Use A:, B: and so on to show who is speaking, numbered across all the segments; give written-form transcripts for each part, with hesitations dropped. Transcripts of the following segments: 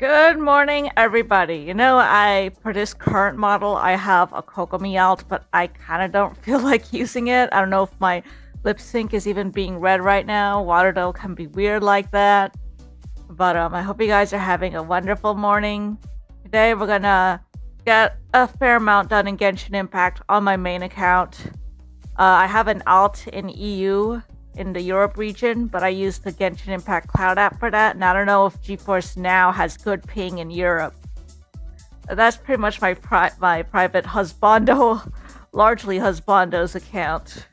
A: Good morning, everybody. For this current model, I have a Kokomi out, but I kind of don't feel like using it. I don't know if my lip sync is even being read right now. Waterdale can be weird like that. But I hope you guys are having a wonderful morning. Today, we're gonna get a fair amount done in Genshin Impact on my main account. I have an alt in EU, in the Europe region, but I use the Genshin Impact Cloud app for that, and I don't know if GeForce Now has good ping in Europe. That's pretty much my private husbando, largely husbando's account.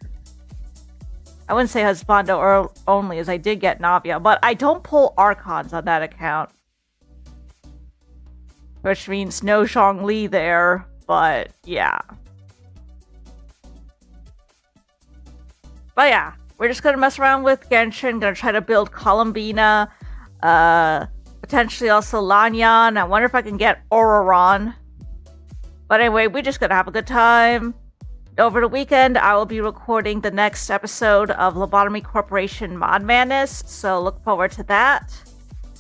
A: I wouldn't say husbando only, as I did get Navia, but I don't pull Archons on that account. Which means no Zhongli there, but yeah. But yeah. We're just gonna mess around with Genshin, gonna try to build Columbina, potentially also Lanyan. I wonder if I can get Auroron. But anyway, we're just gonna have a good time. Over the weekend, I will be recording the next episode of Lobotomy Corporation Mod Madness, so look forward to that.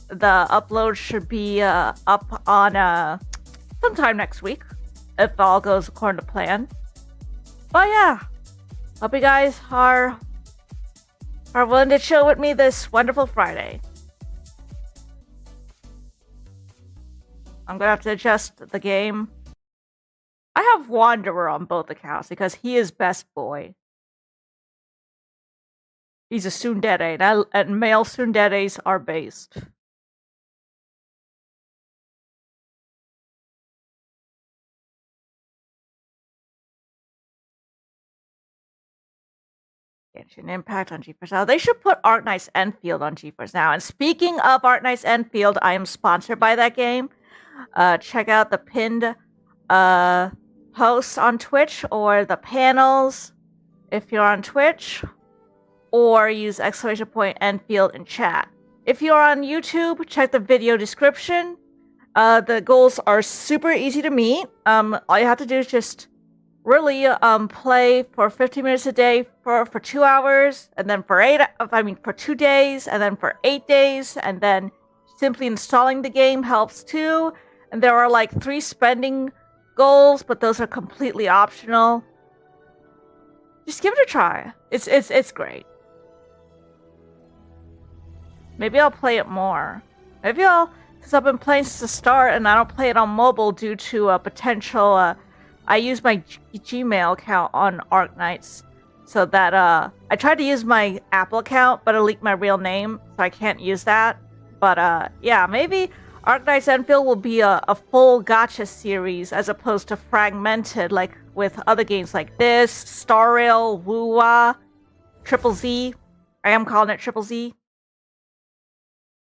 A: The upload should be up on sometime next week, if all goes according to plan. But yeah, hope you guys are willing to chill with me this wonderful Friday. I'm gonna have to adjust the game. I have Wanderer on both accounts because he is best boy. He's a tsundere, and male tsunderes are based. Genshin Impact on GeForce Now. They should put Arknight's Enfield on GeForce Now. And speaking of Arknight's Enfield, I am sponsored by that game. Check out the pinned posts on Twitch or the panels if you're on Twitch, or use !! Enfield in chat. If you're on YouTube, check the video description. The goals are super easy to meet. All you have to do is just really play for 15 minutes a day for 2 hours, and then for 2 days, and then for 8 days, and then simply installing the game helps too. And there are like 3 spending goals, but those are completely optional. Just give it a try. It's great. Maybe I'll play it more. Because I've been playing since the start, and I don't play it on mobile due to a potential I use my Gmail account on Arknights, so that I tried to use my Apple account, but it leaked my real name, so I can't use that. But yeah, maybe Arknight's Enfield will be a full gacha series as opposed to fragmented, like with other games like this, Star Rail, Wuwa, Triple Z. I am calling it Triple Z.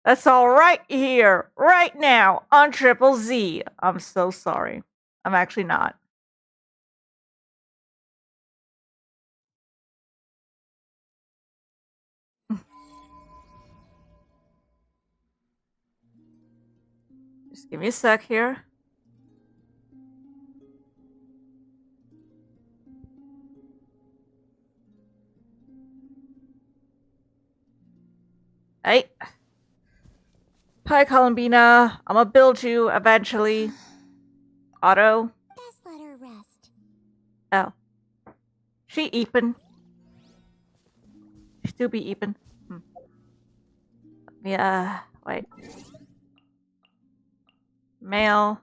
A: That's all right here, right now, on Triple Z. I'm so sorry. I'm actually not. Just give me a sec here. Hey. Hi, Columbina. I'm gonna build you eventually. Otto.
B: Best let her rest.
A: Oh. She eepin'. She do be eepin'. Yeah, wait. Mail.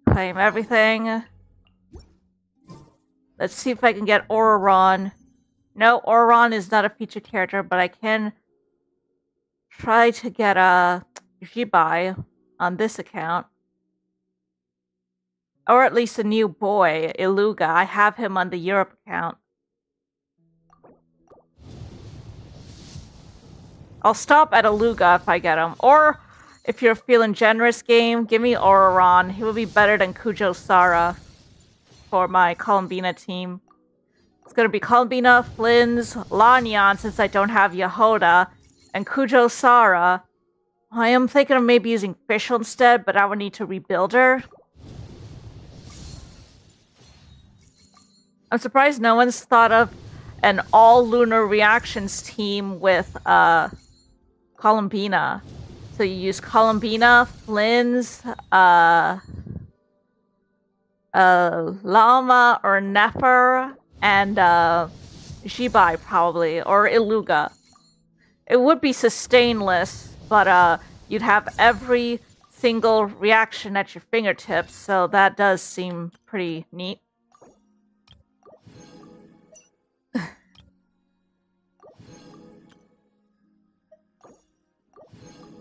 A: Claim everything. Let's see if I can get Auroron. No, Auroron is not a featured character, but I can try to get a Jibai on this account. Or at least a new boy, Iluga. I have him on the Europe account. I'll stop at Iluga if I get him. Or, if you're feeling generous, game, give me Auroron. He will be better than Kujo Sara for my Columbina team. It's gonna be Columbina, Flynn's, Lanyan, since I don't have Yehoda, and Kujo Sara. I am thinking of maybe using Fischl instead, but I would need to rebuild her. I'm surprised no one's thought of an all-lunar reactions team with Columbina, So you use Columbina, Flynn's, Llama or Nefer, and Shibai probably, or Iluga. It would be sustainless, but you'd have every single reaction at your fingertips, so that does seem pretty neat.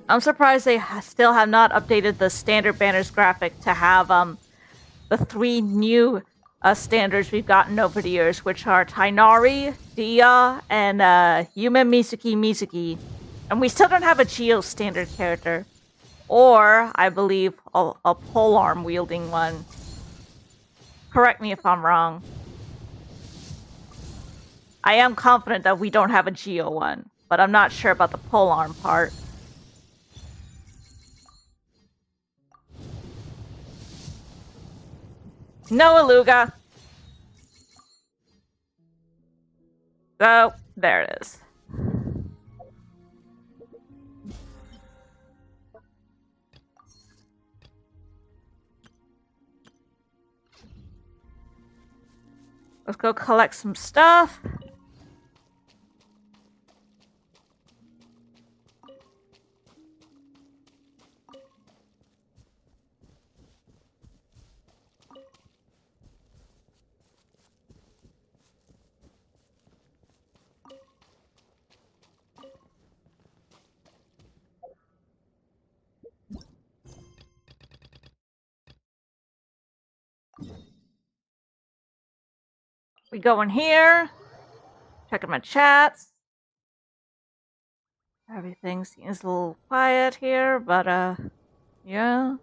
A: I'm surprised they still have not updated the standard banners graphic to have the 3 new standards we've gotten over the years, which are Tainari, Dia, and Yume Mizuki. And we still don't have a Geo standard character. Or, I believe, a polearm wielding one. Correct me if I'm wrong. I am confident that we don't have a Geo one, but I'm not sure about the polearm part. No Iluga. Oh, there it is. Let's go collect some stuff. We go in here, checking my chats. Everything seems a little quiet here, but yeah.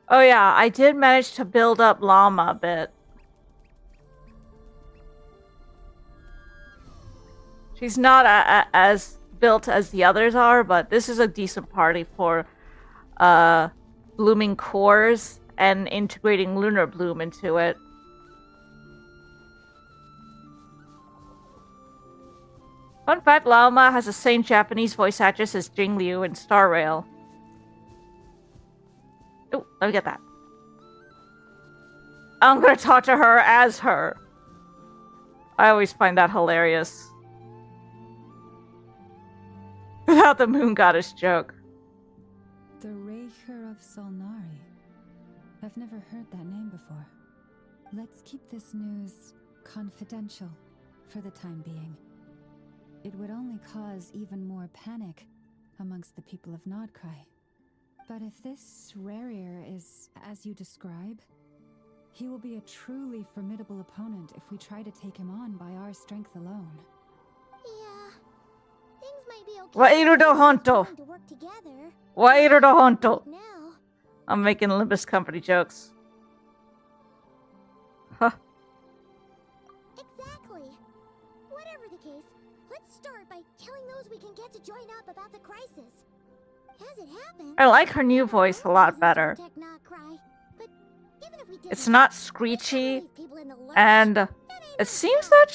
A: Oh yeah, I did manage to build up Llama a bit. She's not as built as the others are, but this is a decent party for blooming cores and integrating Lunar Bloom into it. Fun fact, Llama has the same Japanese voice actress as Jing Liu in Star Rail. Oh, let me get that. I'm gonna talk to her as her. I always find that hilarious. Without the moon goddess joke.
B: The Raker of Solnari. I've never heard that name before. Let's keep this news confidential for the time being. It would only cause even more panic amongst the people of Nod Krai. But if this Rarir is as you describe, he will be a truly formidable opponent if we try to take him on by our strength alone.
C: Yeah. Things might be okay.
A: Wairu honto.
C: To work together.
A: Wairu honto.
C: Now.
A: I'm making Olympus Company jokes. Huh.
C: Exactly. Whatever the case, let's start by telling those we can get to join up about the crisis. As it happens,
A: I like her new voice a lot better. It's not screechy, and it seems that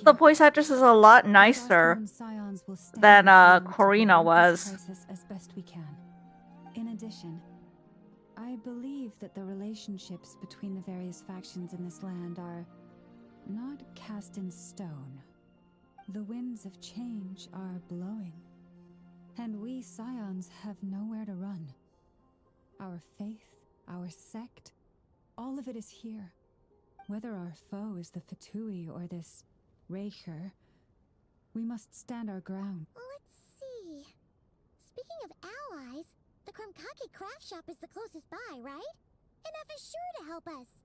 A: the voice actress is a lot nicer than Corina was.
B: As best we can. In addition, I believe that the relationships between the various factions in this land are not cast in stone. The winds of change are blowing, and we Scions have nowhere to run. Our faith, our sect, all of it is here. Whether our foe is the Fatui or this Raker, we must stand our ground.
C: Let's see. Speaking of allies, the Krumkake craft shop is the closest by, right? Enough is sure to help us.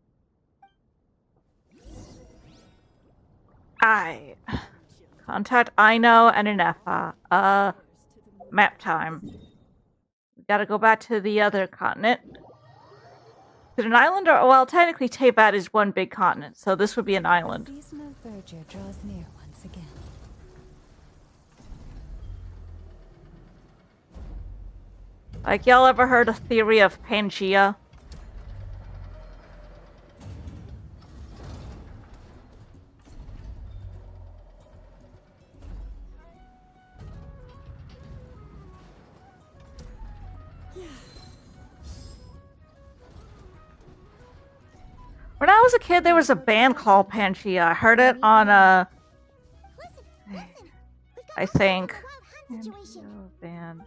A: Contact Aino and Inefa. Map time. We gotta go back to the other continent. Is it an island or... Well, technically Teyvat is one big continent, so this would be an island.
B: The season of verdure draws near once again.
A: Like, y'all ever heard of theory of Pangea? When I was a kid, there was a band called Pangea. I heard it on
C: Listen, listen. We've got
A: I
C: to prepare
A: think.
C: for a wild hunt situation.
A: Pangea band.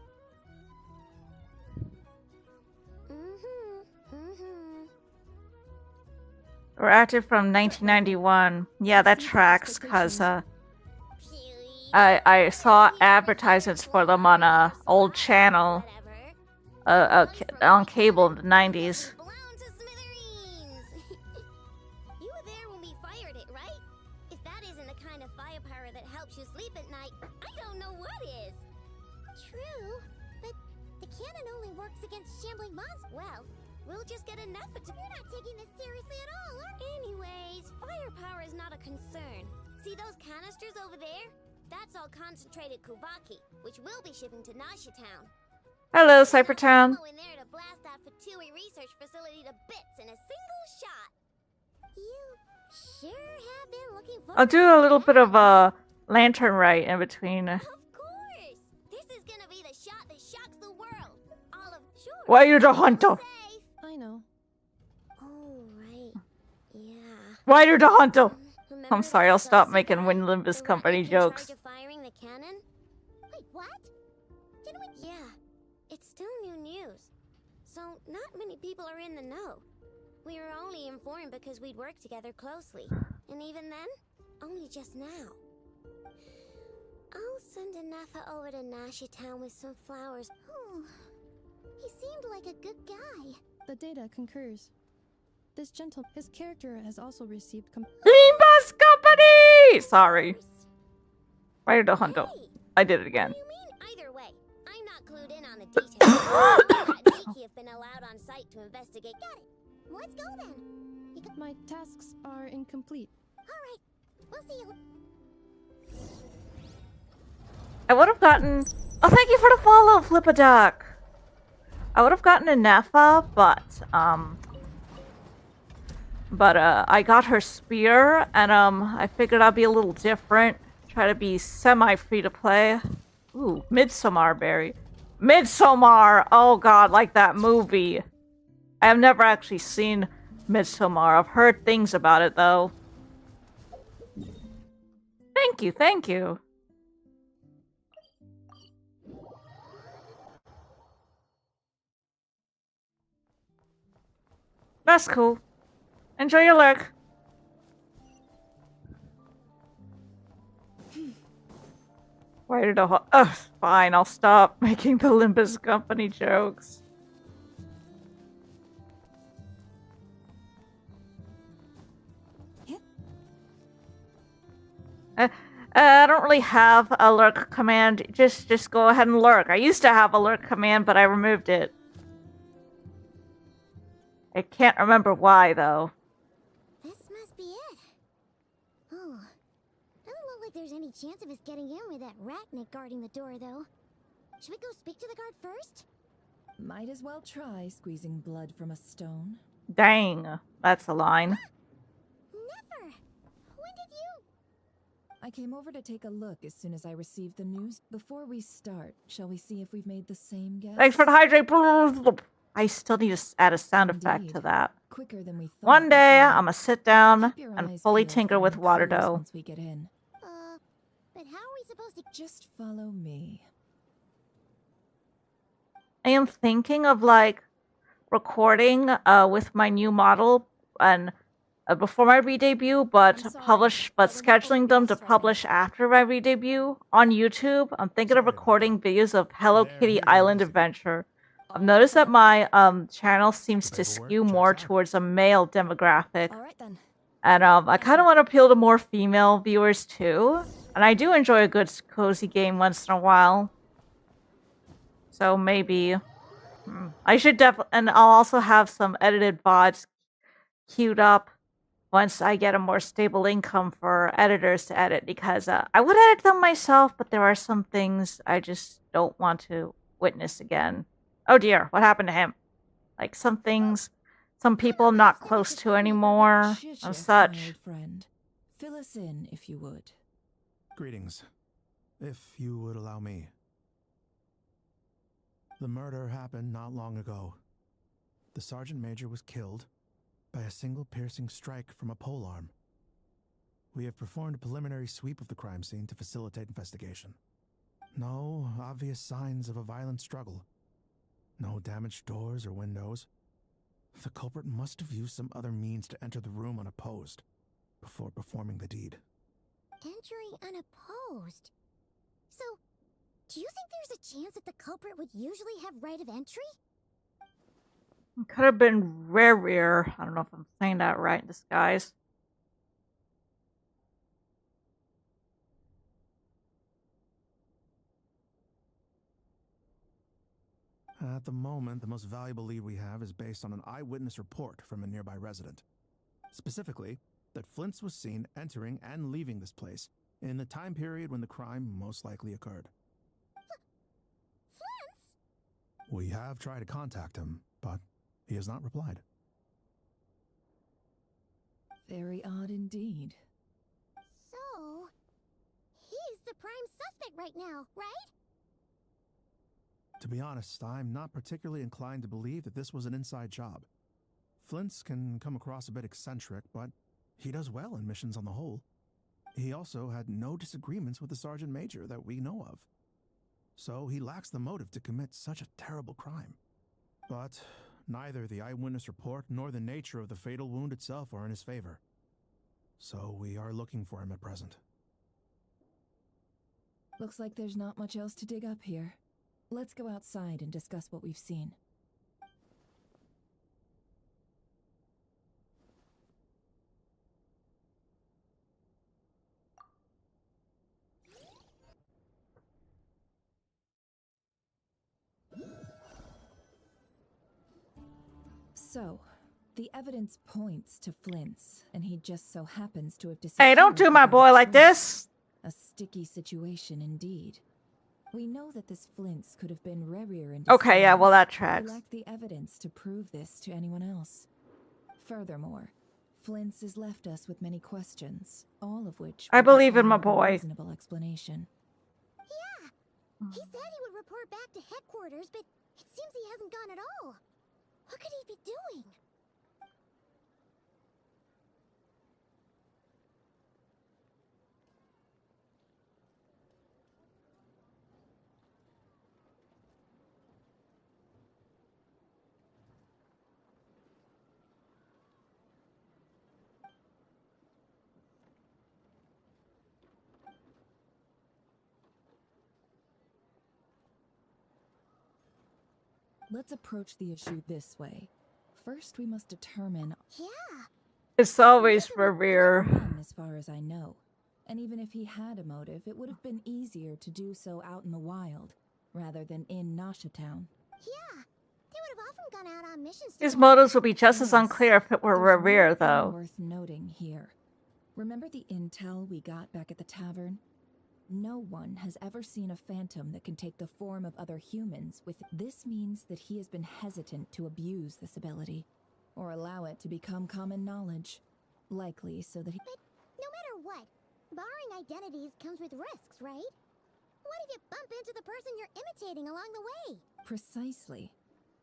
A: They were active from 1991. Yeah, that tracks because I saw advertisements for them on a old channel on cable in the 90s.
C: You were there when we fired it, right? If that isn't the kind of firepower that helps you sleep at night, I don't know what is. True, but the cannon only works against shambling monsters. Well, we'll just get enough of it. You're not taking this seriously at all, are you? Anyways, firepower is not a concern. See those canisters over there? That's all concentrated Kuvaki, which we'll be shipping to Nasha Town.
A: Hello, Cybertown.
C: In there to blast that Fatui research facility to bits in a single shot. You sure have been looking forward.
A: I'll do a little bit of a lantern rite in between.
C: Of course, this is gonna be the shot that shocks the world. All of sure.
A: Why are you the hunter?
C: Safe.
B: I know.
C: Oh right, yeah.
A: Why are you the hunter?
C: Remember
A: I'm sorry,
C: that
A: I'll stop
C: saucy
A: making
C: guy?
A: Windlimbus
C: The
A: Company
C: one in charge
A: jokes.
C: of firing the cannon? Wait, what? Didn't we? Yeah, it's still new news, so not many people are in the know. We were only informed because we'd worked together closely, and even then, only just now. I'll send Anafa over to Nasha Town with some flowers. Oh, he seemed like a good guy.
D: The data concurs. His character has also received
A: Limbus Company! Sorry. Why are the hunter?
C: Hey,
A: I did it again.
C: what do you mean either way? I'm not clued in on the details. Nikki have been allowed on site to investigate. Got it. Let's go then.
D: My tasks are incomplete.
C: All right. We'll see you.
A: I would have gotten... Oh, thank you for the follow, Flippaduck! I would have gotten a Nefa, but I got her spear, and I figured I'd be a little different. Try to be semi-free to play. Ooh, Midsommar berry. Midsommar! Oh god, like that movie. I have never actually seen Midsommar. I've heard things about it, though. Thank you, thank you. That's cool. Enjoy your lurk. Why did I... Ugh, fine, I'll stop making the Limbus Company jokes. I don't really have a lurk command. Just go ahead and lurk. I used to have a lurk command, but I removed it. I can't remember why, though.
C: This must be it. Oh, doesn't look like there's any chance of us getting in with that ratnik guarding the door, though. Should we go speak to the guard first?
E: Might as well try squeezing blood from a stone.
A: Dang, that's a line.
C: Never. When did you?
E: I came over to take a look as soon as I received the news. Before we start, shall we see if we've made the same guess?
A: Thanks for the hydrate. I still need to add a sound effect to that.
E: Quicker than we thought.
A: One day,
E: as well.
A: I'm gonna sit down
E: Keep your
A: and
E: eyes
A: fully
E: peeled
A: tinker
E: for
A: with
E: any
A: water
E: clues
A: dough.
E: Once we get in.
C: But how are we supposed to?
E: Just follow me.
A: I am thinking of like recording with my new model and before my re-debut, but scheduling them to publish after my re-debut on YouTube. I'm thinking of recording videos of Hello Kitty Island Adventure. I've noticed that my channel seems to skew more towards a male demographic,
D: All right then.
A: and I kind of want to appeal to more female viewers too. And I do enjoy a good cozy game once in a while. So maybe I should and I'll also have some edited VODs queued up once I get a more stable income for editors to edit, because I would edit them myself, but there are some things I just don't want to witness again. Oh dear, what happened to him? Like some things, some people I'm not close to anymore,
E: Shit,
A: and
E: Jeff,
A: such.
E: my old friend. Fill us in, if you would.
F: Greetings. If you would allow me. The murder happened not long ago. The Sergeant Major was killed by a single piercing strike from a polearm. We have performed a preliminary sweep of the crime scene to facilitate investigation. No obvious signs of a violent struggle. No damaged doors or windows. The culprit must have used some other means to enter the room unopposed before performing the deed.
C: Entering unopposed? So, do you think there's a chance that the culprit would usually have right of entry?
A: Could have been rare. I don't know if I'm saying that right in disguise.
F: At the moment, the most valuable lead we have is based on an eyewitness report from a nearby resident. Specifically, that Flint's was seen entering and leaving this place in the time period when the crime most likely occurred.
C: Flint's?
F: We have tried to contact him, but he has not replied.
E: Very odd indeed.
C: So, he's the prime suspect right now, right?
F: To be honest, I'm not particularly inclined to believe that this was an inside job. Flint's can come across a bit eccentric, but he does well in missions on the whole. He also had no disagreements with the Sergeant Major that we know of. So he lacks the motive to commit such a terrible crime. But neither the eyewitness report nor the nature of the fatal wound itself are in his favor. So we are looking for him at present.
E: Looks like there's not much else to dig up here. Let's go outside and discuss what we've seen. So, the evidence points to Flint's, and he just so happens to have disappeared.
A: Hey, don't do my
E: without
A: boy
E: a
A: like
E: trace.
A: this.
E: A sticky situation indeed. We know that this Flint's could have been Rerir in
A: Okay, yeah, well, that
E: disguise.
A: tracks.
E: We lack the evidence to prove this to anyone else. Furthermore, Flint's has left us with many questions, all of which
A: I believe in
E: require
A: my
E: a
A: boy.
E: reasonable explanation.
C: Yeah. He said he would report back to headquarters, but it seems he hasn't gone at all. What could he be doing?
E: Let's approach the issue this way. First, we must determine.
C: Yeah.
A: It's always
C: Doesn't
A: for
C: look
A: rear.
E: None, as far as I know. And even if he had a motive, it would have been easier to do so out in the wild, rather than in Nasha Town.
C: Yeah. They would have often gone out on missions.
A: His
C: together.
A: motives would be just as
E: Yes,
A: unclear if it were
E: There's
A: Revere,
E: one thing
A: though.
E: worth noting here. Remember the intel we got back at the tavern? No one has ever seen a phantom that can take the form of other humans. This means that he has been hesitant to abuse this ability, or allow it to become common knowledge. Likely so that he.
C: But no matter what, borrowing identities comes with risks, right? What if you bump into the person you're imitating along the way?
E: Precisely.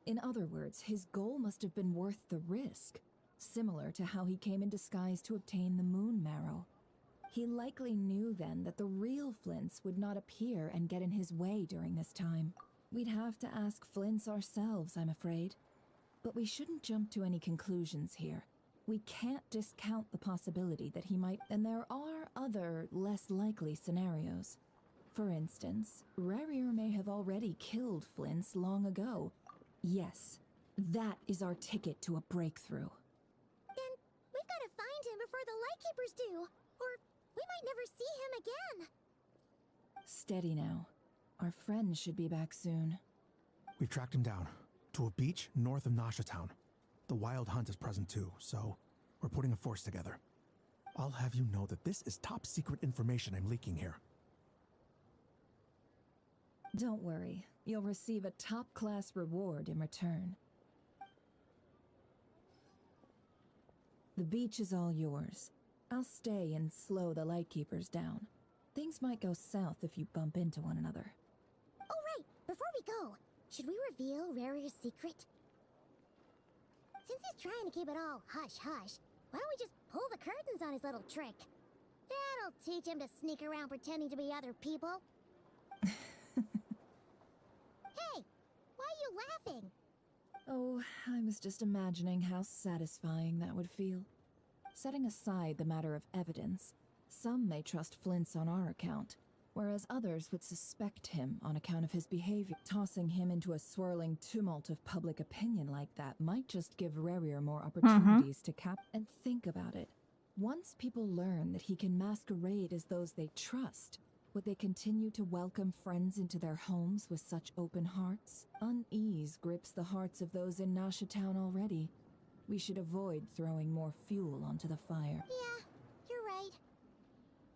E: In other words, his goal must have been worth the risk, similar to how he came in disguise to obtain the moon marrow. He likely knew then that the real Flints would not appear and get in his way during this time. We'd have to ask Flints ourselves, I'm afraid. But we shouldn't jump to any conclusions here. We can't discount the possibility that he might, and there are other, less likely scenarios. For instance, Rerir may have already killed Flints long ago. Yes, that is our ticket to a breakthrough.
C: Then we've got to find him before the Lightkeepers do, or we might never see him again.
E: Steady now. Our friend should be back soon.
F: We've tracked him down to a beach north of Nasha Town. The Wild Hunt is present too, so we're putting a force together. I'll have you know that this is top secret information I'm leaking here.
E: Don't worry, you'll receive a top-class reward in return. The beach is all yours. I'll stay and slow the Lightkeepers down. Things might go south if you bump into one another.
C: Oh, right. Before we go, Should we reveal Rarier's secret? Since he's trying to keep it all hush-hush, why don't we just pull the curtains on his little trick? That'll teach him to sneak around pretending to be other people. Hey, why are you laughing?
E: Oh, I was just imagining how satisfying that would feel. Setting aside the matter of evidence, some may trust Flint's on our account, whereas others would suspect him on account of his behavior. Tossing him into a swirling tumult of public opinion like that might just give Rarier more opportunities to cap. And think about it. Once people learn that he can masquerade as those they trust, would they continue to welcome friends into their homes with such open hearts? Unease grips the hearts of those in Nasha Town already. We should avoid throwing more fuel onto the fire.
C: Yeah, you're right.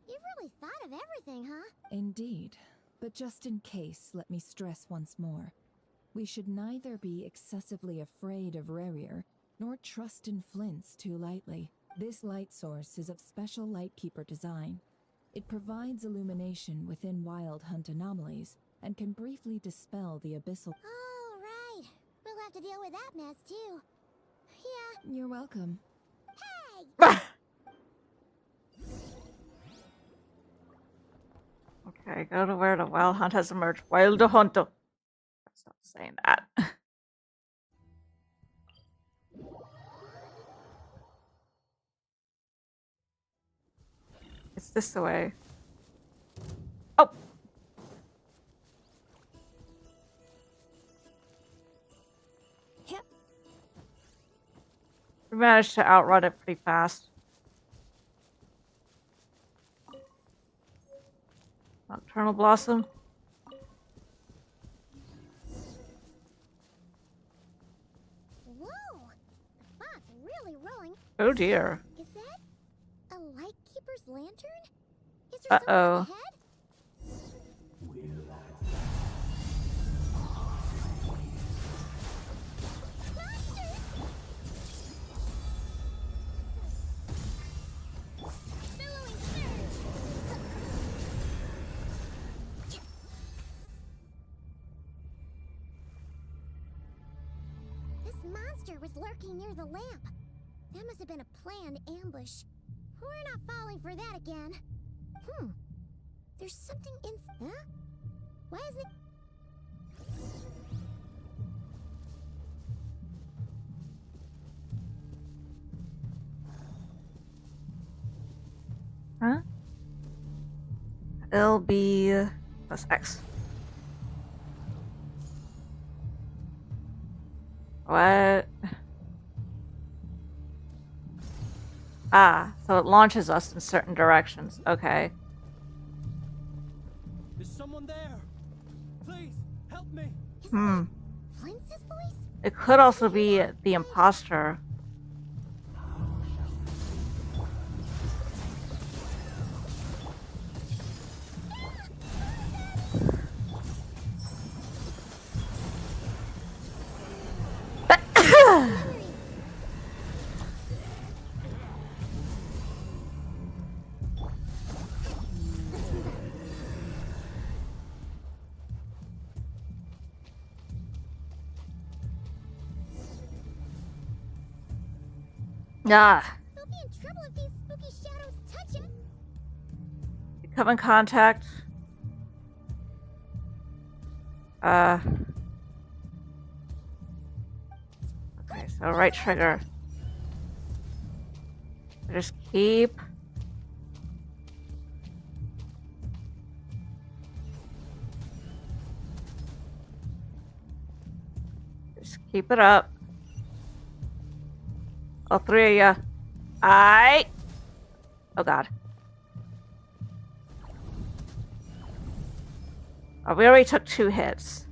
C: You've really thought of everything, huh?
E: Indeed. But just in case, let me stress once more. We should neither be excessively afraid of Rarier, nor trust in Flint's too lightly. This light source is of special Lightkeeper design. It provides illumination within Wild Hunt anomalies, and can briefly dispel the abyssal...
C: Oh, right. We'll have to deal with that mess, too. Yeah.
E: You're welcome.
C: Hey!
A: Okay, go to where the Wild Hunt has emerged. Wild Hunt. Stop saying that. It's this way. Oh!
C: Yep.
A: We managed to outrun it pretty fast. Nocturnal Blossom.
C: Whoa! The fog's really rolling.
A: Oh dear.
C: Is that a Lightkeeper's lantern? Is there something
A: Uh-oh.
C: ahead? Monsters! Billowing surge! This monster was lurking near the lamp. That must have been a planned ambush. We're not falling for that again. There's something in... Huh? Why isn't it...
A: Huh? LB plus X. What? Ah, so it launches us in certain directions. Okay.
G: Is someone there? Please, help me!
C: Flint's voice?
A: It could also be the imposter. Ah.
C: We'll be in trouble if these spooky shadows touch it.
A: You come in contact. Okay, so right trigger. Just keep. Just keep it up. All three of ya. Oh god. Oh, we already took 2 hits.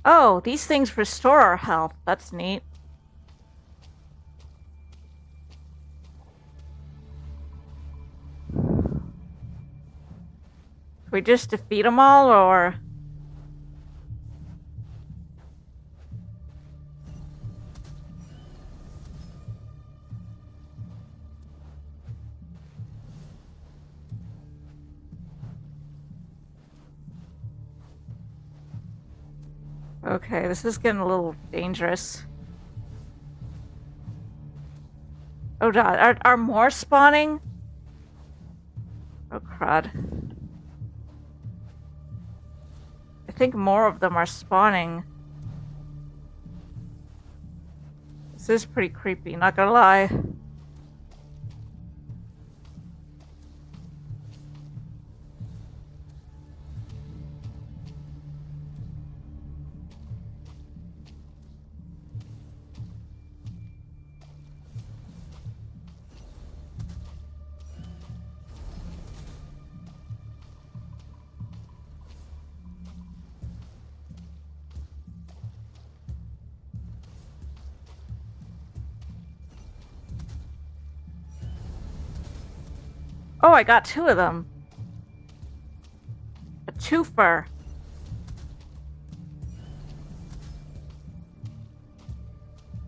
A: Oh, these things restore our health. That's neat. We just defeat them all, or... Okay, this is getting a little dangerous. Oh god, are more spawning? Oh crud. I think more of them are spawning. This is pretty creepy, not gonna lie. Oh, I got 2 of them. A twofer.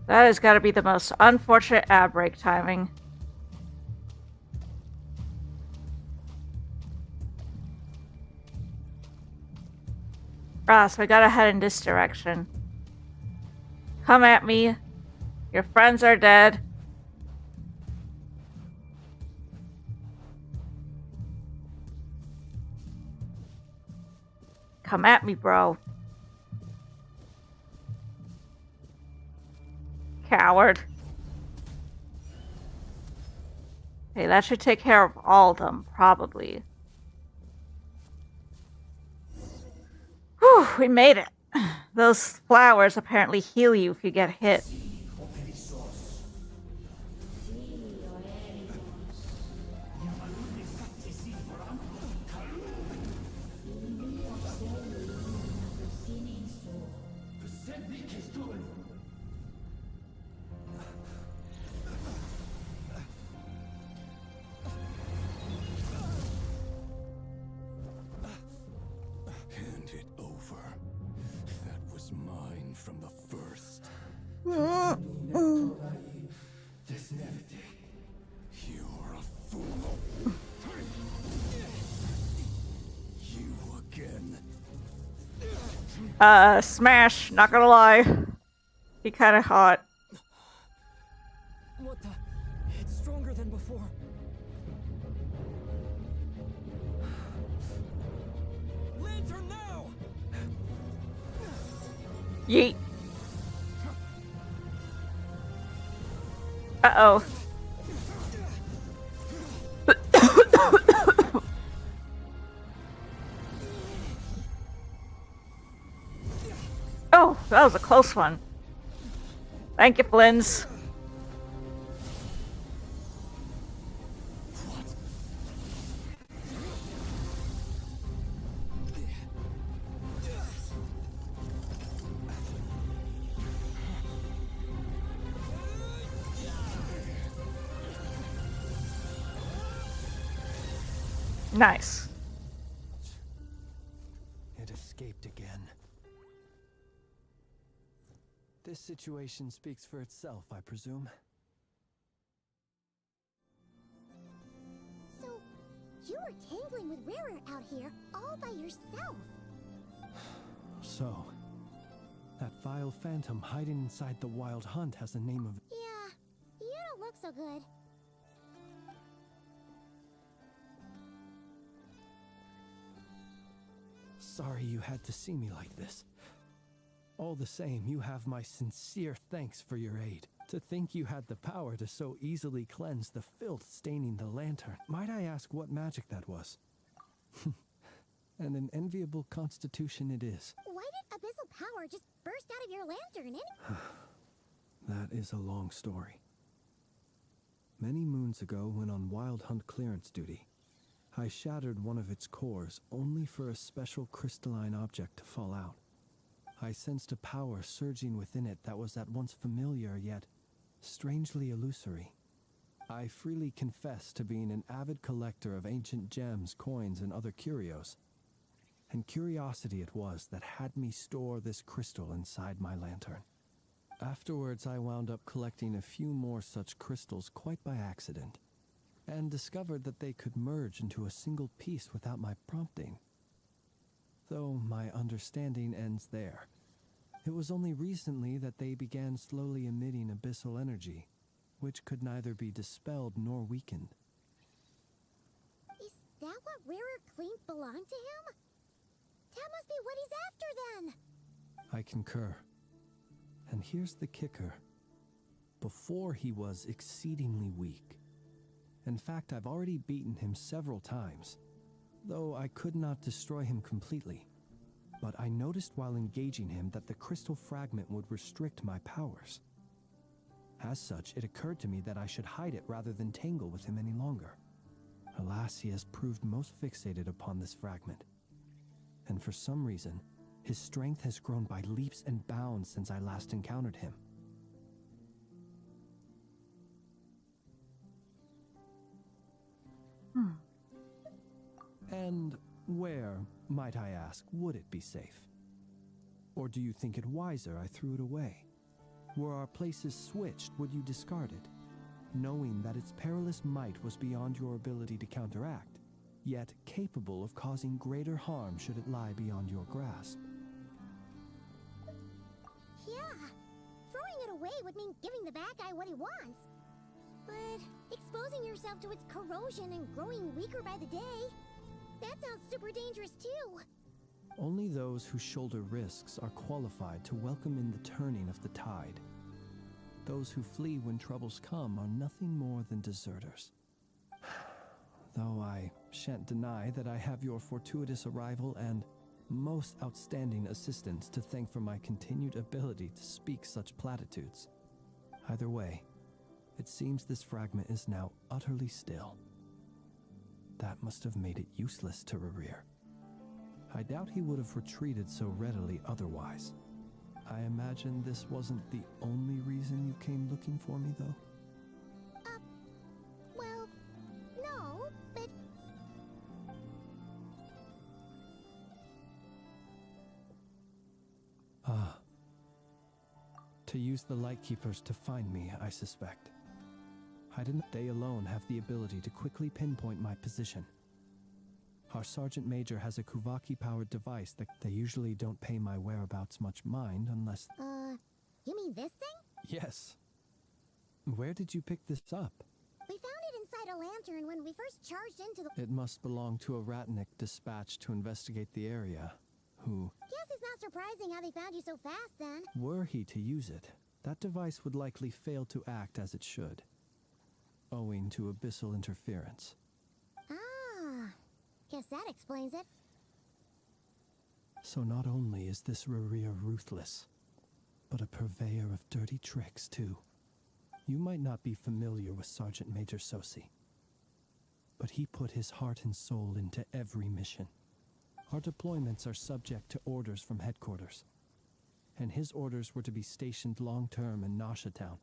A: That has got to be the most unfortunate ad break timing. Ah, so I gotta head in this direction. Come at me. Your friends are dead. Come at me, bro. Coward. Hey, that should take care of all of them, probably. Whew, we made it. Those flowers apparently heal you if you get hit.
G: Hand it over. That was mine from the first. You're a fool. You again.
A: Smash, not gonna lie. He kinda hot.
G: What the? It's stronger than before. Lantern now!
A: Yeet. Uh-oh. Oh, that was a close one. Thank you, Flins. Nice.
G: It escaped again. This situation speaks for itself, I presume.
C: So, you were tangling with Rarer out here all by yourself.
G: So, that vile phantom hiding inside the Wild Hunt has the name of...
C: Yeah, you don't look so good.
G: Sorry you had to see me like this. All the same, you have my sincere thanks for your aid. To think you had the power to so easily cleanse the filth staining the lantern. Might I ask what magic that was? And an enviable constitution it is.
C: Why did abyssal power just burst out of your lantern
G: That is a long story. Many moons ago, when on Wild Hunt clearance duty, I shattered one of its cores only for a special crystalline object to fall out. I sensed a power surging within it that was at once familiar yet strangely illusory. I freely confess to being an avid collector of ancient gems, coins, and other curios. And curiosity it was that had me store this crystal inside my lantern. Afterwards, I wound up collecting a few more such crystals quite by accident, and discovered that they could merge into a single piece without my prompting. Though my understanding ends there. It was only recently that they began slowly emitting abyssal energy, which could neither be dispelled nor weakened.
C: Is that what Rarer claimed belonged to him? That must be what he's after then!
G: I concur. And here's the kicker. Before he was exceedingly weak. In fact, I've already beaten him several times, though I could not destroy him completely. But I noticed while engaging him that the crystal fragment would restrict my powers. As such, it occurred to me that I should hide it rather than tangle with him any longer. Alas, he has proved most fixated upon this fragment. And for some reason, his strength has grown by leaps and bounds since I last encountered him. And where, might I ask, would it be safe? Or do you think it wiser I threw it away? Were our places switched, would you discard it, knowing that its perilous might was beyond your ability to counteract, yet capable of causing greater harm should it lie beyond your grasp?
C: Yeah, throwing it away would mean giving the bad guy what he wants. But exposing yourself to its corrosion and growing weaker by the day, that sounds super dangerous too.
G: Only those who shoulder risks are qualified to welcome in the turning of the tide. Those who flee when troubles come are nothing more than deserters. Though I shan't deny that I have your fortuitous arrival and most outstanding assistance to thank for my continued ability to speak such platitudes. Either way, it seems this fragment is now utterly still. That must have made it useless to Rarir. I doubt he would have retreated so readily otherwise. I imagine this wasn't the only reason you came looking for me, though?
C: Well, no, but...
G: Ah. To use the Lightkeepers to find me, I suspect. They alone have the ability to quickly pinpoint my position. Our Sergeant Major has a Kuvaki-powered device that they usually don't pay my whereabouts much mind unless...
C: You mean this thing?
G: Yes. Where did you pick this up?
C: We found it inside a lantern when we first charged into the...
G: It must belong to a Ratnik dispatched to investigate the area, who...
C: Guess it's not surprising how they found you so fast, then.
G: Were he to use it, that device would likely fail to act as it should, owing to abyssal interference.
C: Ah, guess that explains it.
G: So not only is this Rarir ruthless, but a purveyor of dirty tricks, too. You might not be familiar with Sergeant Major Sosi, but he put his heart and soul into every mission. Our deployments are subject to orders from headquarters, and his orders were to be stationed long-term in Nasha Town.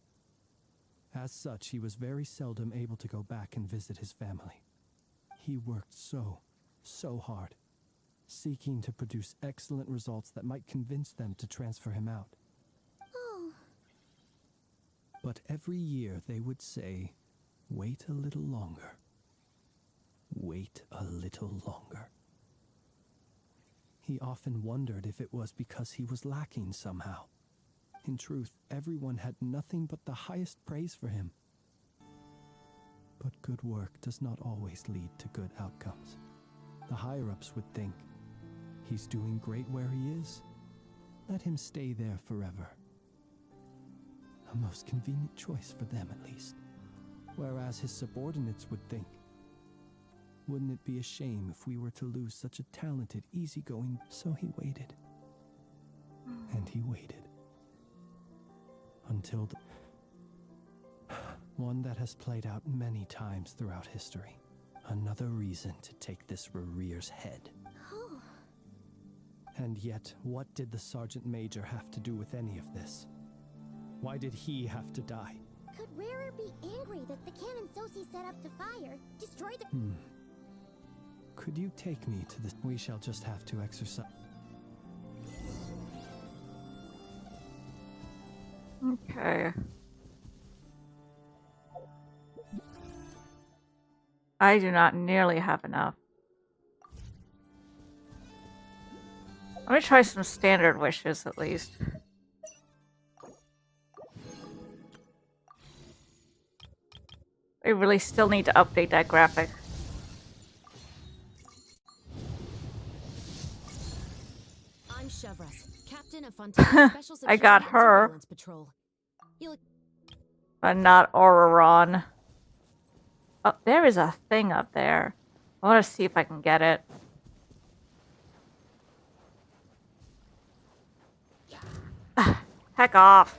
G: As such, he was very seldom able to go back and visit his family. He worked so hard, seeking to produce excellent results that might convince them to transfer him out.
C: Oh.
G: But every year they would say, wait a little longer. Wait a little longer. He often wondered if it was because he was lacking somehow. In truth, everyone had nothing but the highest praise for him. But good work does not always lead to good outcomes. The higher-ups would think, he's doing great where he is. Let him stay there forever. A most convenient choice for them, at least. Whereas his subordinates would think, wouldn't it be a shame if we were to lose such a talented, easygoing... So he waited. And he waited. Until the... One that has played out many times throughout history. Another reason to take this Rarir's head.
C: Oh.
G: And yet, what did the Sergeant Major have to do with any of this? Why did he have to die?
C: Could Rarer be angry that the cannon Sosi set up to fire destroyed the...
G: Could you take me to this? We shall just have to exercise.
A: Okay. I do not nearly have enough. Let me try some standard wishes at least. They really still need to update that graphic.
H: I'm Chevres, captain of Fontaine's Special
A: I
H: Security
A: got
H: and
A: her.
H: Surveillance Patrol. You'll
A: But not Auroron. Oh, there is a thing up there. I want to see if I can get it. Heck off.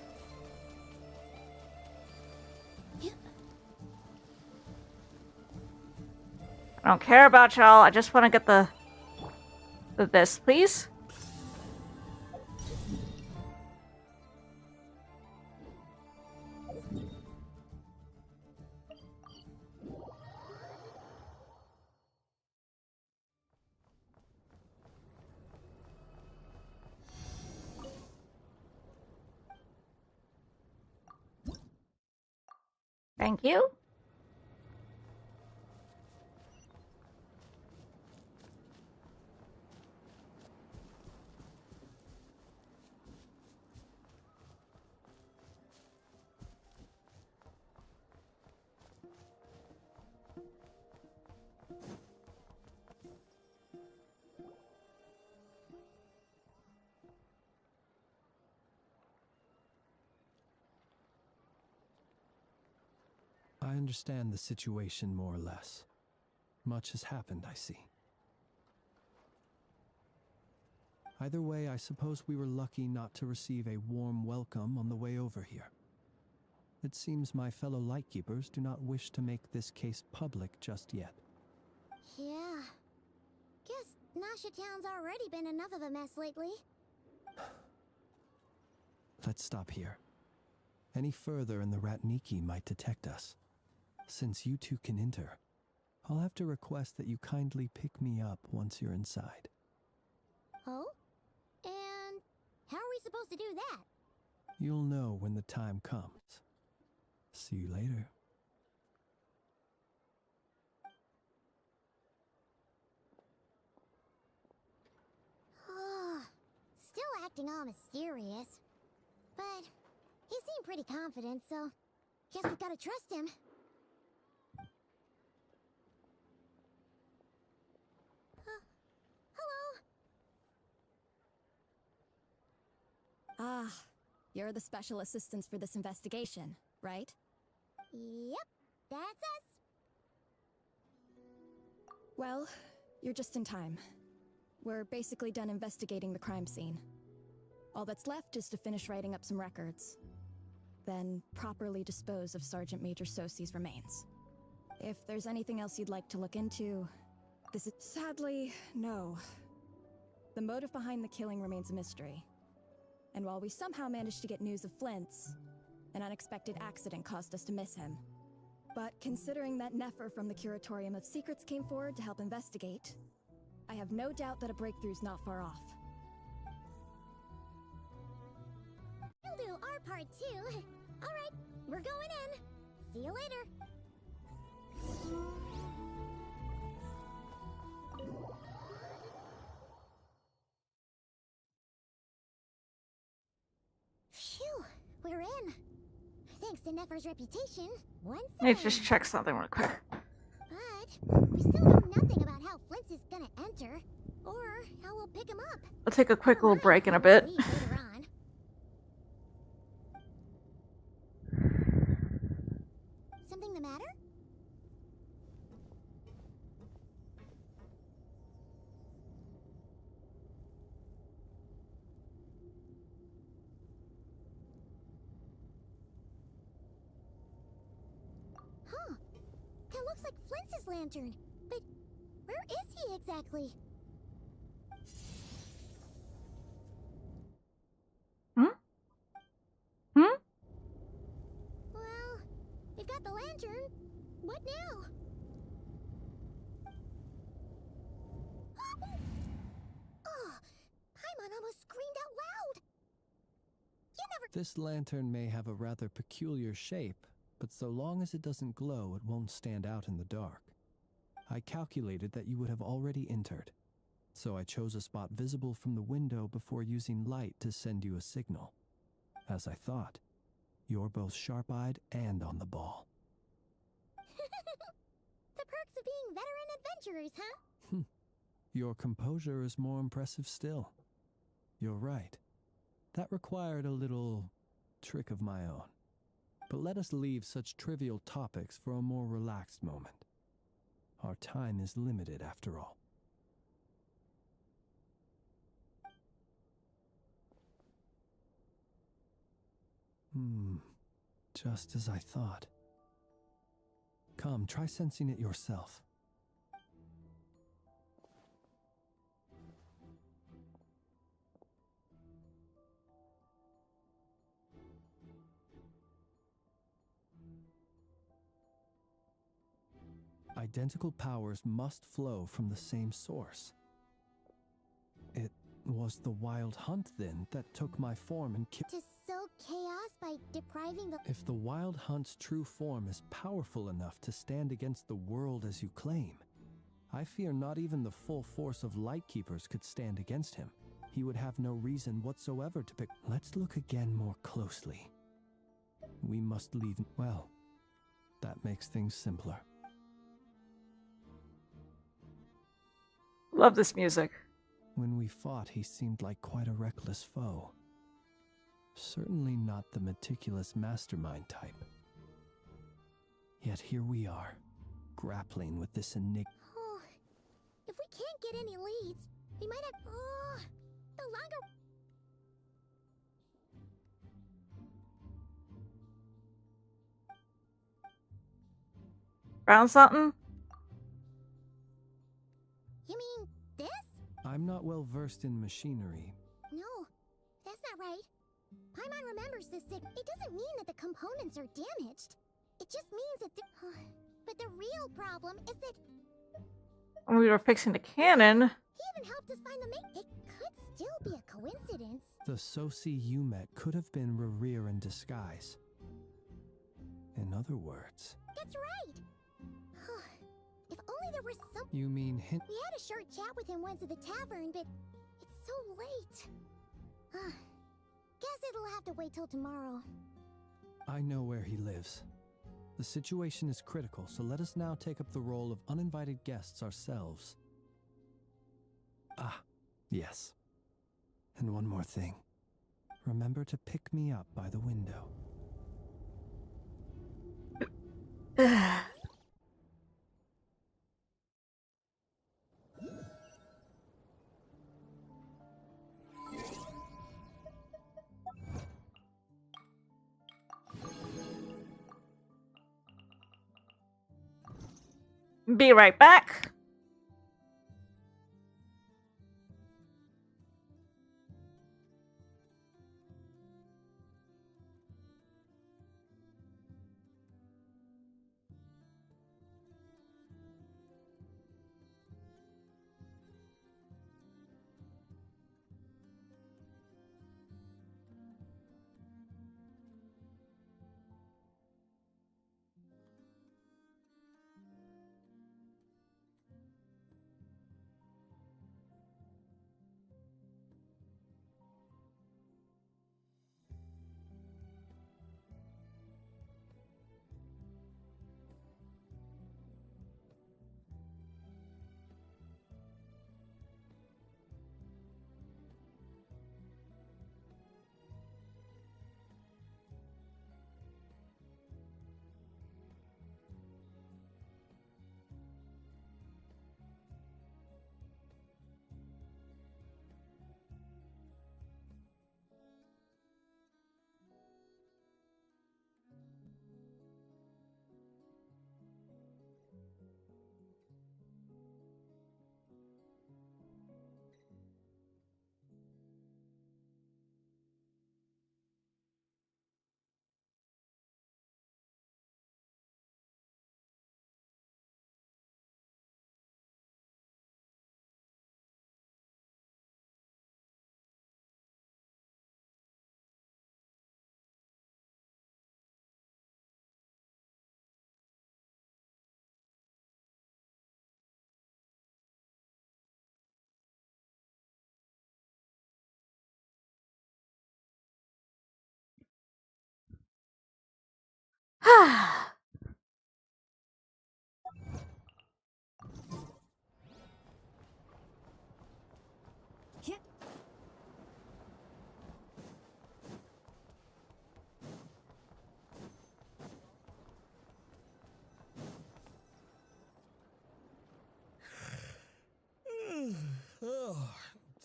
A: I don't care about y'all. I just want to get this, please. Thank you.
G: I understand the situation more or less. Much has happened, I see. Either way, I suppose we were lucky not to receive a warm welcome on the way over here. It seems my fellow Lightkeepers do not wish to make this case public just yet.
C: Yeah. Guess Nasha Town's already been enough of a mess lately.
G: Let's stop here. Any further and the Ratniki might detect us. Since you two can enter, I'll have to request that you kindly pick me up once you're inside.
C: Oh? And how are we supposed to do that?
G: You'll know when the time comes. See you later.
C: Still acting all mysterious. But he seemed pretty confident, so guess we gotta trust him. Hello?
H: Ah, you're the special assistants for this investigation, right?
C: Yep, that's us.
H: Well, you're just in time. We're basically done investigating the crime scene. All that's left is to finish writing up some records. Then properly dispose of Sergeant Major Sosi's remains. If there's anything else you'd like to look into, this is... Sadly, no. The motive behind the killing remains a mystery. And while we somehow managed to get news of Flint's, an unexpected accident caused us to miss him. But considering that Nefer from the Curatorium of Secrets came forward to help investigate, I have no doubt that a breakthrough's not far off.
C: We'll do our part too. Alright, we're going in. See you later. Phew, we're in. Thanks to Nefer's reputation, once
A: Let me
C: again.
A: just check something real quick.
C: But we still know nothing about how Flint is gonna enter, or how we'll pick him up.
A: I'll take a quick little
C: Might
A: break in a
C: probably
A: bit.
C: leave later on. Something the matter? Huh. That looks like Flint's lantern. But where is he exactly? Well, we've got the lantern. What now? Oh, Paimon almost screamed out loud. You never...
G: This lantern may have a rather peculiar shape, but so long as it doesn't glow, it won't stand out in the dark. I calculated that you would have already entered, so I chose a spot visible from the window before using light to send you a signal. As I thought, you're both sharp-eyed and on the ball.
C: veteran adventurers, huh?
G: Your composure is more impressive still. You're right. That required a little trick of my own. But let us leave such trivial topics for a more relaxed moment. Our time is limited after all. Just as I thought. Come, try sensing it yourself. Identical powers must flow from the same source. It was the wild hunt, then, that took my form and killed.
C: To sow chaos by depriving the.
G: If the wild hunt's true form is powerful enough to stand against the world as you claim, I fear not even the full force of Lightkeepers could stand against him. He would have no reason whatsoever to pick. Let's look again more closely. We must leave. Well, that makes things simpler.
A: Love this music.
G: When we fought, he seemed like quite a reckless foe. Certainly not the meticulous mastermind type. Yet here we are, grappling with this enigma.
C: Oh, if we can't get any leads, we might have. Oh, the longer.
A: Found something?
C: You mean this?
G: I'm not well versed in machinery.
C: No, that's not right. Paimon remembers this. It doesn't mean that the components are damaged. It just means that the. But the real problem is that
A: When we were fixing the cannon.
C: he even helped us find the mate. It could still be a coincidence.
G: The Soci you met could have been Rerir in disguise. In other words...
C: That's right. If only there was some.
G: You mean hint?
C: We had a short chat with him once at the tavern, but it's so late. Guess it'll have to wait till tomorrow.
G: I know where he lives. The situation is critical, so let us now take up the role of uninvited guests ourselves. Ah, yes. And one more thing. Remember to pick me up by the window.
A: Be right back.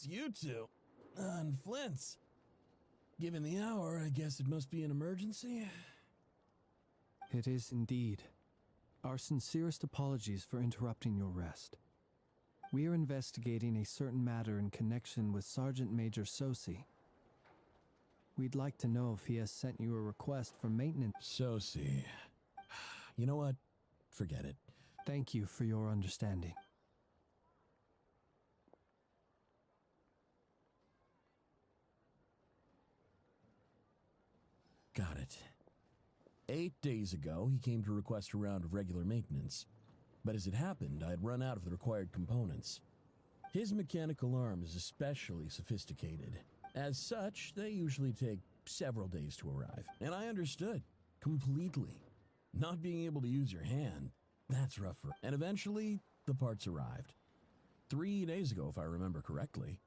I: Just you two. And Flint's. Given the hour, I guess it must be an emergency.
G: It is indeed. Our sincerest apologies for interrupting your rest. We are investigating a certain matter in connection with Sergeant Major Sosi. We'd like to know if he has sent you a request for maintenance.
I: Sosi. You know what? Forget it.
G: Thank you for your understanding.
I: Got it. 8 days ago, he came to request a round of regular maintenance. But as it happened, I had run out of the required components. His mechanical arm is especially sophisticated. As such, they usually take several days to arrive. And I understood. Completely. Not being able to use your hand, that's rougher. And eventually, the parts arrived. 3 days ago, if I remember correctly.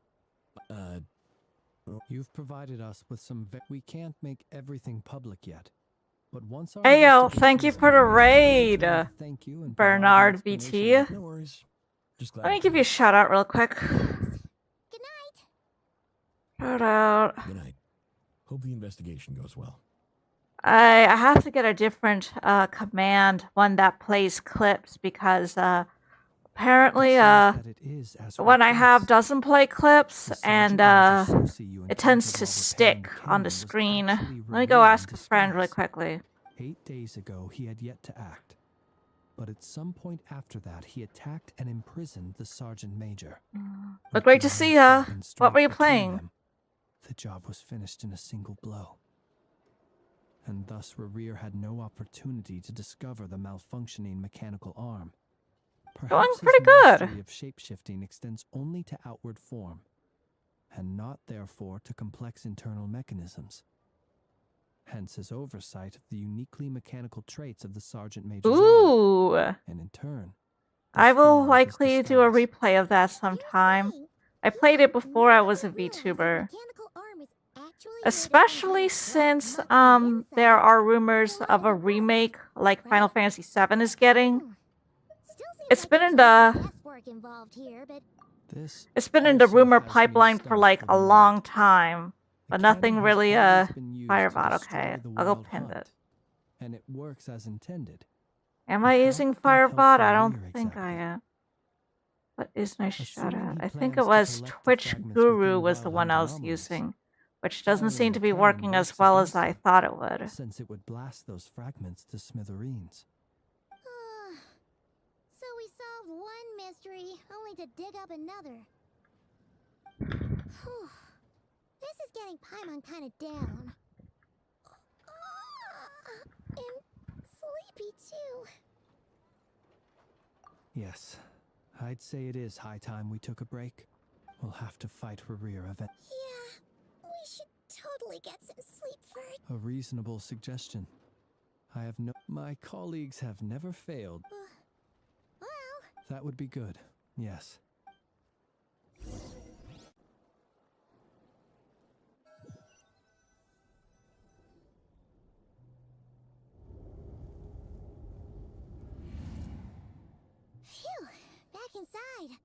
G: You've provided us with some we can't make everything public yet. But once our
A: Hey yo,
G: investigation
A: thank you
G: is
A: for the
G: complete,
A: raid,
G: we'll thank you and provide an
A: Bernard
G: explanation.
A: BT.
I: No worries. Just glad
A: Let me
I: I
A: give you a
I: could.
A: shout out real quick.
C: Good night.
A: Shout out.
I: Good night. Hope the investigation goes well.
A: I have to get a different command, one that plays clips, because apparently
G: That it is as
A: when I have
G: request.
A: doesn't play clips
G: The
A: and
G: Sergeant Major Sosi you
A: it tends to
G: encountered while repairing
A: stick
G: the
A: on
G: canyon
A: the
G: was
A: screen.
G: actually
A: Let me go
G: Revere in
A: ask a friend really
G: disguise.
A: quickly.
G: 8 days ago, he had yet to act. But at some point after that, he attacked and imprisoned the Sergeant Major.
A: But
G: With
A: great
G: the
A: to see
G: iron
A: ya.
G: fragment
A: What were
G: strike
A: you
G: between
A: playing?
G: them, the job was finished in a single blow. And thus Revere had no opportunity to discover the malfunctioning mechanical arm. Perhaps
A: pretty
G: his
A: good.
G: mastery of shapeshifting extends only to outward form, and not therefore to complex internal mechanisms. Hence his oversight of the uniquely mechanical traits of the Sergeant Major's arm,
A: Ooh.
G: and in turn,
A: I
G: this
A: will
G: form of his
A: likely do a
G: disguise.
A: replay of that sometime. I played it before I was a VTuber. Especially since there are rumors of a remake like Final Fantasy VII is getting. It's been in the
G: This
A: It's been in the
G: also
A: rumor
G: has me
A: pipeline for
G: stumped
A: like
G: for
A: a
G: the
A: long
G: moment.
A: time,
G: The
A: but nothing
G: cannon has
A: really
G: always been used to
A: Firebot.
G: destroy
A: Okay,
G: the
A: I'll go
G: wild
A: pin
G: hunt,
A: it.
G: and it works as intended.
A: Am
G: But
A: I
G: how
A: using
G: can help
A: Firebot? I don't
G: Revere
A: think I
G: exactly?
A: am. What is my shout
G: Assuming
A: out?
G: he
A: I think
G: plans
A: it
G: to
A: was
G: collect the
A: Twitch
G: fragments
A: Guru
G: within
A: was the
G: Wild
A: one
G: Hunt
A: I was
G: anomalies,
A: using, which doesn't
G: firing
A: seem
G: the
A: to be
G: cannon
A: working as
G: works
A: well as
G: against
A: I
G: him,
A: thought it would.
G: since it would blast those fragments to smithereens.
C: So we solved one mystery, only to dig up another. Whew. This is getting Paimon kind of down. And sleepy too.
G: Yes, I'd say it is high time we took a break. We'll have to fight Revere event.
C: Yeah, we should totally get some sleep first.
G: A reasonable suggestion. I have no... My colleagues have never failed.
C: Well,
G: That would be good, yes.
C: phew, back inside.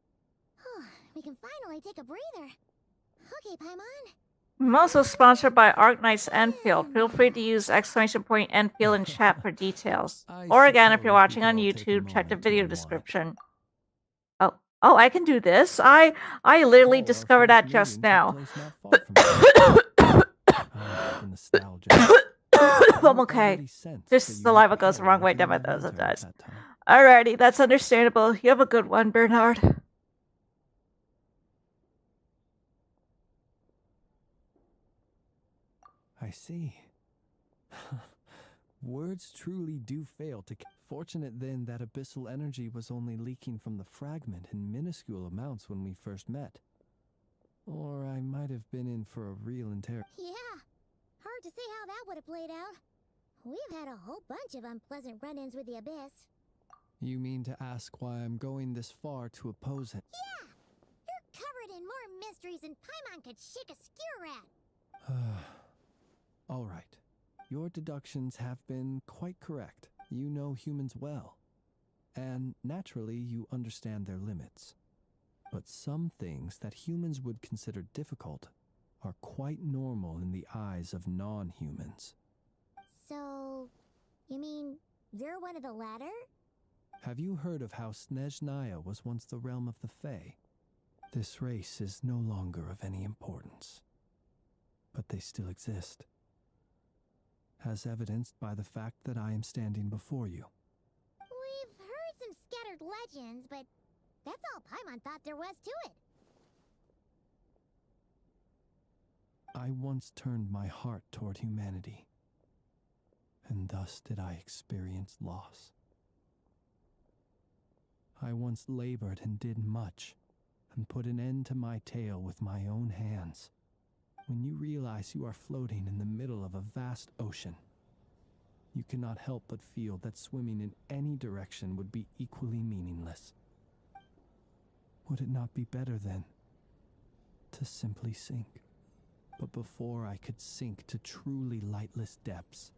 C: We can finally take a breather. Okay, Paimon.
A: I'm also sponsored by Arknight's Enfield. Feel free to use exclamation point Enfield in chat for details.
G: I
A: Or again, if
G: suppose
A: you're
G: we
A: watching
G: could
A: on
G: all take a
A: YouTube, check the
G: moment to
A: video
G: unwind.
A: description. Oh, I can do this. I literally
G: Oh, our
A: discovered
G: first
A: that just
G: meeting
A: now.
G: took place not far from here. Ah, the nostalgia.
A: I'm
G: You
A: okay.
G: already sense
A: This
G: the
A: saliva
G: unique
A: goes the
G: power
A: wrong way
G: within
A: down my
G: your
A: nose
G: lantern
A: sometimes.
G: at that time.
A: Alrighty, that's understandable. You have a good one, Bernard.
G: I see. Words truly do fail to... Fortunate then that abyssal energy was only leaking from the fragment in minuscule amounts when we first met. Or I might have been in for a real
C: Yeah, hard to say how that would have played out. We've had a whole bunch of unpleasant run-ins with the Abyss.
G: You mean to ask why I'm going this far to oppose it?
C: Yeah, you're covered in more mysteries than Paimon could shake a skewer at.
G: All right. Your deductions have been quite correct. You know humans well. And naturally, you understand their limits. But some things that humans would consider difficult are quite normal in the eyes of non-humans.
C: So, you mean you're one of the latter?
G: Have you heard of how Snezhnaya was once the realm of the Fae? This race is no longer of any importance, but they still exist, as evidenced by the fact that I am standing before you.
C: We've heard some scattered legends, but that's all Paimon thought there was to it.
G: I once turned my heart toward humanity, and thus did I experience loss. I once labored and did much, and put an end to my tale with my own hands. When you realize you are floating in the middle of a vast ocean, you cannot help but feel that swimming in any direction would be equally meaningless. Would it not be better, then, to simply sink? But before I could sink to truly lightless depths,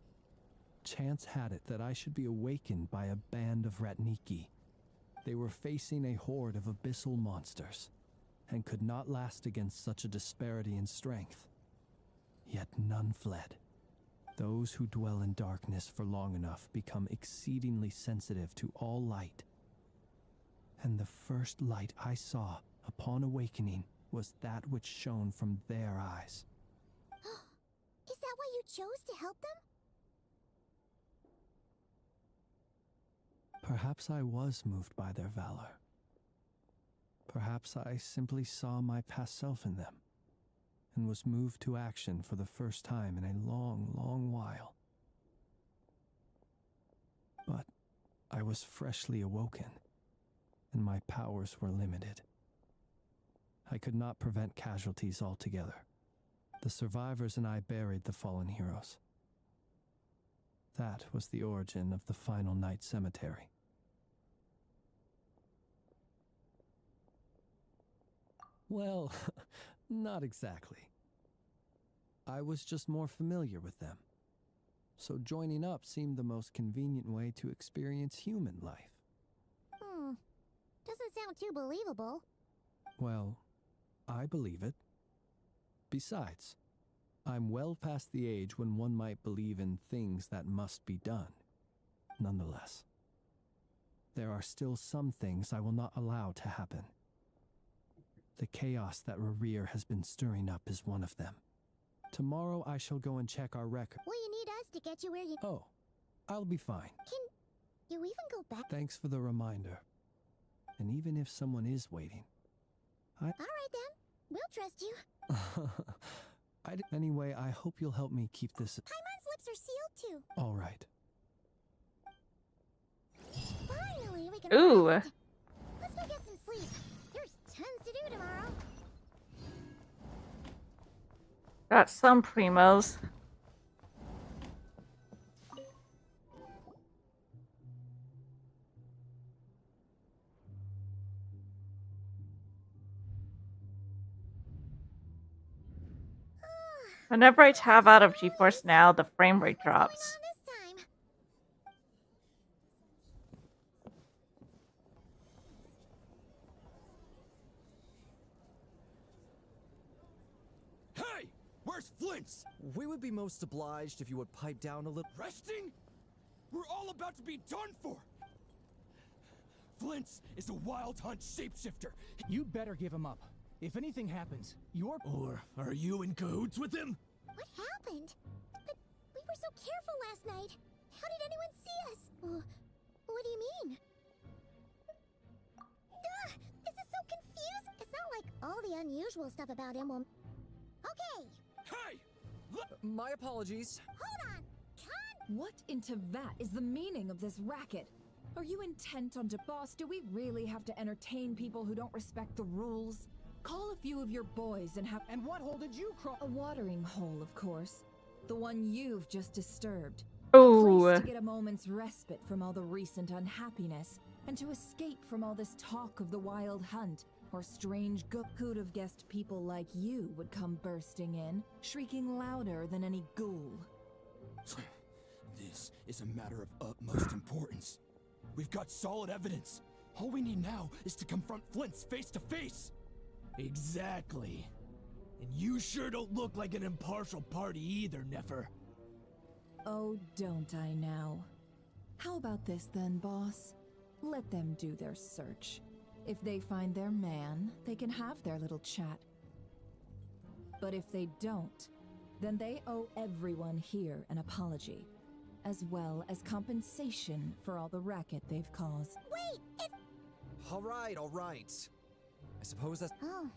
G: chance had it that I should be awakened by a band of Ratniki. They were facing a horde of abyssal monsters, and could not last against such a disparity in strength. Yet none fled. Those who dwell in darkness for long enough become exceedingly sensitive to all light. And the first light I saw upon awakening was that which shone from their eyes.
C: Is that why you chose to help them?
G: Perhaps I was moved by their valor. Perhaps I simply saw my past self in them, and was moved to action for the first time in a long, long while. But I was freshly awoken, and my powers were limited. I could not prevent casualties altogether. The survivors and I buried the fallen heroes. That was the origin of the Final Night Cemetery. Well, not exactly. I was just more familiar with them, so joining up seemed the most convenient way to experience human life.
C: Doesn't sound too believable.
G: Well, I believe it. Besides, I'm well past the age when one might believe in things that must be done. Nonetheless, there are still some things I will not allow to happen. The chaos that Rerir has been stirring up is one of them. Tomorrow I shall go and check our record.
C: Will you need us to get you where you...
G: Oh, I'll be fine.
C: Can you even go back?
G: Thanks for the reminder. And even if someone is waiting,
C: All right then, we'll trust you.
G: Anyway, I hope you'll help me keep this...
C: Paimon's lips are sealed too.
G: All right.
C: Finally, we can...
A: Ooh.
C: rest. Let's go get some sleep. There's tons to do tomorrow.
A: Got some primos. Whenever I tab out of GeForce Now, the frame rate drops.
C: What's going on this time?
J: Hey! Where's Flint's?
K: We would be most obliged if you would pipe down a little.
J: Resting? We're all about to be done for! Flint's is a wild hunt shapeshifter.
L: You better give him up. If anything happens, you're...
J: Or are you in cahoots with him?
C: What happened? But we were so careful last night. How did anyone see us? What do you mean? This is so confusing. It's not like all the unusual stuff about him will... Okay,
J: Hey!
K: My apologies.
C: hold on.
E: What in Tevat is the meaning of this racket? Are you intent on boss? Do we really have to entertain people who don't respect the rules? Call a few of your boys and have...
L: And what hole did you crawl?
E: A watering hole, of course. The one you've just disturbed.
A: Ooh.
E: A place to get a moment's respite from all the recent unhappiness, and to escape from all this talk of the wild hunt, or strange who'd have guessed people like you would come bursting in, shrieking louder than any ghoul.
J: This is a matter of utmost importance. We've got solid evidence. All we need now is to confront Flint's face to face. Exactly. And you sure don't look like an impartial party either, Nefer.
E: Oh, don't I now? How about this then, boss? Let them do their search. If they find their man, they can have their little chat. But if they don't, then they owe everyone here an apology, as well as compensation for all the racket they've caused.
C: Wait, if...
K: All right, all right. I suppose that's...
C: Oh,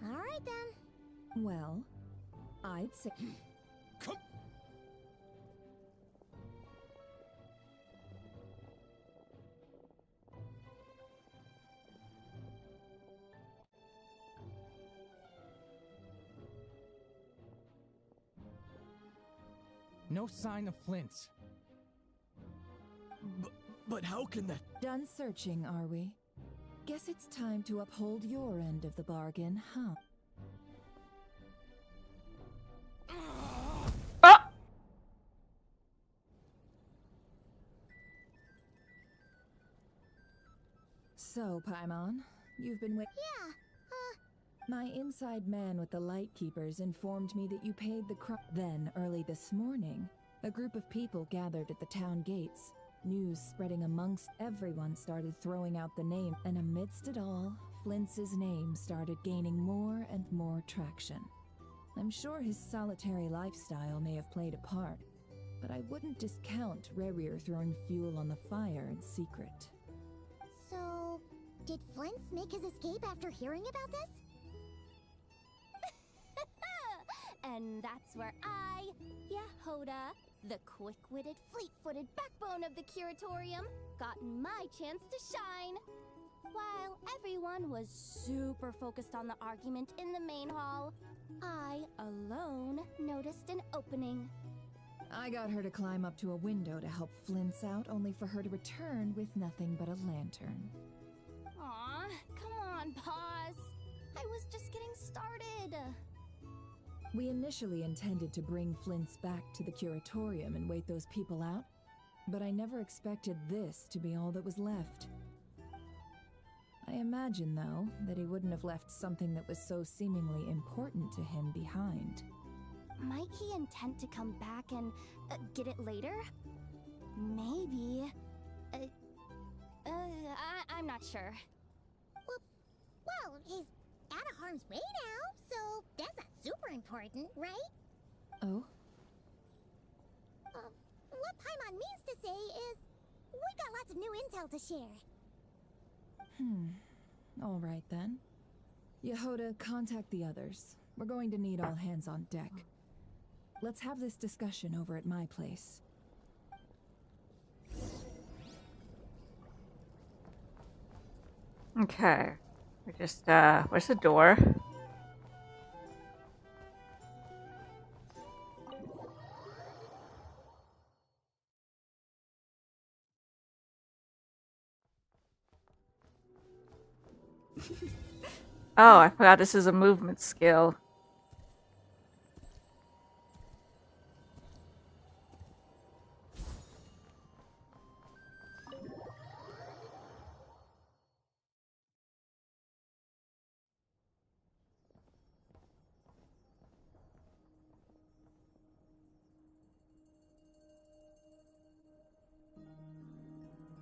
C: all right then.
E: Well, I'd say...
J: Come...
L: No sign of Flint.
J: But how can that...
E: Done searching, are we? Guess it's time to uphold your end of the bargain, huh?
A: Ah!
E: So, Paimon, you've been with...
C: Yeah,
E: My inside man with the Lightkeepers informed me that you paid the Then, early this morning, a group of people gathered at the town gates. News spreading amongst everyone started throwing out the name, and amidst it all, Flint's name started gaining more and more traction. I'm sure his solitary lifestyle may have played a part, but I wouldn't discount Rerir throwing fuel on the fire in secret.
C: so... Did Flint make his escape after hearing about this? And that's where I, Yehoda, the quick-witted, fleet-footed backbone of the Curatorium, got my chance to shine. While everyone was super focused on the argument in the main hall, I alone noticed an opening.
E: I got her to climb up to a window to help Flint's out, only for her to return with nothing but a lantern.
C: Aw, come on, boss. I was just getting started.
E: We initially intended to bring Flint's back to the Curatorium and wait those people out, but I never expected this to be all that was left. I imagine, though, that he wouldn't have left something that was so seemingly important to him behind.
C: Might he intend to come back and get it later? Maybe. I'm not sure. Well, he's out of harm's way now, so that's not super important, right?
E: Oh?
C: What Paimon means to say is, we got lots of new intel to share.
E: All right then. Yehoda, contact the others. We're going to need all hands on deck. Let's have this discussion over at my place.
A: Okay. We just, where's the door? Oh, I forgot this is a movement skill.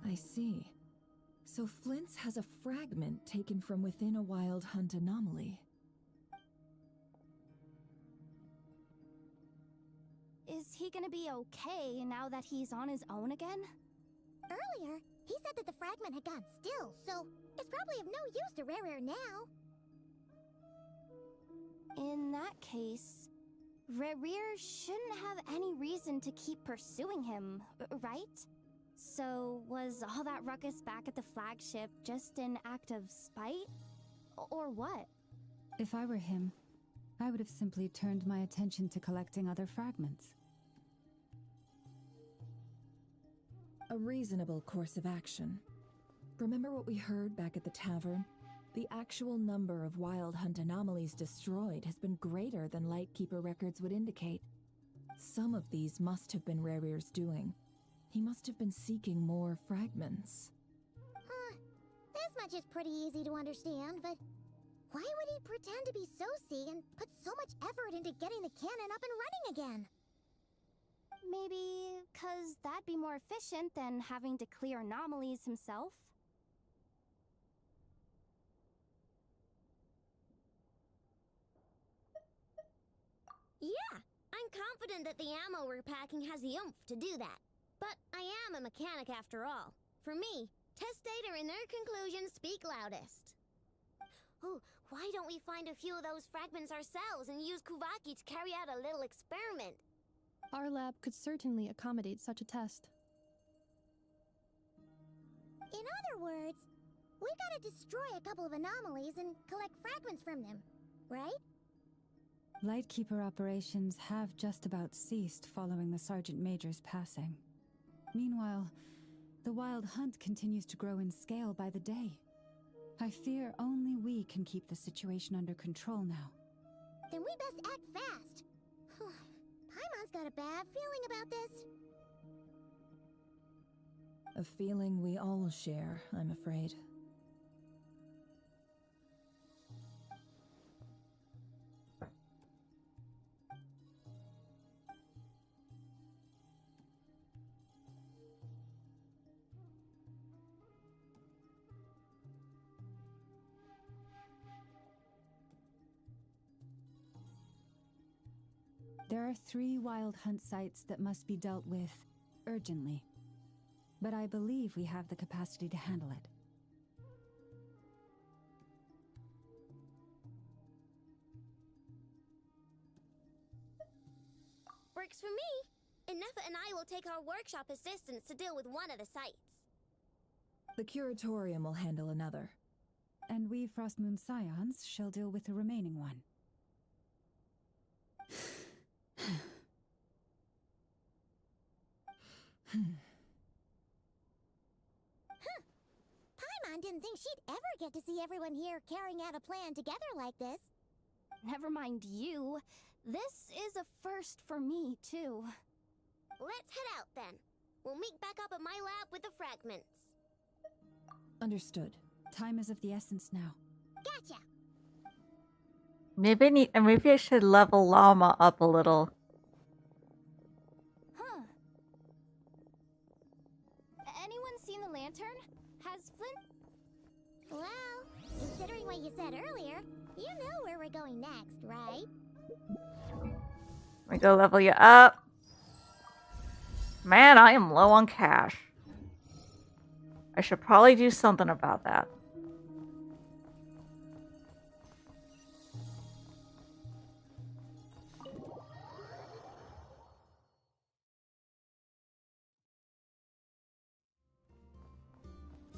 E: I see. So Flint's has a fragment taken from within a wild hunt anomaly.
C: Is he gonna be okay now that he's on his own again? Earlier, he said that the fragment had gone still, so it's probably of no use to Rerir now. In that case, Rerir shouldn't have any reason to keep pursuing him, right? So, was all that ruckus back at the flagship just an act of spite? Or what?
B: If I were him, I would have simply turned my attention to collecting other fragments.
E: A reasonable course of action. Remember what we heard back at the tavern? The actual number of wild hunt anomalies destroyed has been greater than Lightkeeper records would indicate. Some of these must have been Rerir's doing. He must have been seeking more fragments.
C: much is pretty easy to understand, but why would he pretend to be Soci and put so much effort into getting the cannon up and running again?
M: Maybe 'cause that'd be more efficient than having to clear anomalies himself?
C: Yeah, I'm confident that the ammo we're packing has the oomph to do that. But I am a mechanic after all. For me, test data and their conclusions speak loudest. Oh, why don't we find a few of those fragments ourselves and use Kuvaki to carry out a little experiment?
D: Our lab could certainly accommodate such a test.
C: In other words, we gotta destroy a couple of anomalies and collect fragments from them, right?
B: Lightkeeper operations have just about ceased following the Sergeant Major's passing. Meanwhile, the Wild Hunt continues to grow in scale by the day. I fear only we can keep the situation under control now.
C: Then we best act fast. Paimon's got a bad feeling about this.
E: A feeling we all share, I'm afraid.
B: There are 3 Wild Hunt sites that must be dealt with urgently. But I believe we have the capacity to handle it.
C: Works for me. Inefa and I will take our workshop assistants to deal with one of the sites.
E: The Curatorium will handle another.
B: And we Frostmoon Scions shall deal with the remaining one.
C: Paimon didn't think she'd ever get to see everyone here carrying out a plan together like this.
M: Never mind you. This is a first for me, too.
C: Let's head out then. We'll meet back up at my lab with the fragments.
E: Understood.
B: Time is of the essence now.
C: Gotcha.
A: Maybe I should level Llama up a little.
M: Huh. Anyone seen the lantern? Has Flint...
C: Well, considering what you said earlier, you know where we're going next, right?
A: Let me go level you up. Man, I am low on cash. I should probably do something about that.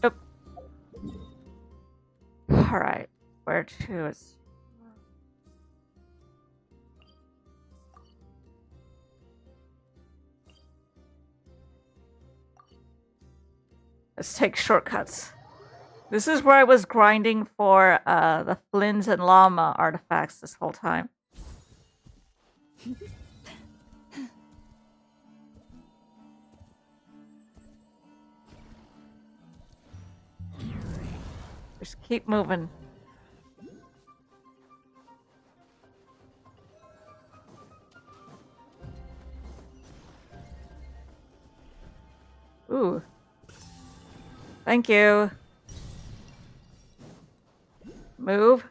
A: Yep. Alright, where to is... Let's take shortcuts. This is where I was grinding for the Flins and Llama artifacts this whole time. Just keep moving. Ooh. Thank you. Move.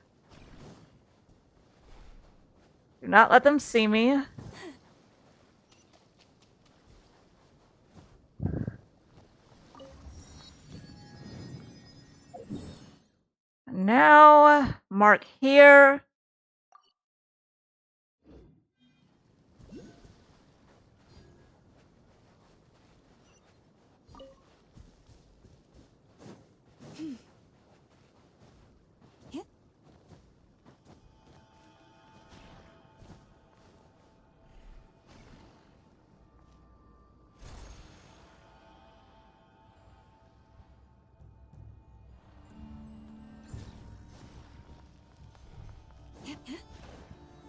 A: Do not let them see me. Now, mark here.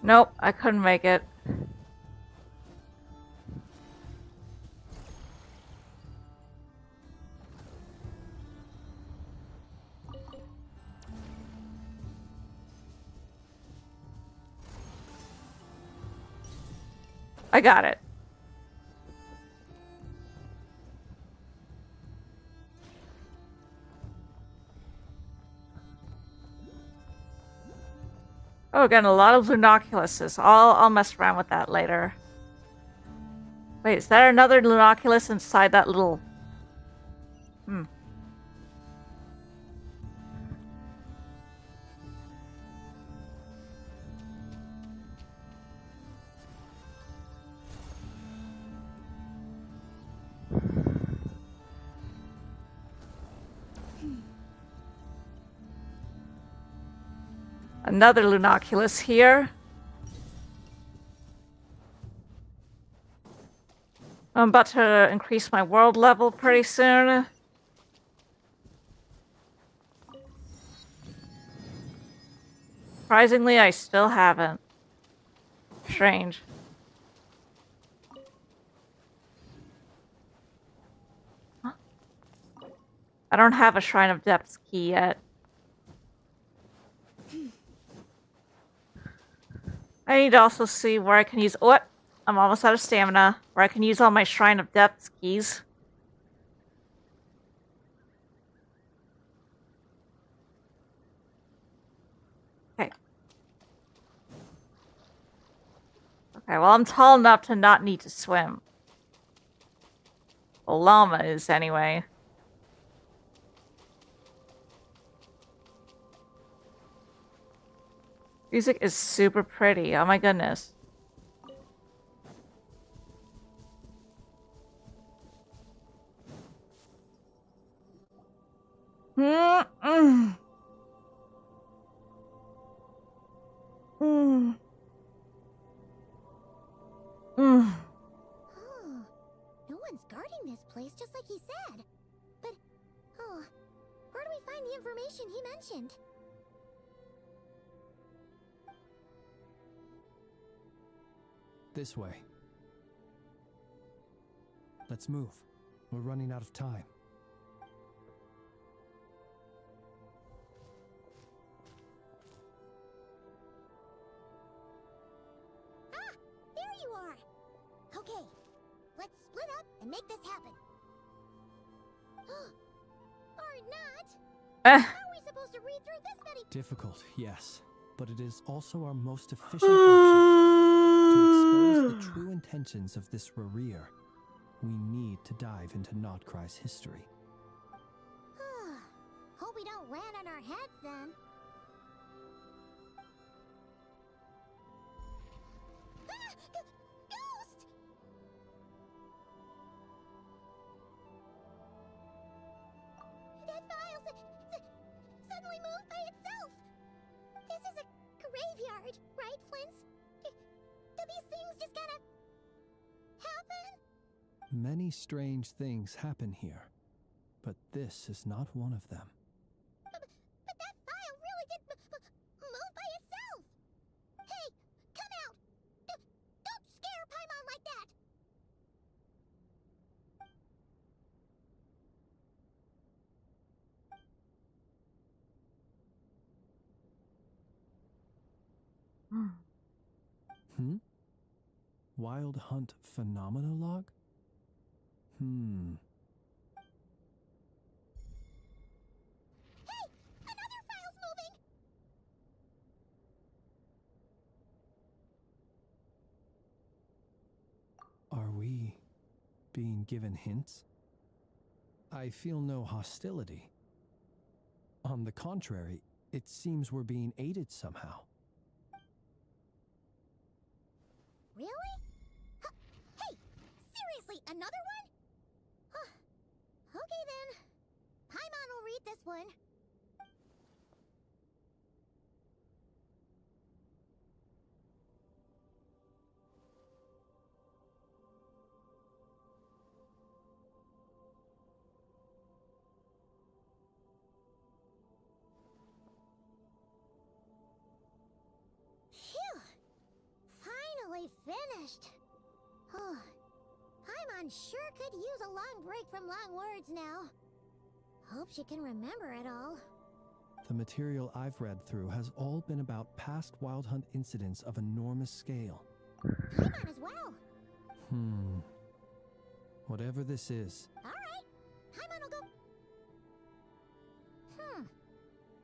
A: Nope, I couldn't make it. I got it. Oh, again, a lot of Lunoculuses. I'll mess around with that later. Wait, is there another Lunoculus inside that little... Another Lunoculus here. I'm about to increase my world level pretty soon. Surprisingly, I still haven't. Strange. Huh? I don't have a Shrine of Depths key yet. I need to also see where I can use... What? I'm almost out of stamina. Where I can use all my Shrine of Depths keys. Okay. Okay, well, I'm tall enough to not need to swim. Well, llama is, anyway. Music is super pretty. Oh my goodness. Mm-mm. Mm. Mm.
C: Oh, no one's guarding this place, just like he said. But, oh, where do we find the information he mentioned?
G: This way. Let's move. We're running out of time.
C: Ah! There you are! Okay, let's split up and make this happen. Or not! How are we supposed to read through this many...
G: Difficult, yes. But it is also our most efficient option. To expose the true intentions of this Rereer, we need to dive into Nod Krai's history.
C: Hope we don't land on our heads then. Ghost! That file suddenly moved by itself. This is a graveyard, right, Flint? Do these things just kind of happen?
G: Many strange things happen here, but this is not one of them.
C: But that file really did move by itself. Hey, come out! Don't scare Paimon like that!
G: Wild Hunt Phenomenologue?
C: Hey! Another file's moving!
G: Are we being given hints? I feel no hostility. On the contrary, it seems we're being aided somehow.
C: Really? Hey! Seriously, another one? Okay then. Paimon will read this one. Phew! Finally finished. Oh, Paimon sure could use a long break from long words now. Hope she can remember it all.
G: The material I've read through has all been about past Wild Hunt incidents of enormous scale.
C: Paimon as well.
G: Whatever this is,
C: Alright, Paimon will go.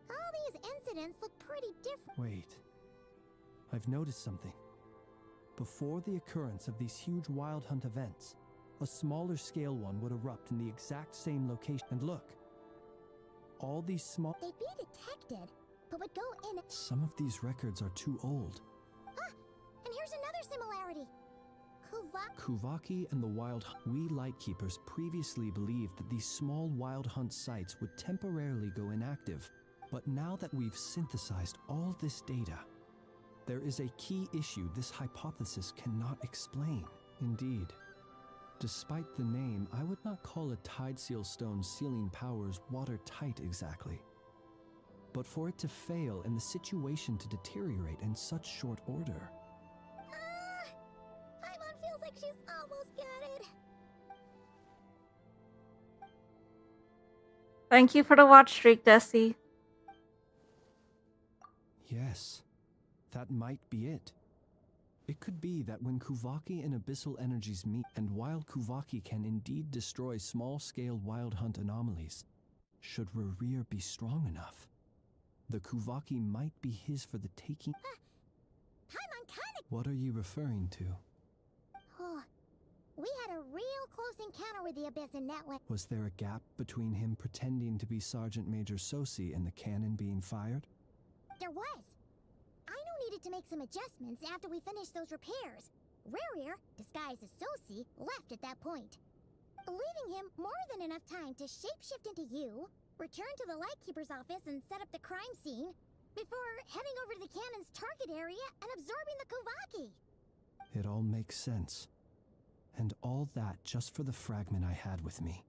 C: All these incidents look pretty different.
G: wait. I've noticed something. Before the occurrence of these huge wild hunt events, a smaller scale one would erupt in the exact same location. And look, all these small...
C: They'd be detected, but would go in.
G: Some of these records are too old.
C: Ah, and here's another similarity.
G: Kuvaki and the Wild Hunt. We Lightkeepers previously believed that these small Wild Hunt sites would temporarily go inactive. But now that we've synthesized all this data, there is a key issue this hypothesis cannot explain. Indeed. Despite the name, I would not call a Tideseal Stone's sealing powers watertight exactly. But for it to fail and the situation to deteriorate in such short order...
C: Paimon feels like she's almost got it.
A: Thank you for the watch streak, Desi.
G: Yes, that might be it. It could be that when Kuvaki and Abyssal energies meet, and while Kuvaki can indeed destroy small-scale wild hunt anomalies, should Rerir be strong enough, the Kuvaki might be his for the taking.
C: Paimon kinda...
G: What are you referring to?
C: Oh, we had a real close encounter with the Abyss in that way.
G: Was there a gap between him pretending to be Sergeant Major Sosi and the cannon being fired?
C: There was. Aino needed to make some adjustments after we finished those repairs. Rerir, disguised as Sosi, left at that point, leaving him more than enough time to shapeshift into you, return to the Lightkeeper's office and set up the crime scene, before heading over to the cannon's target area and absorbing the Kuvaki.
G: It all makes sense. And all that just for the fragment I had with me.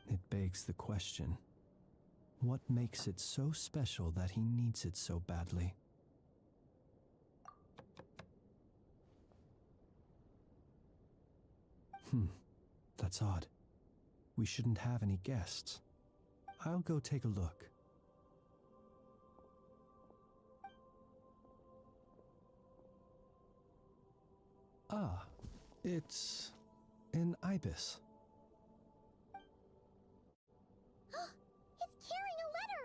G: It begs the question, what makes it so special that he needs it so badly? That's odd. We shouldn't have any guests. I'll go take a look. Ah, it's an ibis.
C: It's carrying a letter!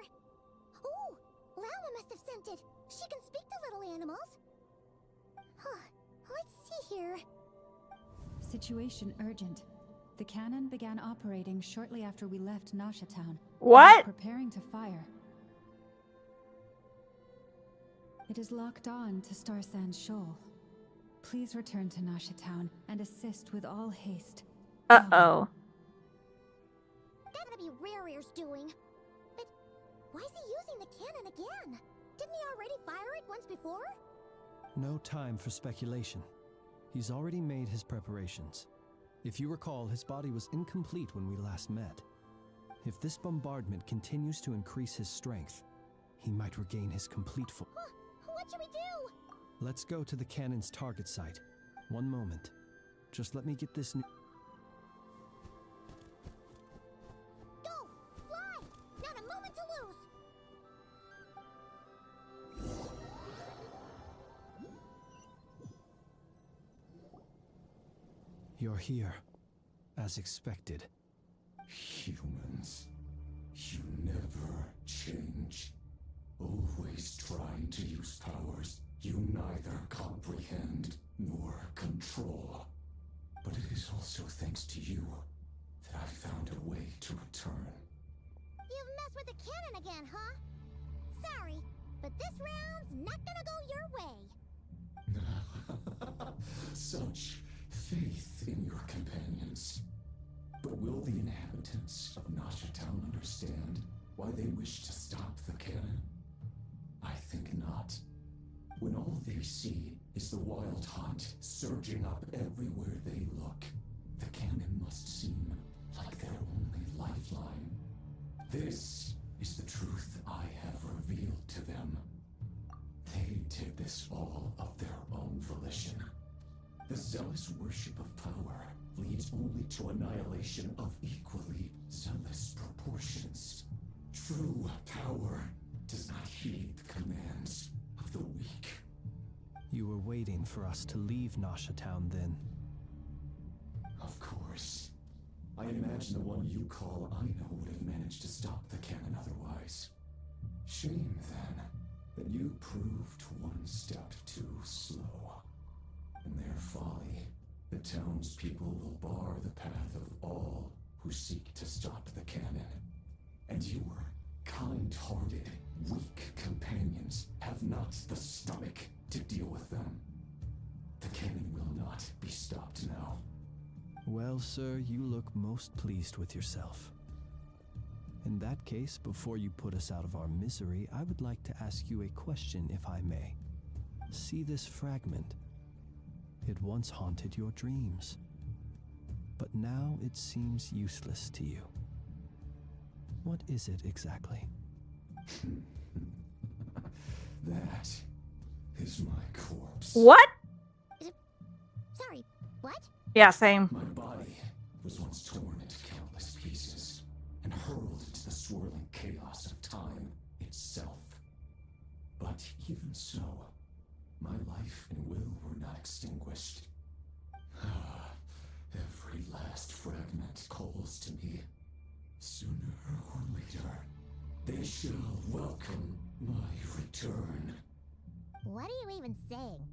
C: Oh, Lala must have sent it. She can speak to little animals. Let's see here.
B: Situation urgent. The cannon began operating shortly after we left Nasha Town.
A: What?
B: It is preparing to fire. It is locked on to Star Sand Shoal. Please return to Nasha Town and assist with all haste.
A: Uh-oh.
C: That's gonna be Rerir's doing. But why is he using the cannon again? Didn't he already fire it once before?
G: No time for speculation. He's already made his preparations. If you recall, his body was incomplete when we last met. If this bombardment continues to increase his strength, he might regain his complete full.
C: What should we do?
G: Let's go to the cannon's target site. One moment. Just let me get this new...
C: Go! Fly! Not a moment to lose!
G: You're here, as expected.
N: Humans, you never change. Always trying to use powers you neither comprehend nor control. But it is also thanks to you that I found a way to return.
C: You've messed with the cannon again, huh? Sorry, but this round's not gonna go your way.
N: Such faith in your companions. But will the inhabitants of Nasha Town understand why they wish to stop the cannon? I think not. When all they see is the wild hunt surging up everywhere they look, the cannon must seem like their only lifeline. This is the truth I have revealed to them. They did this all of their own volition. The zealous worship of power leads only to annihilation of equally zealous proportions. True power does not heed the commands of the weak.
G: You were waiting for us to leave Nasha Town then.
N: I imagine the one you call Aina would have managed to stop the cannon otherwise. Shame, then, that you proved one step too slow. In their folly, the townspeople will bar the path of all who seek to stop the cannon. And your kind-hearted, weak companions have not the stomach to deal with them. The cannon will not be stopped now.
G: Well, sir, you look most pleased with yourself. In that case, before you put us out of our misery, I would like to ask you a question, if I may. See this fragment? It once haunted your dreams, but now it seems useless to you. What is it exactly?
N: That is my corpse.
A: What?
C: Sorry, what?
A: Yeah, same.
N: My body was once torn into countless pieces and hurled into the swirling chaos of time itself. But even so, my life and will were not extinguished. Every last fragment calls to me. Sooner or later, they shall welcome my return.
C: What are you even saying?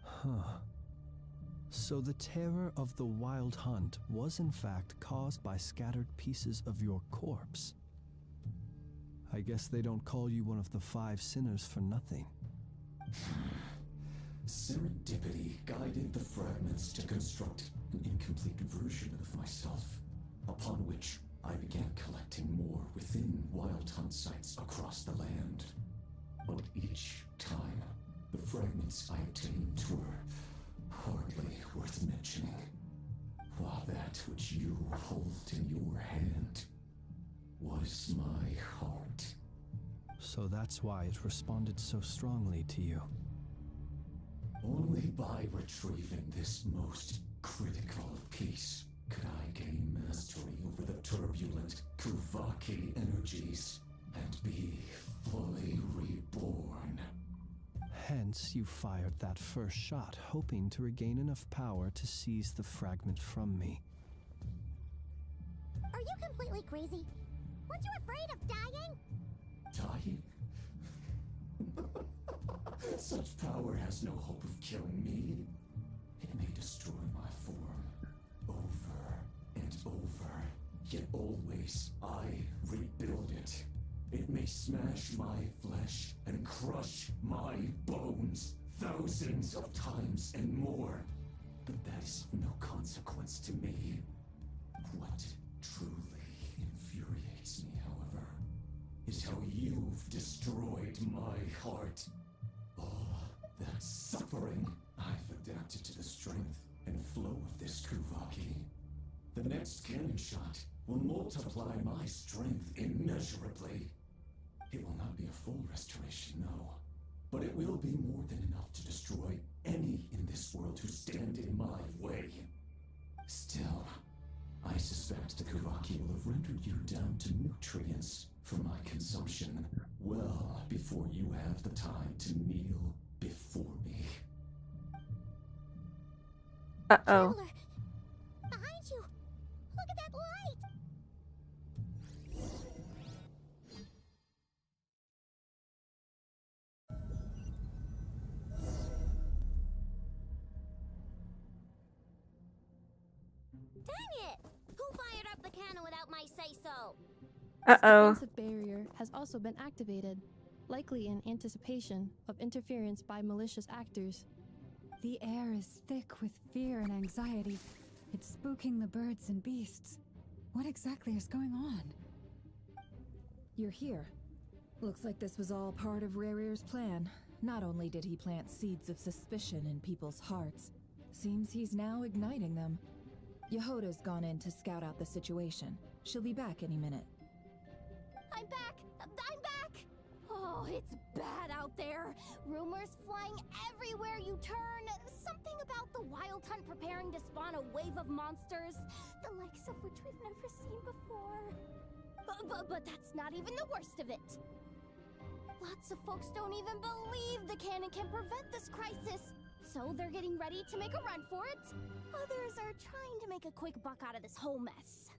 G: Huh. So the terror of the wild hunt was in fact caused by scattered pieces of your corpse. I guess they don't call you one of the 5 sinners for nothing.
N: Serendipity guided the fragments to construct an incomplete version of myself, upon which I began collecting more within wild hunt sites across the land. But each time, the fragments I obtained were hardly worth mentioning, while that which you hold in your hand was my heart.
G: So that's why it responded so strongly to you.
N: Only by retrieving this most critical piece could I gain mastery over the turbulent Kuvaki energies and be fully reborn.
G: Hence, you fired that first shot, hoping to regain enough power to seize the fragment from me.
C: Are you completely crazy? Weren't you afraid of dying?
N: Dying? Such power has no hope of killing me. It may destroy my form over and over, yet always I rebuild it. It may smash my flesh and crush my bones thousands of times and more, but that is of no consequence to me. What truly infuriates me, however, is how you've destroyed my heart. All that suffering I've adapted to the strength and flow of this Kuvaki. The next cannon shot will multiply my strength immeasurably. It will not be a full restoration, no, but it will be more than enough to destroy any in this world who stand in my way. Still, I suspect the Kuvaki will have rendered you down to nutrients for my consumption well before you have the time to kneel before me.
A: Uh-oh.
C: Traveler! Behind you! Look at that light! Dang it! Who fired up the cannon without my say-so?
A: Uh-oh.
D: This defensive barrier has also been activated, likely in anticipation of interference by malicious actors.
B: The air is thick with fear and anxiety. It's spooking the birds and beasts. What exactly is going on?
E: You're here. Looks like this was all part of Rarir's plan. Not only did he plant seeds of suspicion in people's hearts, seems he's now igniting them. Yehoda's gone in to scout out the situation. She'll be back any minute.
M: I'm back! I'm back! Oh, it's bad out there. Rumors flying everywhere you turn. Something about the wild hunt preparing to spawn a wave of monsters, the likes of which we've never seen before. But that's not even the worst of it. Lots of folks don't even believe the cannon can prevent this crisis. So they're getting ready to make a run for it. Others are trying to make a quick buck out of this whole mess.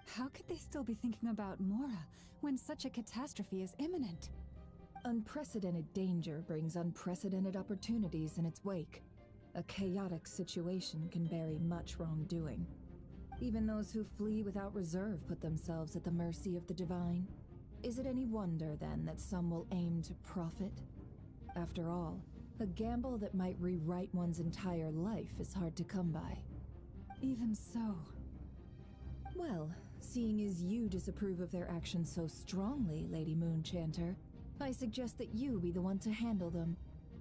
B: How could they still be thinking about Mora when such a catastrophe is imminent?
E: Unprecedented danger brings unprecedented opportunities in its wake. A chaotic situation can bury much wrongdoing. Even those who flee without reserve put themselves at the mercy of the divine. Is it any wonder, then, that some will aim to profit? After all, a gamble that might rewrite one's entire life is hard to come by.
B: Even so.
E: Well, seeing as you disapprove of their actions so strongly, Lady Moonchanter, I suggest that you be the one to handle them.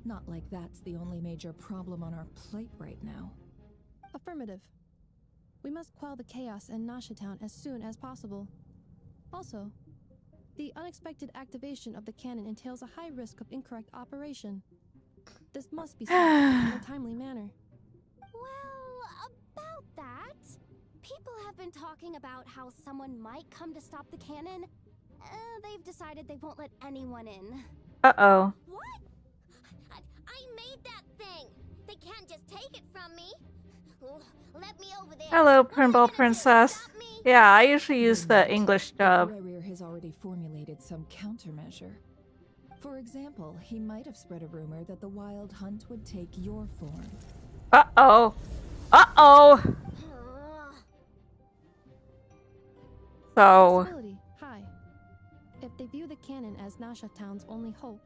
E: Not like that's the only major problem on our plate right now.
D: Affirmative. We must quell the chaos in Nasha Town as soon as possible. Also, the unexpected activation of the cannon entails a high risk of incorrect operation. This must be stopped in a timely manner.
M: Well, about that, people have been talking about how someone might come to stop the cannon. They've decided they won't let anyone in.
A: Uh-oh.
C: What? I made that thing. They can't just take it from me. Oh, let me over there.
A: Hello, Pinball Princess. Yeah, I usually use the English dub.
E: Rerir has already formulated some countermeasure. For example, he might have spread a rumor that the Wild Hunt would take your form.
A: Uh-oh. Uh-oh. So...
D: Possibility high. If they view the cannon as Nasha Town's only hope,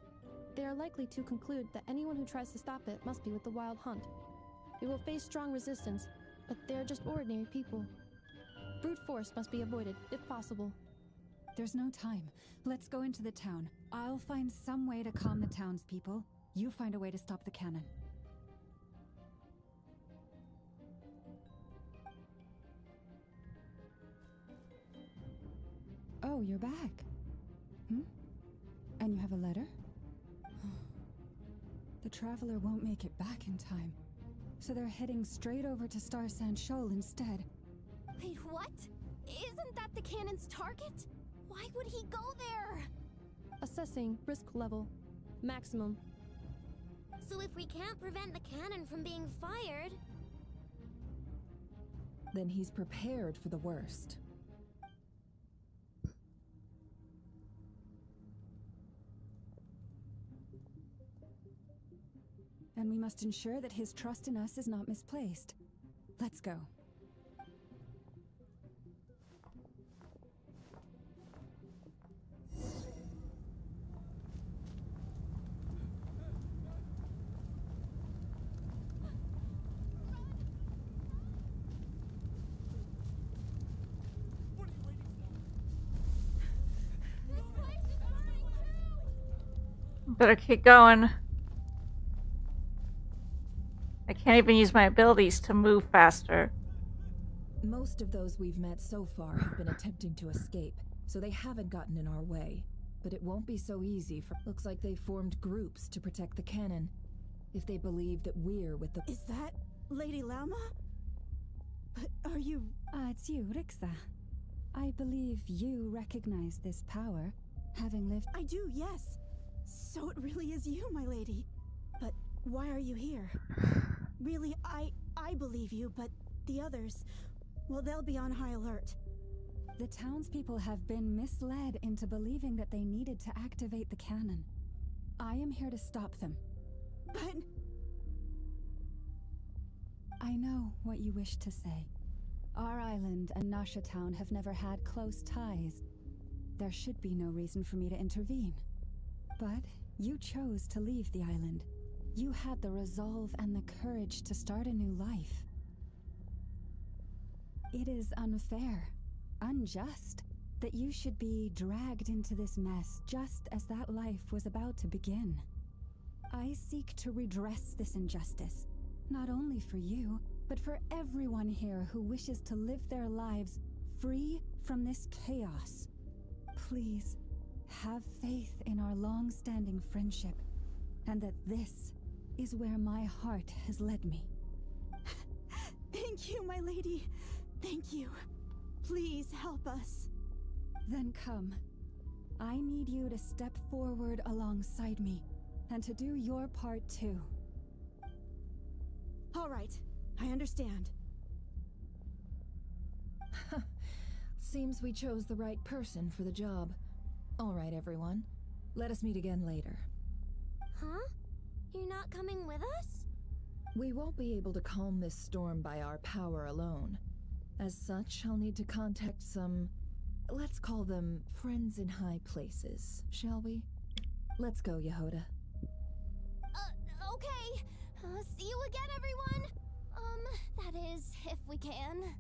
D: they are likely to conclude that anyone who tries to stop it must be with the Wild Hunt. We will face strong resistance, but they are just ordinary people. Brute force must be avoided, if possible.
B: There's no time. Let's go into the town. I'll find some way to calm the townspeople. You find a way to stop the cannon. Oh, you're back. And you have a letter? The traveler won't make it back in time. So they're heading straight over to Star Sand Shoal instead.
M: Wait, what? Isn't that the cannon's target? Why would he go there?
D: Assessing risk level. Maximum.
C: So if we can't prevent the cannon from being fired...
E: Then he's prepared for the worst.
B: And we must ensure that his trust in us is not misplaced. Let's go.
A: Better keep going. I can't even use my abilities to move faster.
E: Most of those we've met so far have been attempting to escape, so they haven't gotten in our way. But it won't be so easy for... Looks like they formed groups to protect the cannon. If they believe that we're with the...
O: Is that Lady Lama? But are you...
B: It's you, Rixa. I believe you recognize this power, having lived...
O: I do, yes. So it really is you, my lady. But why are you here? Really, I believe you, but the others... Well, they'll be on high alert.
B: The townspeople have been misled into believing that they needed to activate the cannon. I am here to stop them.
O: But...
B: I know what you wish to say. Our island and Nasha Town have never had close ties. There should be no reason for me to intervene. But you chose to leave the island. You had the resolve and the courage to start a new life. It is unfair, unjust, that you should be dragged into this mess just as that life was about to begin. I seek to redress this injustice, not only for you, but for everyone here who wishes to live their lives free from this chaos. Please, have faith in our long-standing friendship, and that this is where my heart has led me.
O: Thank you, my lady. Thank you. Please help us.
B: Then come. I need you to step forward alongside me, and to do your part too.
O: All right, I understand.
E: Seems we chose the right person for the job. All right, everyone. Let us meet again later.
C: Huh? You're not coming with us?
E: We won't be able to calm this storm by our power alone. As such, I'll need to contact some... let's call them friends in high places, shall we? Let's go, Yehoda.
M: Okay. See you again, everyone! That is, if we can.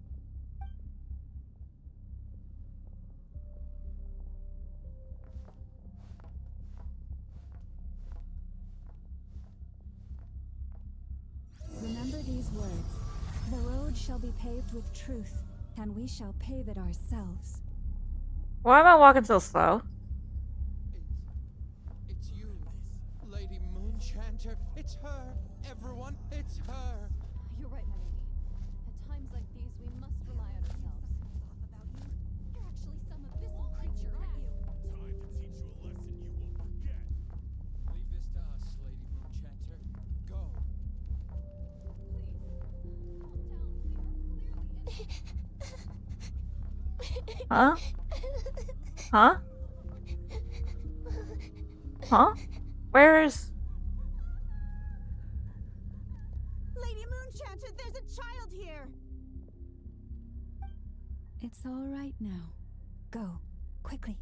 B: Remember these words. The road shall be paved with truth, and we shall pave it ourselves.
A: Why am I walking so slow?
J: It's you, Lady Moonchanter. It's her. Everyone, it's her.
D: You're right, my lady. At times like these, we must rely on ourselves.
M: You're actually some abyssal creature, aren't you?
J: Time to teach you a lesson you won't forget. Leave this to us, Lady Moonchanter. Go.
A: Huh? Huh? Huh? Where is...
O: Lady Moonchanter, there's a child here!
B: It's all right now. Go, quickly.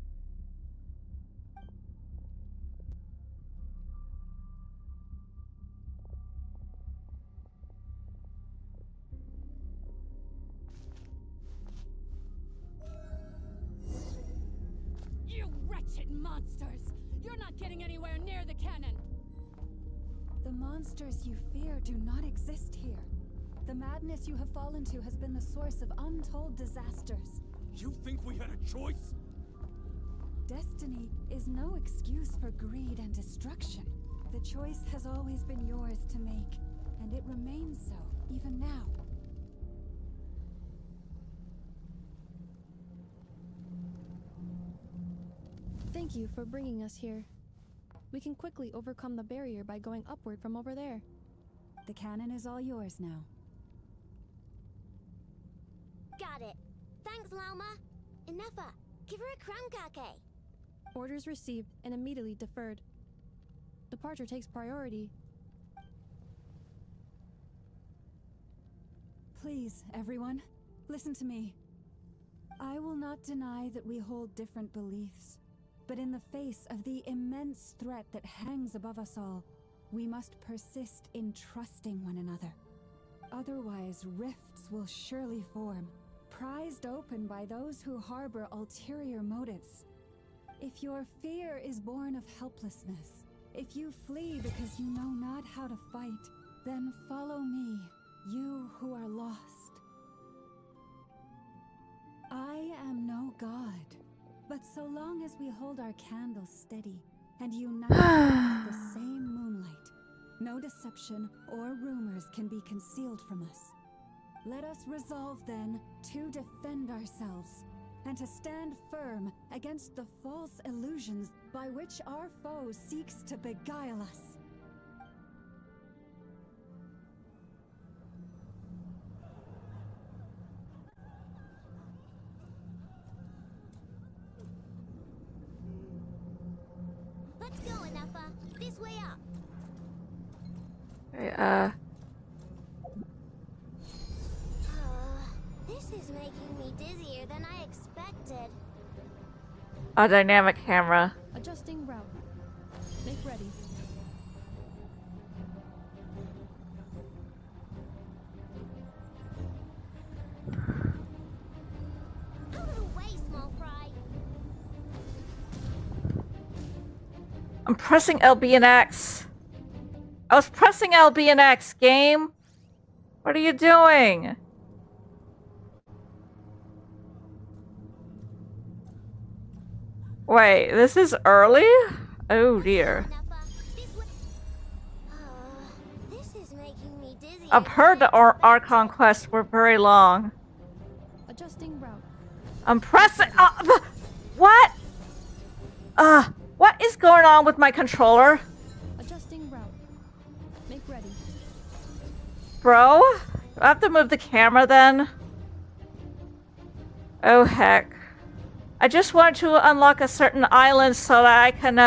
M: You wretched monsters! You're not getting anywhere near the cannon!
B: The monsters you fear do not exist here. The madness you have fallen to has been the source of untold disasters.
J: You think we had a choice?
B: Destiny is no excuse for greed and destruction. The choice has always been yours to make, and it remains so, even now.
D: Thank you for bringing us here. We can quickly overcome the barrier by going upward from over there.
B: The cannon is all yours now.
C: Got it. Thanks, Lauma. Enough. Give her a crankake.
D: Orders received and immediately deferred. Departure takes priority.
B: Please, everyone, listen to me. I will not deny that we hold different beliefs, but in the face of the immense threat that hangs above us all, we must persist in trusting one another. Otherwise, rifts will surely form, prized open by those who harbor ulterior motives. If your fear is born of helplessness, if you flee because you know not how to fight, then follow me, you who are lost. I am no god, but so long as we hold our candles steady and unite beneath the same moonlight, no deception or rumors can be concealed from us. Let us resolve then to defend ourselves and to stand firm against the false illusions by which our foe seeks to beguile us.
C: Let's go, Enougha. This way up.
A: Okay,
C: This is making me dizzier than I expected.
A: a dynamic camera.
D: Adjusting route. Make ready.
C: Out of the way, small fry.
A: I'm pressing LB and X. I was pressing LB and X, game. What are you doing? Wait, this is early? Oh dear.
C: This is making me dizzy.
A: I've heard that our Archon quests were very long.
D: Adjusting route.
A: I'm pressing. What? What is going on with my controller?
D: Adjusting route. Make ready.
A: Bro? Do I have to move the camera then? Oh heck. I just want to unlock a certain island so that I can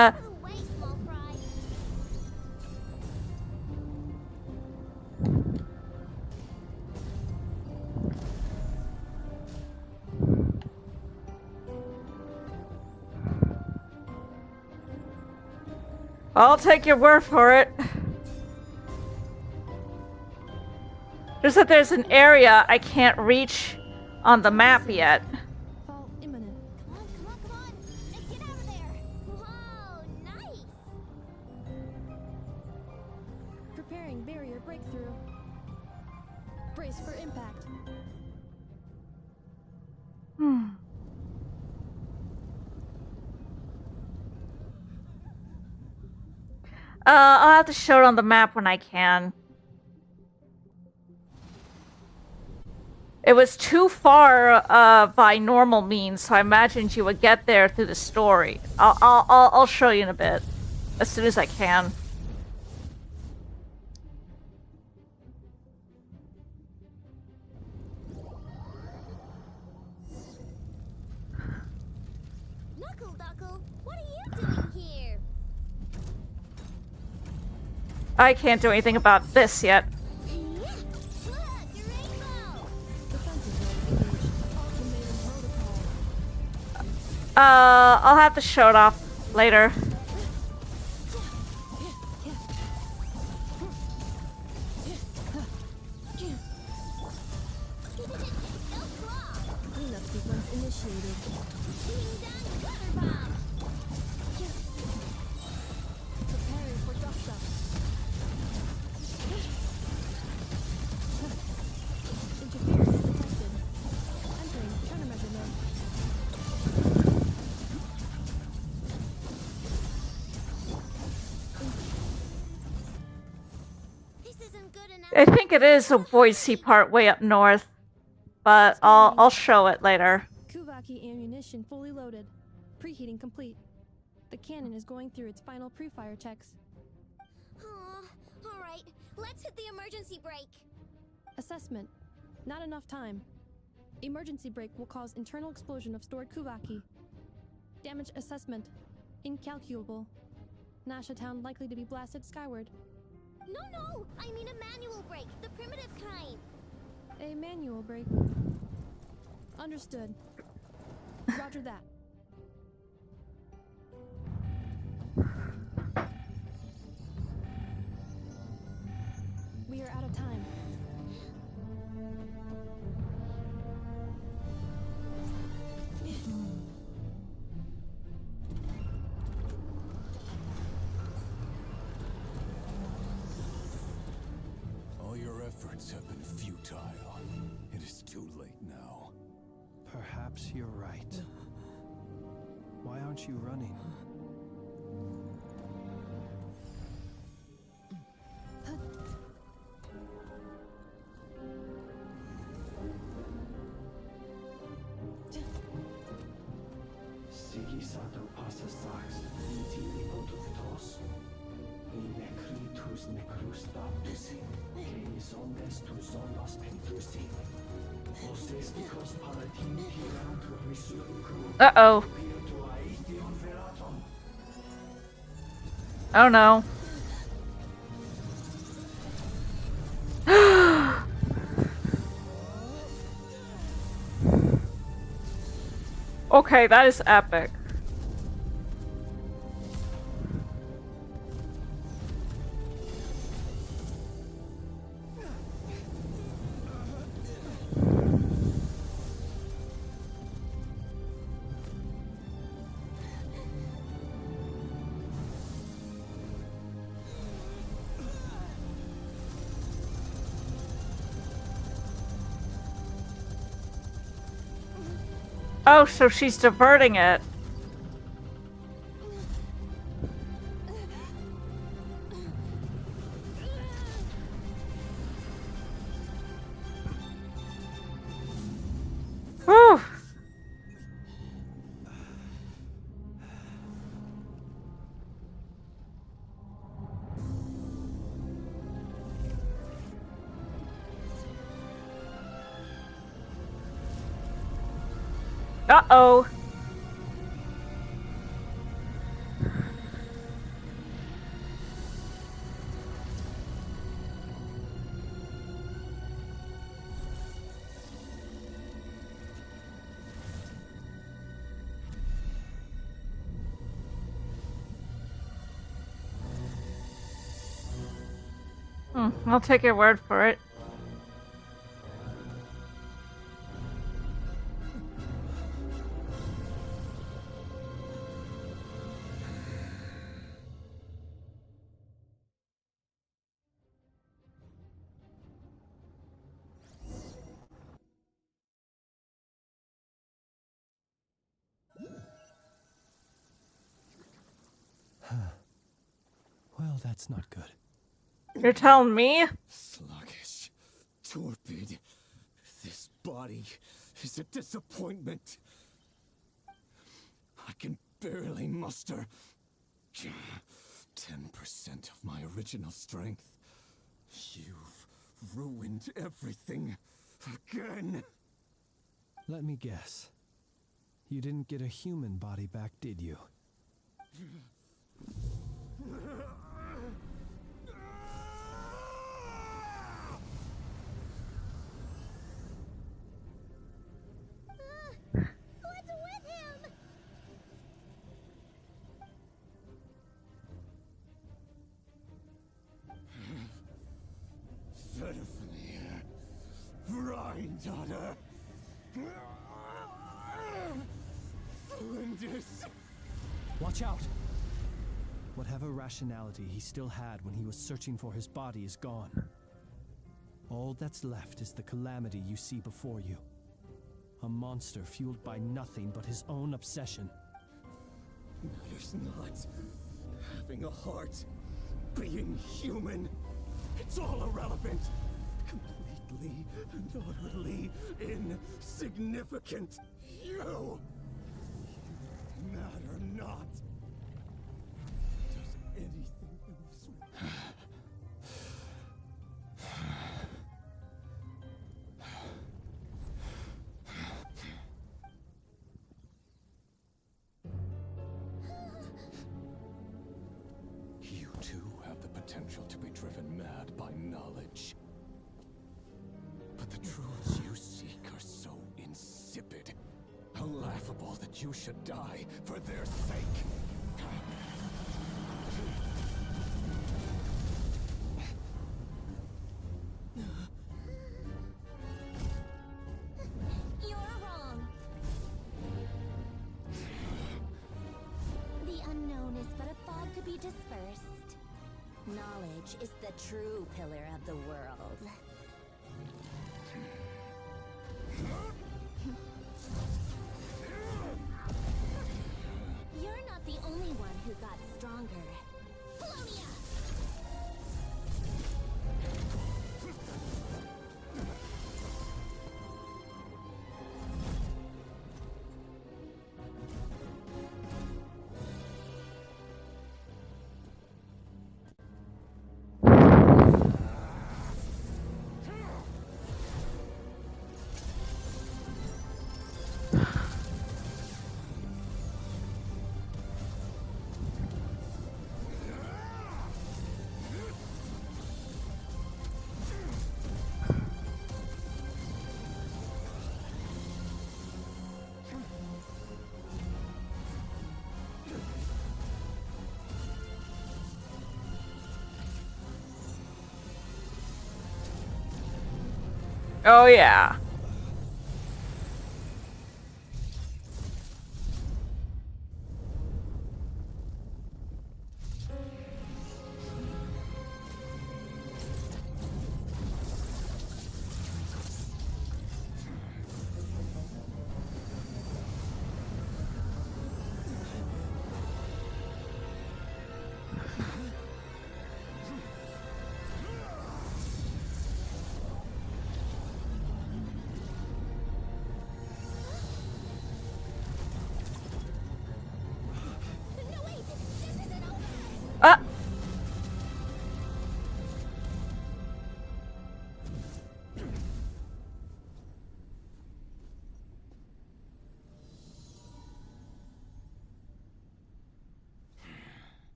A: I'll take your word for it. Just that there's an area I can't reach on the map yet.
D: Fall imminent.
C: Come on, come on, come on! Get out of there! Whoa, nice!
D: Preparing barrier breakthrough. Brace for impact.
A: I'll have to show it on the map when I can. It was too far by normal means, so I imagined you would get there through the story. I'll show you in a bit, as soon as I can.
C: Knuckle Duckle, what are you doing here?
A: I can't do anything about this yet. I'll have to show it off later.
D: Cleanup sequence initiated. Preparing for dust up. Interference detected. Entering countermeasure mode.
C: This isn't good enough.
A: I think it is a Boise part way up north, but I'll show it later.
D: Kuvaki ammunition fully loaded. Preheating complete. The cannon is going through its final pre-fire checks.
C: Alright, let's hit the emergency brake.
D: Assessment. Not enough time. Emergency brake will cause internal explosion of stored Kuvaki. Damage assessment. Incalculable. Nasha Town likely to be blasted skyward.
C: No! I mean a manual brake, the primitive kind.
D: A manual brake. Understood. Roger that. We are out of time.
N: All your efforts have been futile. It is too late now.
G: Perhaps you're right. Why aren't you running?
A: Uh-oh. Oh no. Okay, that is epic. Oh, so she's diverting it. Whew. Uh-oh. I'll take your word for it.
G: Well, that's not good.
A: You're telling me?
J: Sluggish. Torpid. This body is a disappointment. I can barely muster 10% of my original strength. You've ruined everything again.
G: Let me guess. You didn't get a human body back, did you?
C: What's with him?
J: Ferfnir. Granddaughter. Flinders.
G: Watch out! Whatever rationality he still had when he was searching for his body is gone. All that's left is the calamity you see before you. A monster fueled by nothing but his own obsession.
J: Matters not. Having a heart. Being human. It's all irrelevant. Completely and utterly insignificant. You matter not. Does anything else? You too have the potential to be driven mad by knowledge. But the truths you seek are so insipid. How laughable that you should die for their sake.
C: You're wrong. The unknown is but a fog to be dispersed. Knowledge is the true pillar of the world. You're not the only one who got stronger. Polonia!
A: Oh yeah.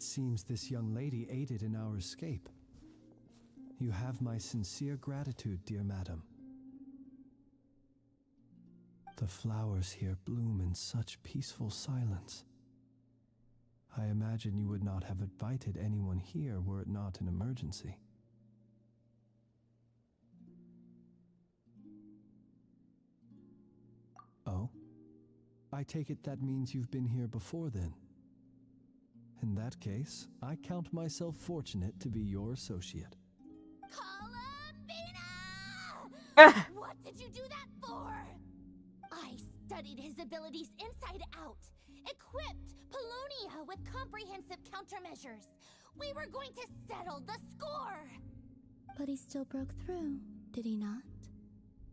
G: seems this young lady aided in our escape. You have my sincere gratitude, dear madam. The flowers here bloom in such peaceful silence. I imagine you would not have invited anyone here were it not an emergency. Oh? I take it that means you've been here before then. In that case, I count myself fortunate to be your associate.
M: Columbina! What did you do that for? I studied his abilities inside out, equipped Polonia with comprehensive countermeasures. We were going to settle the score.
D: But he still broke through, did he not?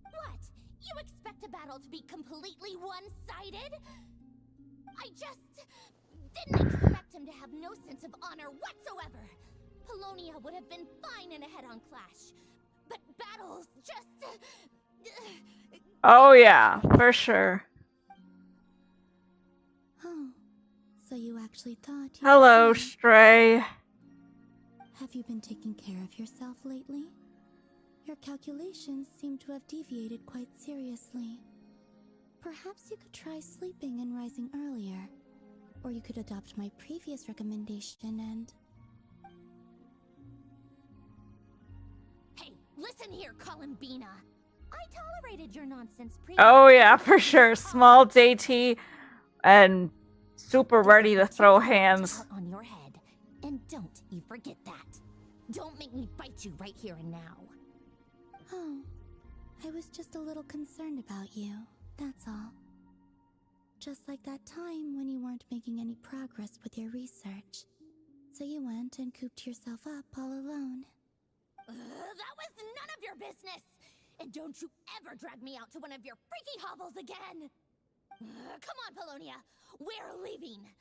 M: What? You expect a battle to be completely one-sided? I just didn't expect him to have no sense of honor whatsoever. Polonia would have been fine in a head-on clash, but battles just...
A: Oh yeah, for sure.
D: Oh, so you actually thought you
A: Hello,
D: could...
A: Stray.
D: Have you been taking care of yourself lately? Your calculations seem to have deviated quite seriously. Perhaps you could try sleeping and rising earlier. Or you could adopt my previous recommendation and...
M: Hey, listen here, Columbina. I tolerated your nonsense previously.
A: Oh yeah, for sure. Small, dainty, and super ready to throw hands.
M: On your head. And don't you forget that. Don't make me bite you right here and now.
D: Oh, I was just a little concerned about you, that's all. Just like that time when you weren't making any progress with your research. So you went and cooped yourself up all alone.
M: That was none of your business! And don't you ever drag me out to one of your freaky hovels again! Come on, Polonia! We're leaving!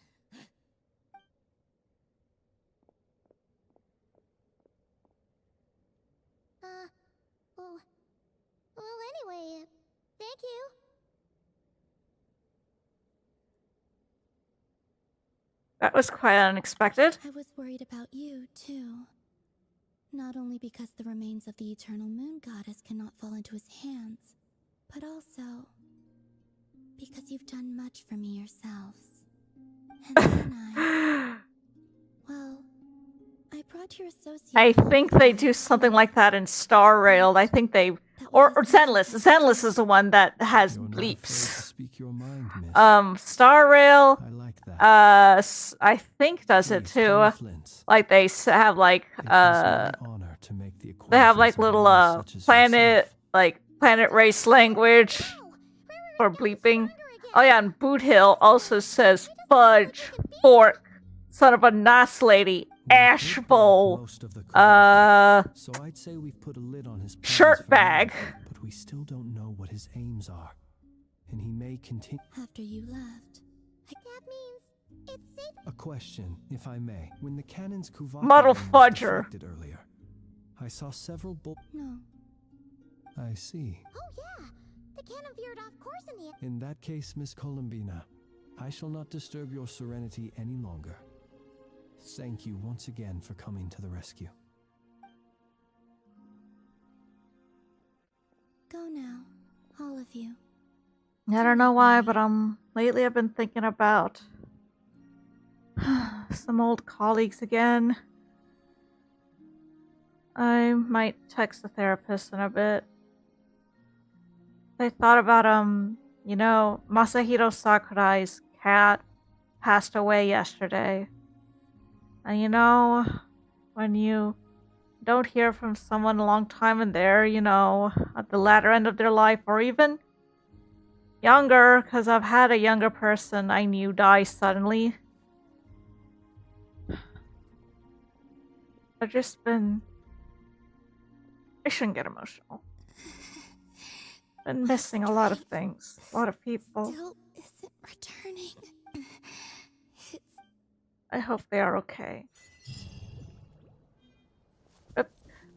C: Well, anyway, thank you.
A: That was quite unexpected.
D: I was worried about you, too. Not only because the remains of the Eternal Moon Goddess cannot fall into his hands, but also because you've done much for me yourselves. And then well, I brought your associate...
A: I think they do something like that in Star Rail. I think they... Or Zenless. Zenless is the one that has bleeps. Star Rail, I think does it too. Like they have like they have like little planet race language for bleeping. Oh yeah, and Boot Hill also says fudge, fork, son of a Nas lady, ash bowl,
G: so I'd say we've put a lid on his
A: shirt bag.
G: But we still don't know what his aims are. And he may continue.
D: After you left.
C: That means it's safe.
G: A question, if I may. When the cannon's Kuvaki
A: Muddle
G: was
A: fudger.
G: deflected earlier, I saw several
D: No.
G: I see.
C: Oh yeah, the cannon veered off course in the...
G: In that case, Miss Columbina, I shall not disturb your serenity any longer. Thank you once again for coming to the rescue.
D: Go now, all of you.
A: I don't know why, but lately I've been thinking about some old colleagues again. I might text the therapist in a bit. I thought about you know, Masahiro Sakurai's cat passed away yesterday. And you know, when you don't hear from someone a long time and they're, you know, at the latter end of their life, or even younger, because I've had a younger person I knew die suddenly. I've just been... I shouldn't get emotional. Been missing a lot of things, a lot of people.
D: Still isn't returning.
A: I hope they are okay.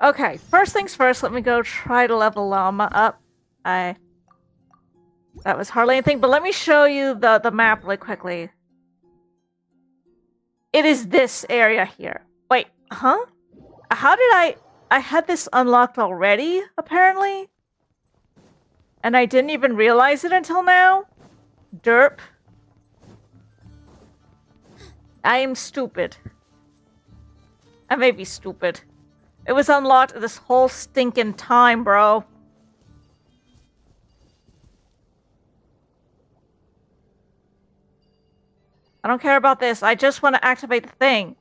A: Okay, first things first, let me go try to level Llama up. That was hardly anything, but let me show you the map really quickly. It is this area here. Wait, huh? How did I had this unlocked already, apparently? And I didn't even realize it until now? Derp. I am stupid. I may be stupid. It was unlocked this whole stinking time, bro. I don't care about this. I just want to activate the thing.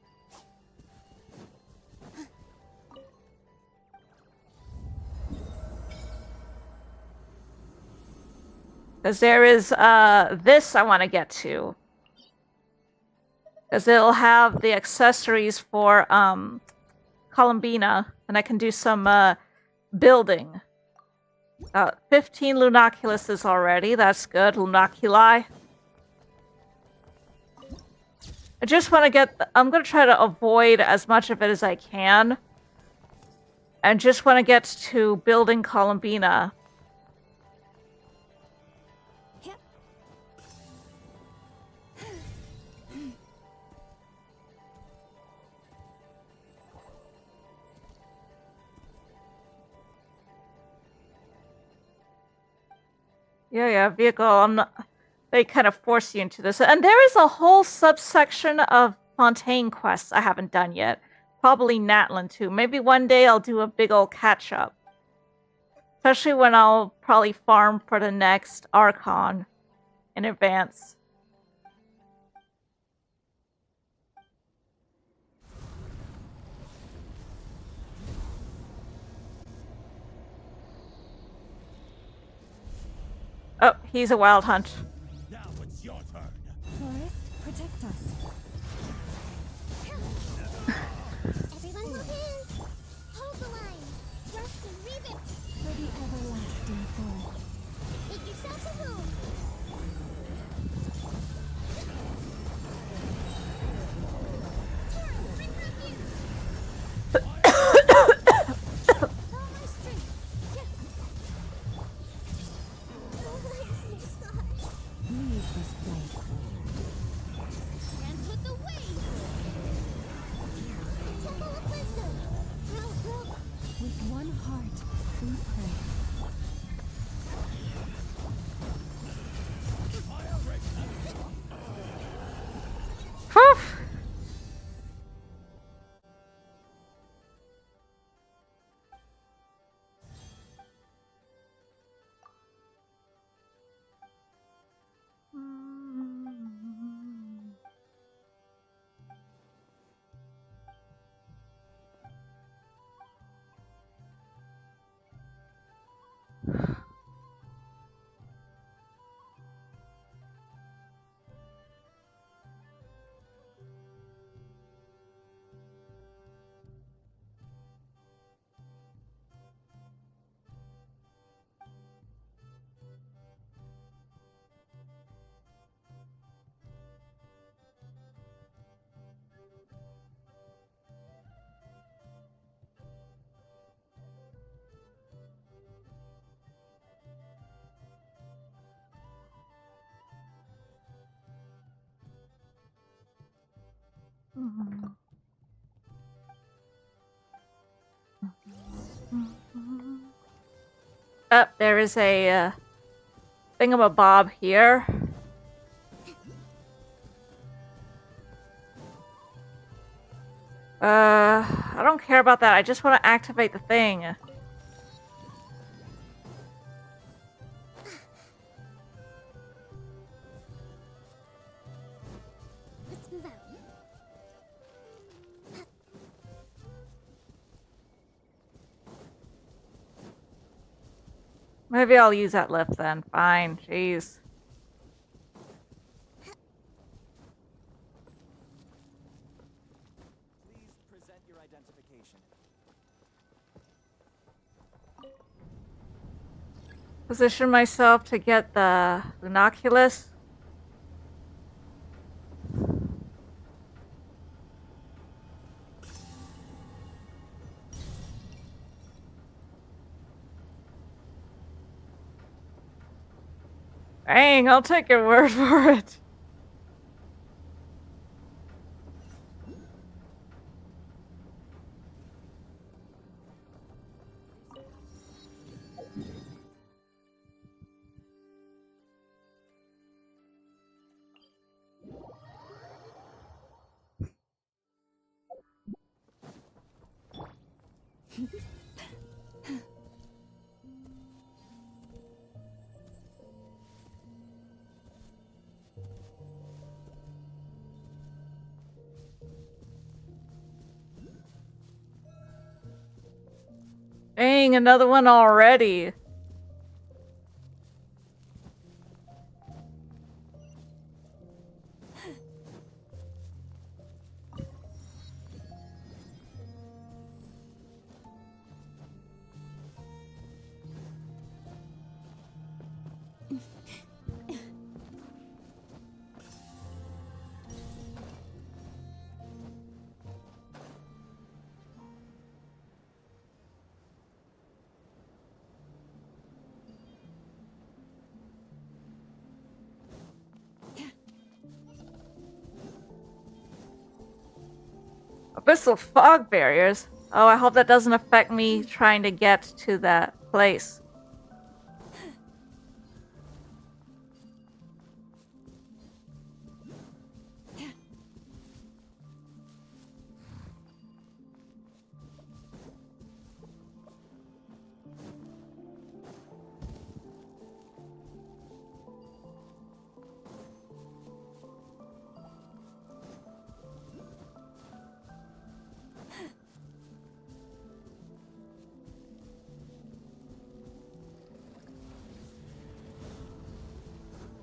A: Because there is, this I want to get to. Because it'll have the accessories for, Columbina. And I can do some, building. 15 Lunoculuses already. That's good. Lunoculi. I just want to get... I'm going to try to avoid as much of it as I can. And just want to get to building Columbina. Yeah, vehicle. I'm not... They kind of force you into this. And there is a whole subsection of Fontaine quests I haven't done yet. Probably Natlan too. Maybe one day I'll do a big old catch-up. Especially when I'll probably farm for the next Archon in advance. Oh, he's a wild hunt.
J: Now it's your turn.
B: Forest, protect us.
C: Everyone look in! Hold the line! Thrust and reap it!
B: For the everlasting forest.
C: Make yourselves a room! Follow my strength!
B: Leave this place.
C: Dance with the waves! Temple of Wisdom! Grow!
B: With one heart, we pray.
A: Oh, there is a thingamabob here. I don't care about that. I just want to activate the thing.
C: Let's move out.
A: Maybe I'll use that lift then. Fine. Jeez.
K: Please present your identification.
A: Position myself to get the Lunoculus. Dang, I'll take your word for it. Dang, another one already. Abyssal fog barriers? Oh, I hope that doesn't affect me trying to get to that place.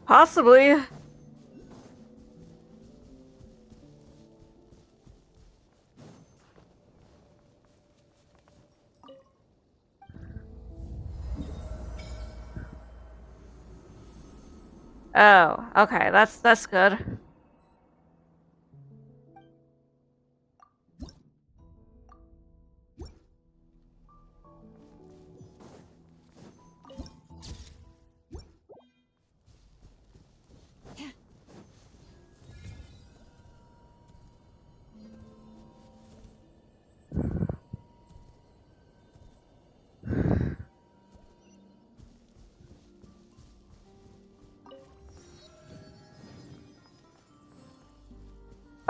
A: Possibly. Oh, okay, that's good.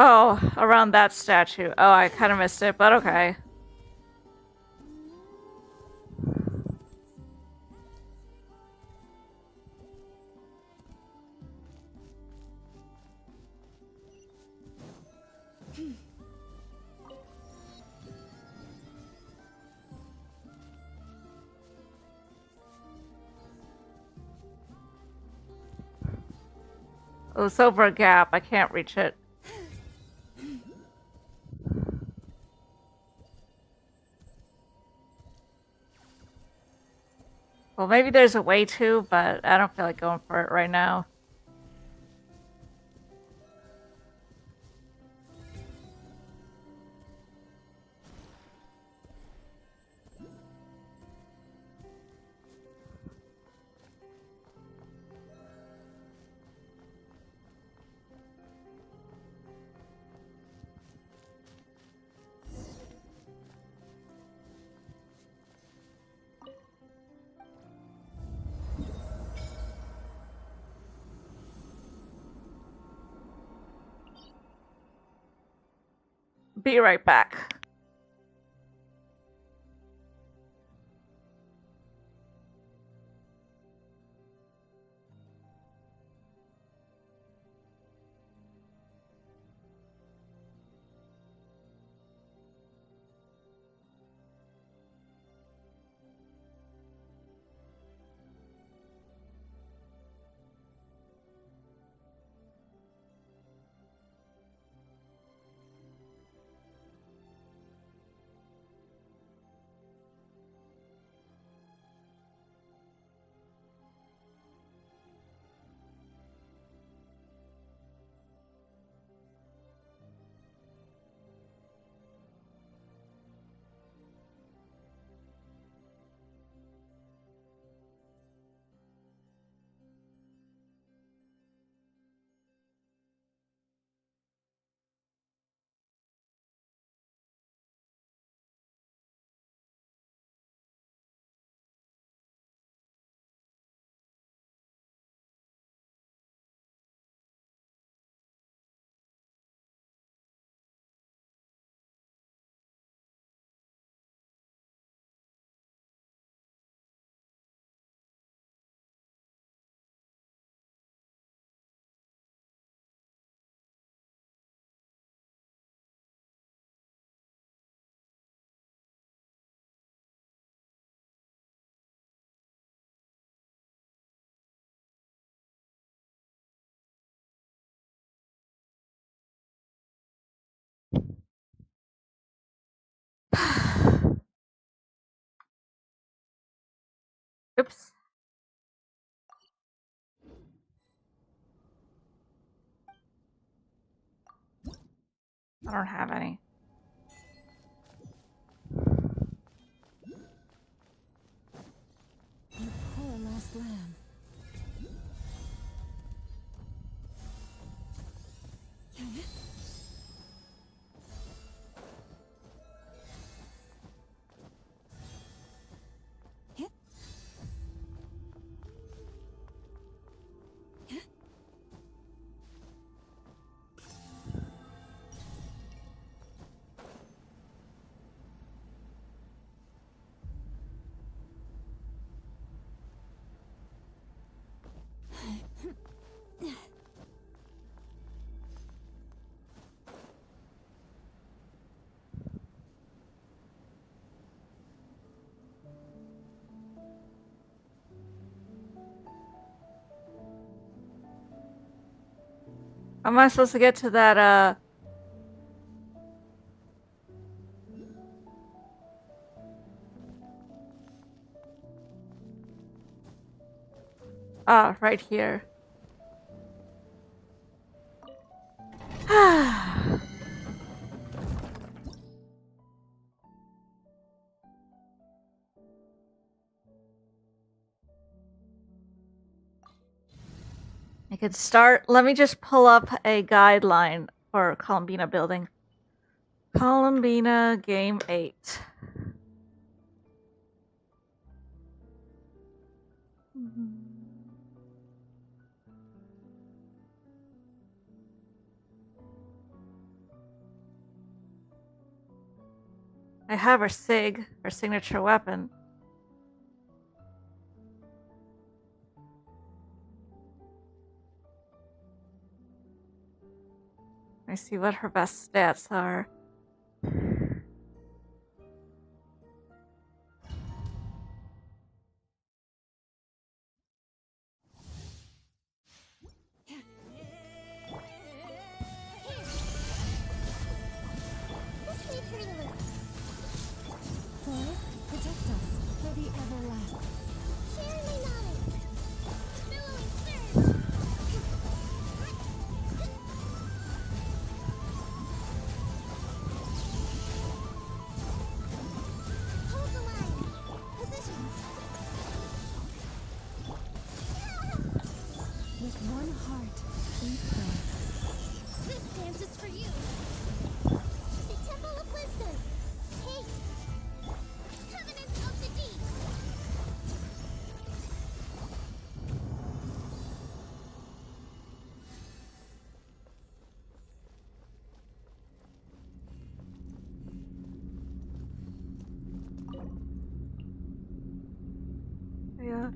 A: Oh, around that statue. Oh, I kind of missed it, but okay. Oh, it's over a gap. I can't reach it. Well, maybe there's a way to, but I don't feel like going for it right now. Be right back. Oops. I don't have any.
B: Your poor lost lamb.
A: How am I supposed to get to that, right here. I could start. Let me just pull up a guideline for Columbina building. Columbina Game 8. I have her SIG, her signature weapon. Let me see what her best stats are.
B: Forest, protect us for the everlasting.
C: Share my knowledge. Billowing surge. Hold the line. Positions.
B: With one heart, we pray.
C: This dance is for you. The Temple of Wisdom. Hey. Covenant of the Deep.
A: Yeah.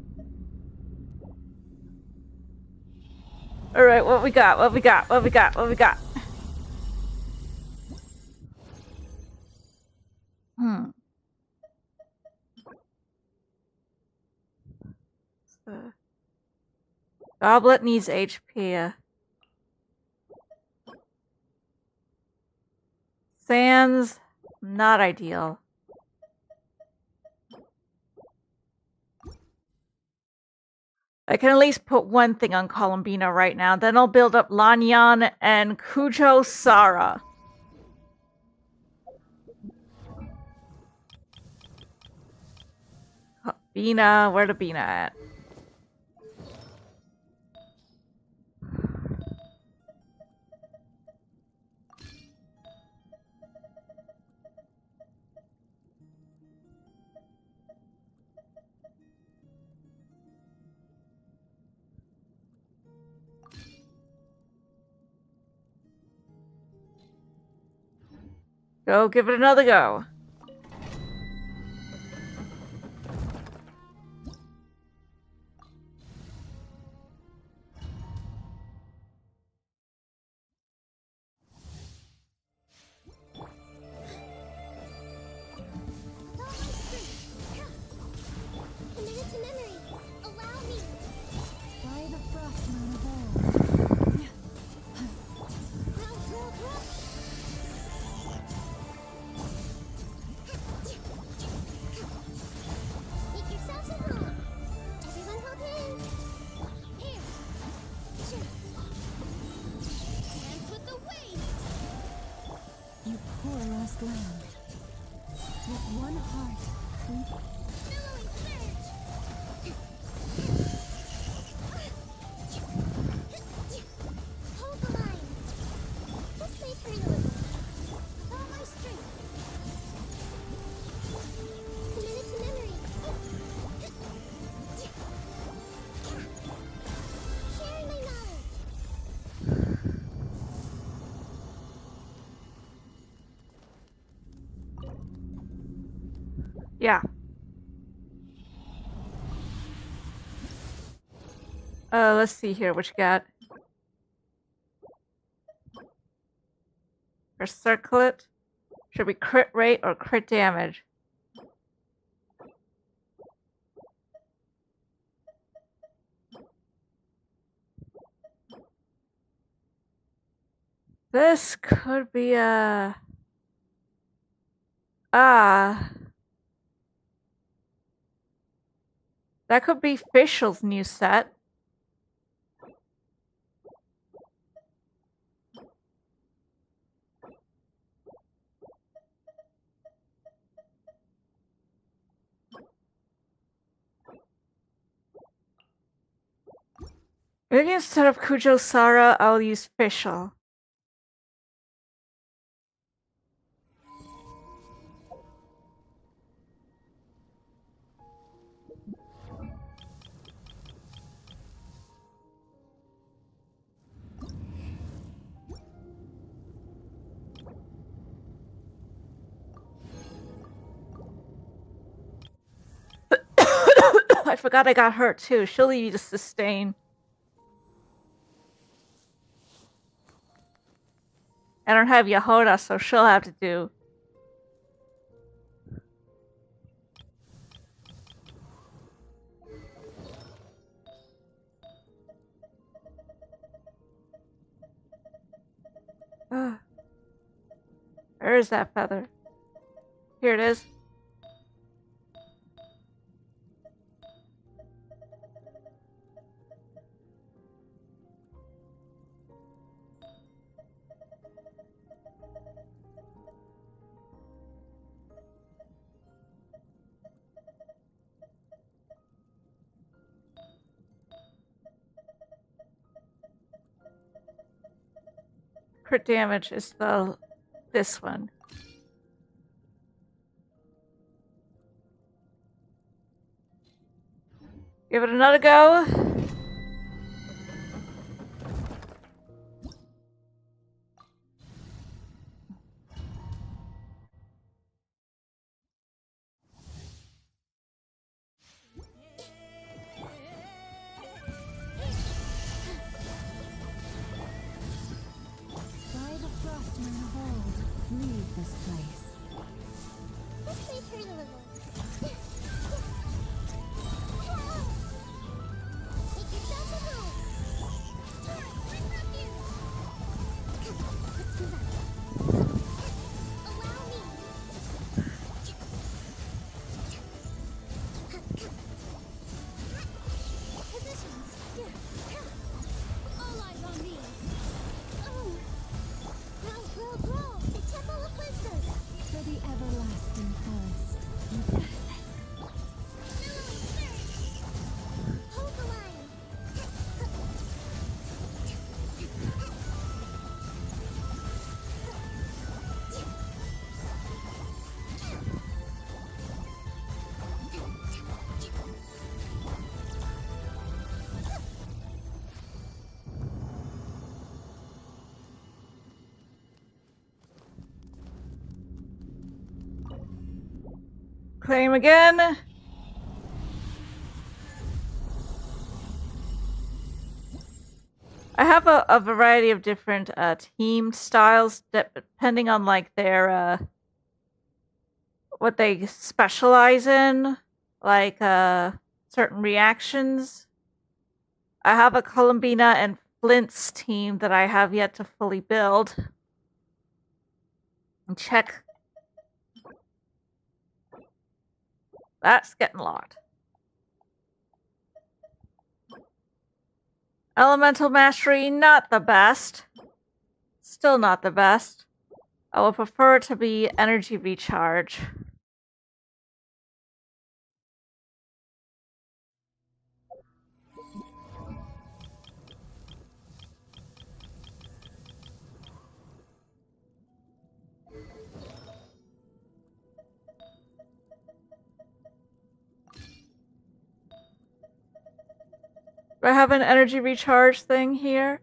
A: All right, what we got? What we got? What we got? What we got? Goblet needs HP. Sands, not ideal. I can at least put one thing on Columbina right now. Then I'll build up Lanyan and Kujo Sara. Bina, where the Bina at? Go, give it another go.
C: Commit it to memory. Allow me.
B: By the frost moon of old.
A: Let's see here. What you got? For circlet, should be crit rate or crit damage. This could be a... that could be Fischl's new set. Maybe instead of Kujo Sara, I'll use Fischl. I forgot I got hurt too. She'll need to sustain. I don't have Yahoda, so she'll have to do. Where is that feather? Here it is. Crit damage is this one. Give it another go.
B: By the frost may hold, leave this place.
C: Let's leave her a little. Make yourself at home. Bring her here. Let's do that. Allow me. Positions. All eyes on me. Oh. Grow. The Temple of Wisdom.
B: For the everlasting forest.
C: Hold the line.
A: Claim again. I have a variety of different team styles depending on like their what they specialize in, like certain reactions. I have a Columbina and Flint's team that I have yet to fully build. And check. That's getting locked. Elemental Mastery, not the best. Still not the best. I would prefer it to be Energy Recharge. Do I have an energy recharge thing here?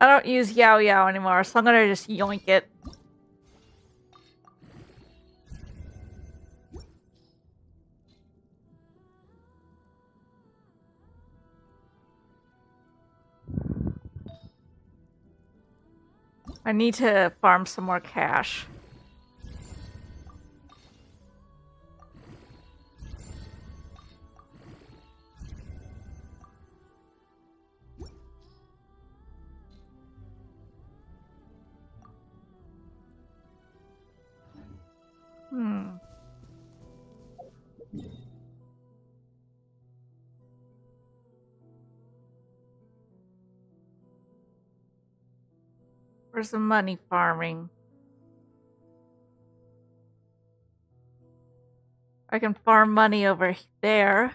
A: I don't use Yao Yao anymore, so I'm gonna just yoink it. I need to farm some more cash. Where's the money farming? I can farm money over there.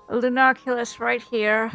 A: A Lunoculus right here.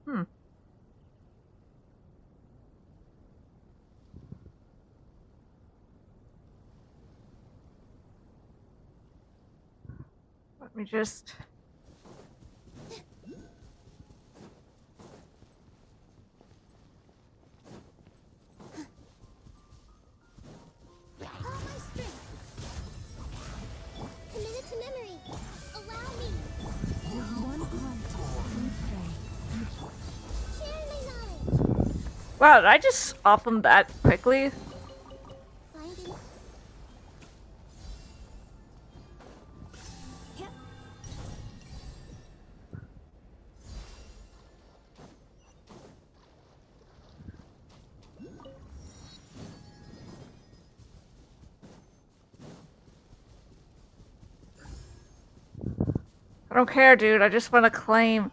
A: Hmm. Let me just...
C: Committed to memory. Allow me.
B: With one heart, we pray.
C: Share my knowledge.
A: Wow, did I just off him that quickly?
C: Finding.
A: I don't care, dude. I just want to claim.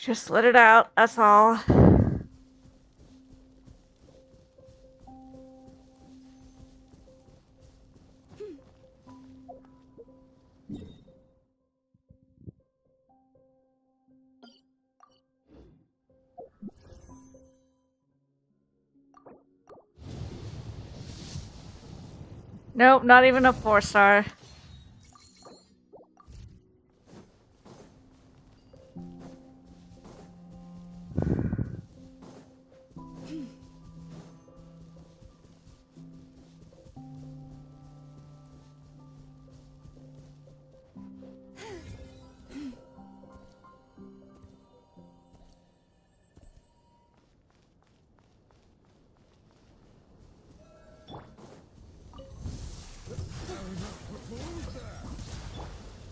A: Just let it out, that's all. Nope, not even a 4-star.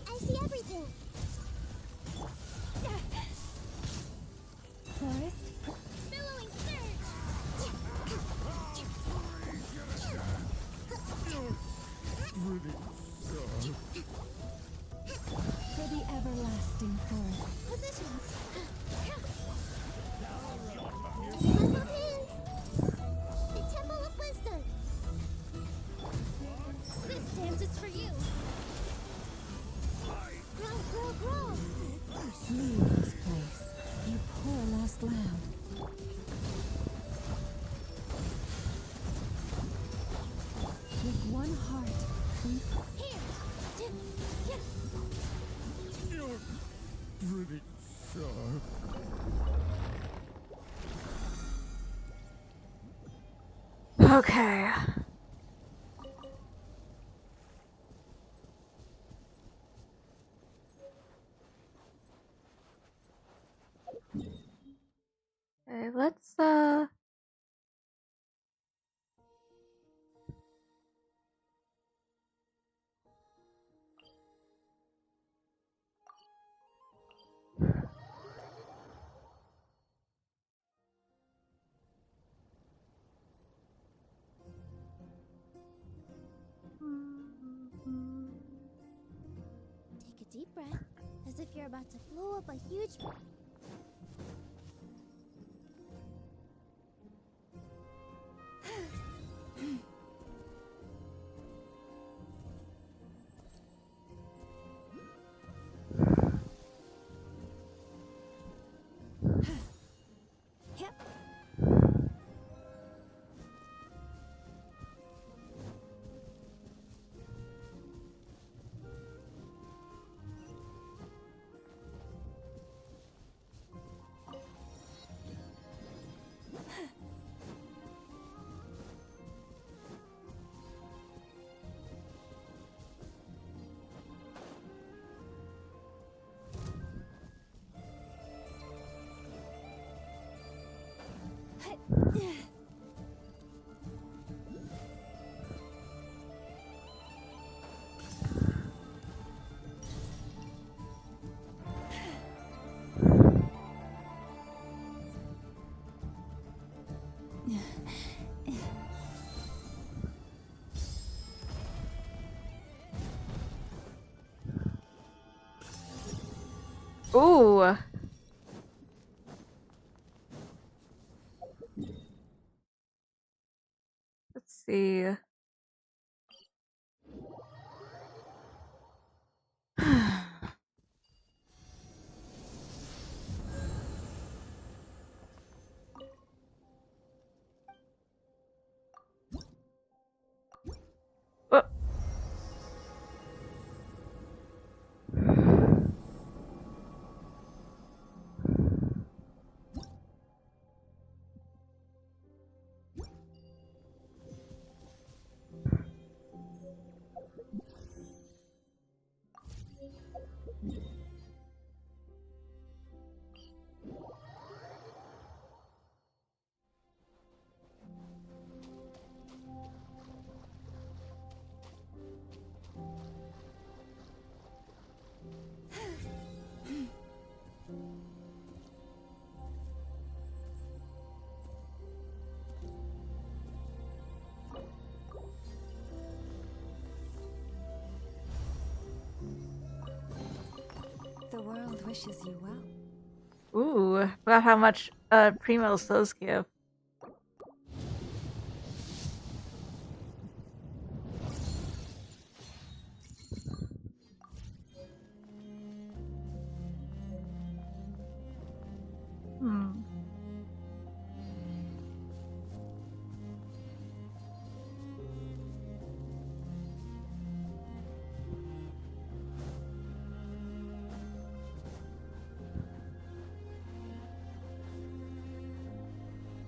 C: I see everything.
B: Forest?
C: Billowing surge.
B: For the everlasting forest.
C: Positions. Temple hands. The Temple of Wisdom. This dance is for you. Grow, grow, grow.
B: Leave this place, you poor lost lamb. With one heart, we...
C: Here. Dip. Yeah.
J: You're pretty sharp.
A: Okay. Okay, let's
C: Take a deep breath, as if you're about to blow up a huge...
A: ooh. Let's see. Oh.
B: The world wishes you well.
A: Ooh, forgot how much primos those give. Hmm.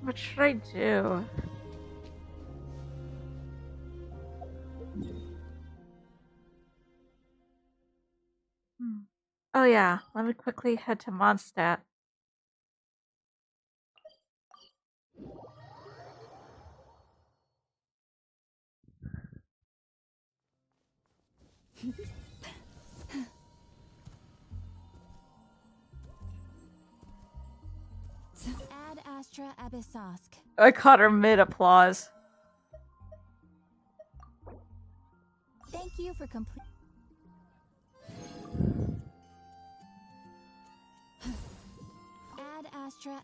A: What should I do? Oh yeah, let me quickly head to Mondstadt.
M: Ad Astra Abyssosk.
A: I caught her mid-applause.
M: Thank you for complete. Ad Astra.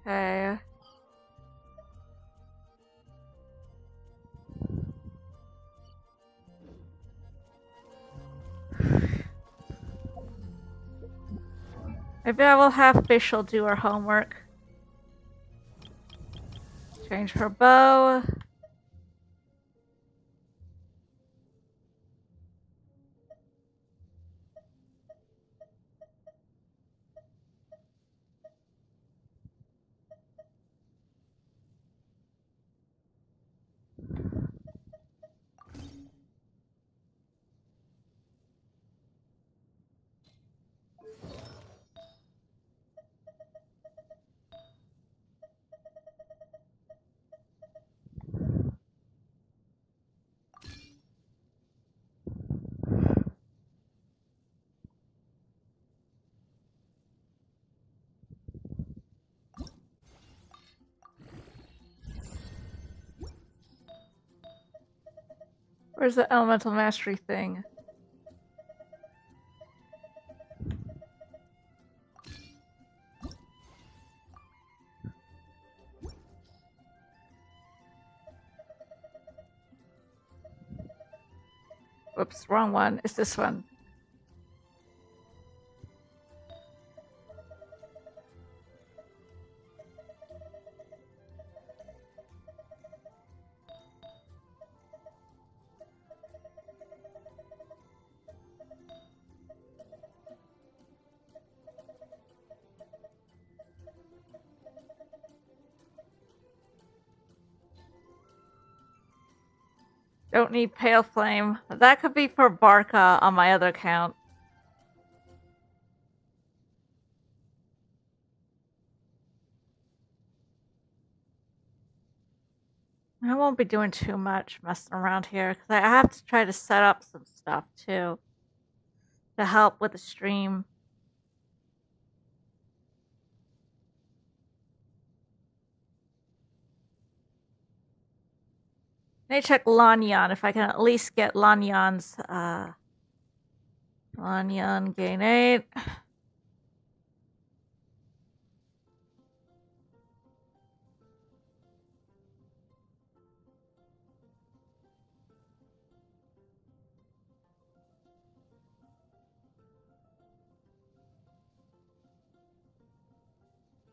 A: Okay. Maybe I will have Fischl do her homework. Change her bow. Where's the elemental mastery thing? Whoops, wrong one. It's this one. Don't need Pale Flame. That could be for Barca on my other account. I won't be doing too much messing around here because I have to try to set up some stuff too to help with the stream. I need to check Lanyan if I can at least get Lanyan's Lanyan gain 8. It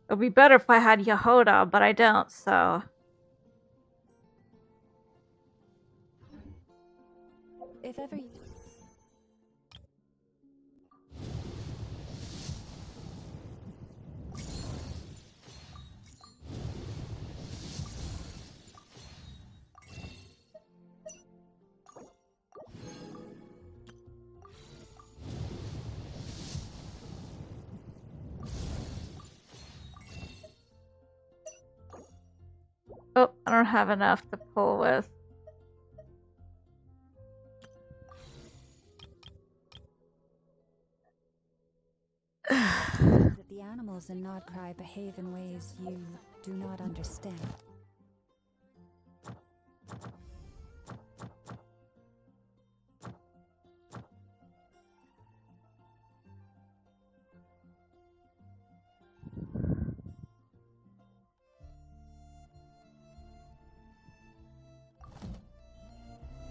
A: would be better if I had Yehoda, but I don't, so.
B: If ever you...
A: Oh, I don't have enough to pull with.
B: that the animals in Nod Krai behave in ways you do not understand.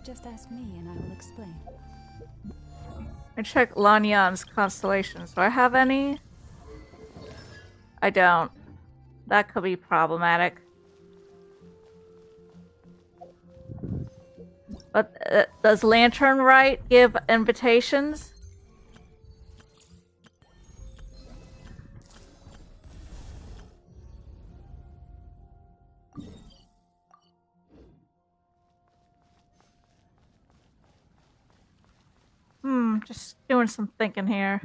B: Just ask me and I will explain.
A: I check Lanyan's constellations. Do I have any? I don't. That could be problematic. But does Lantern Rite give invitations? Just doing some thinking here.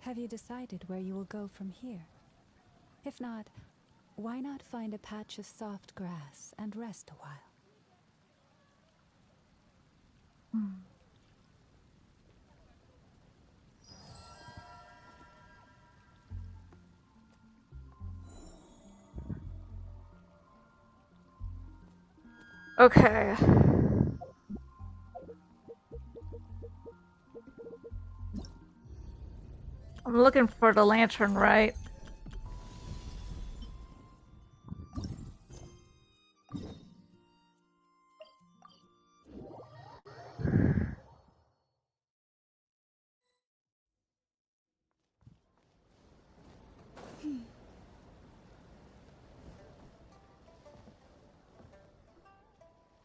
B: Have you decided where you will go from here? If not, why not find a patch of soft grass and rest a while?
A: Okay. I'm looking for the Lantern Rite.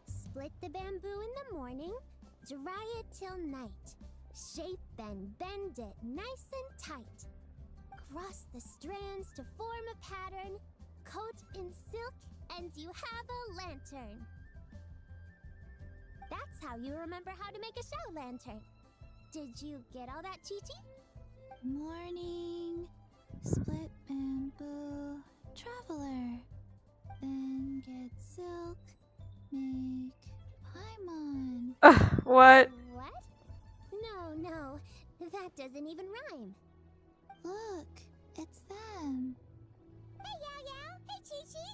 C: Split the bamboo in the morning, dry it till night. Shape and bend it nice and tight. Cross the strands to form a pattern, coat in silk, and you have a lantern. That's how you remember how to make a show lantern. Did you get all that, Chi-Chi?
D: Morning, split bamboo, traveler. Then get silk, make paimon.
A: What?
C: What? No, that doesn't even rhyme.
D: Look, it's them.
C: Hey, Yao Yao! Hey, Chi-Chi!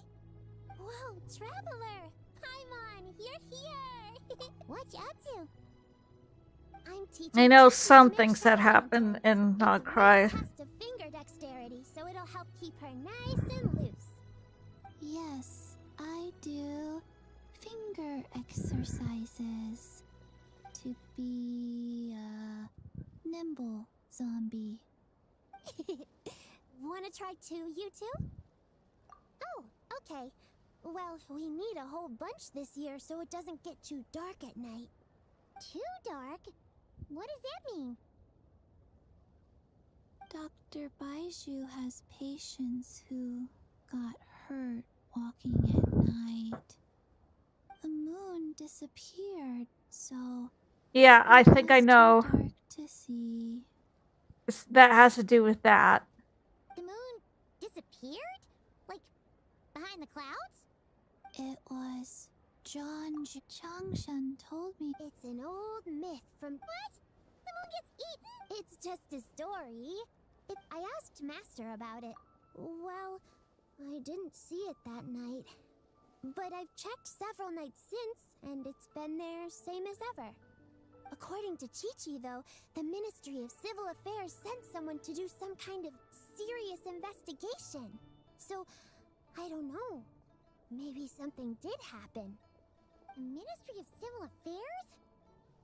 C: Whoa, traveler! Paimon, you're here! What you up to? I'm teaching
A: I know
C: Chi-Chi
A: some
C: to make
A: things that
C: show
A: happen
C: lanterns.
A: in Nod
C: It's a
A: Krai.
C: little test of finger dexterity, so it'll help keep her nice and loose.
D: Yes, I do finger exercises to be a nimble zombie.
C: Wanna try too, you two? Oh, okay. Well, we need a whole bunch this year so it doesn't get too dark at night. Too dark? What does that mean?
D: Dr. Baiju has patients who got hurt walking at night. The moon disappeared, so
A: Yeah, I think I
D: it's
A: know.
D: too dark to see.
A: That has to do with that.
C: The moon disappeared? Like, behind the clouds?
D: It was John Changshan told me.
C: It's an old myth from... What? The moon gets eaten? It's just a story. I asked Master about it. Well, I didn't see it that night. But I've checked several nights since, and it's been there same as ever. According to Chi-Chi, though, the Ministry of Civil Affairs sent someone to do some kind of serious investigation. So, I don't know. Maybe something did happen. The Ministry of Civil Affairs?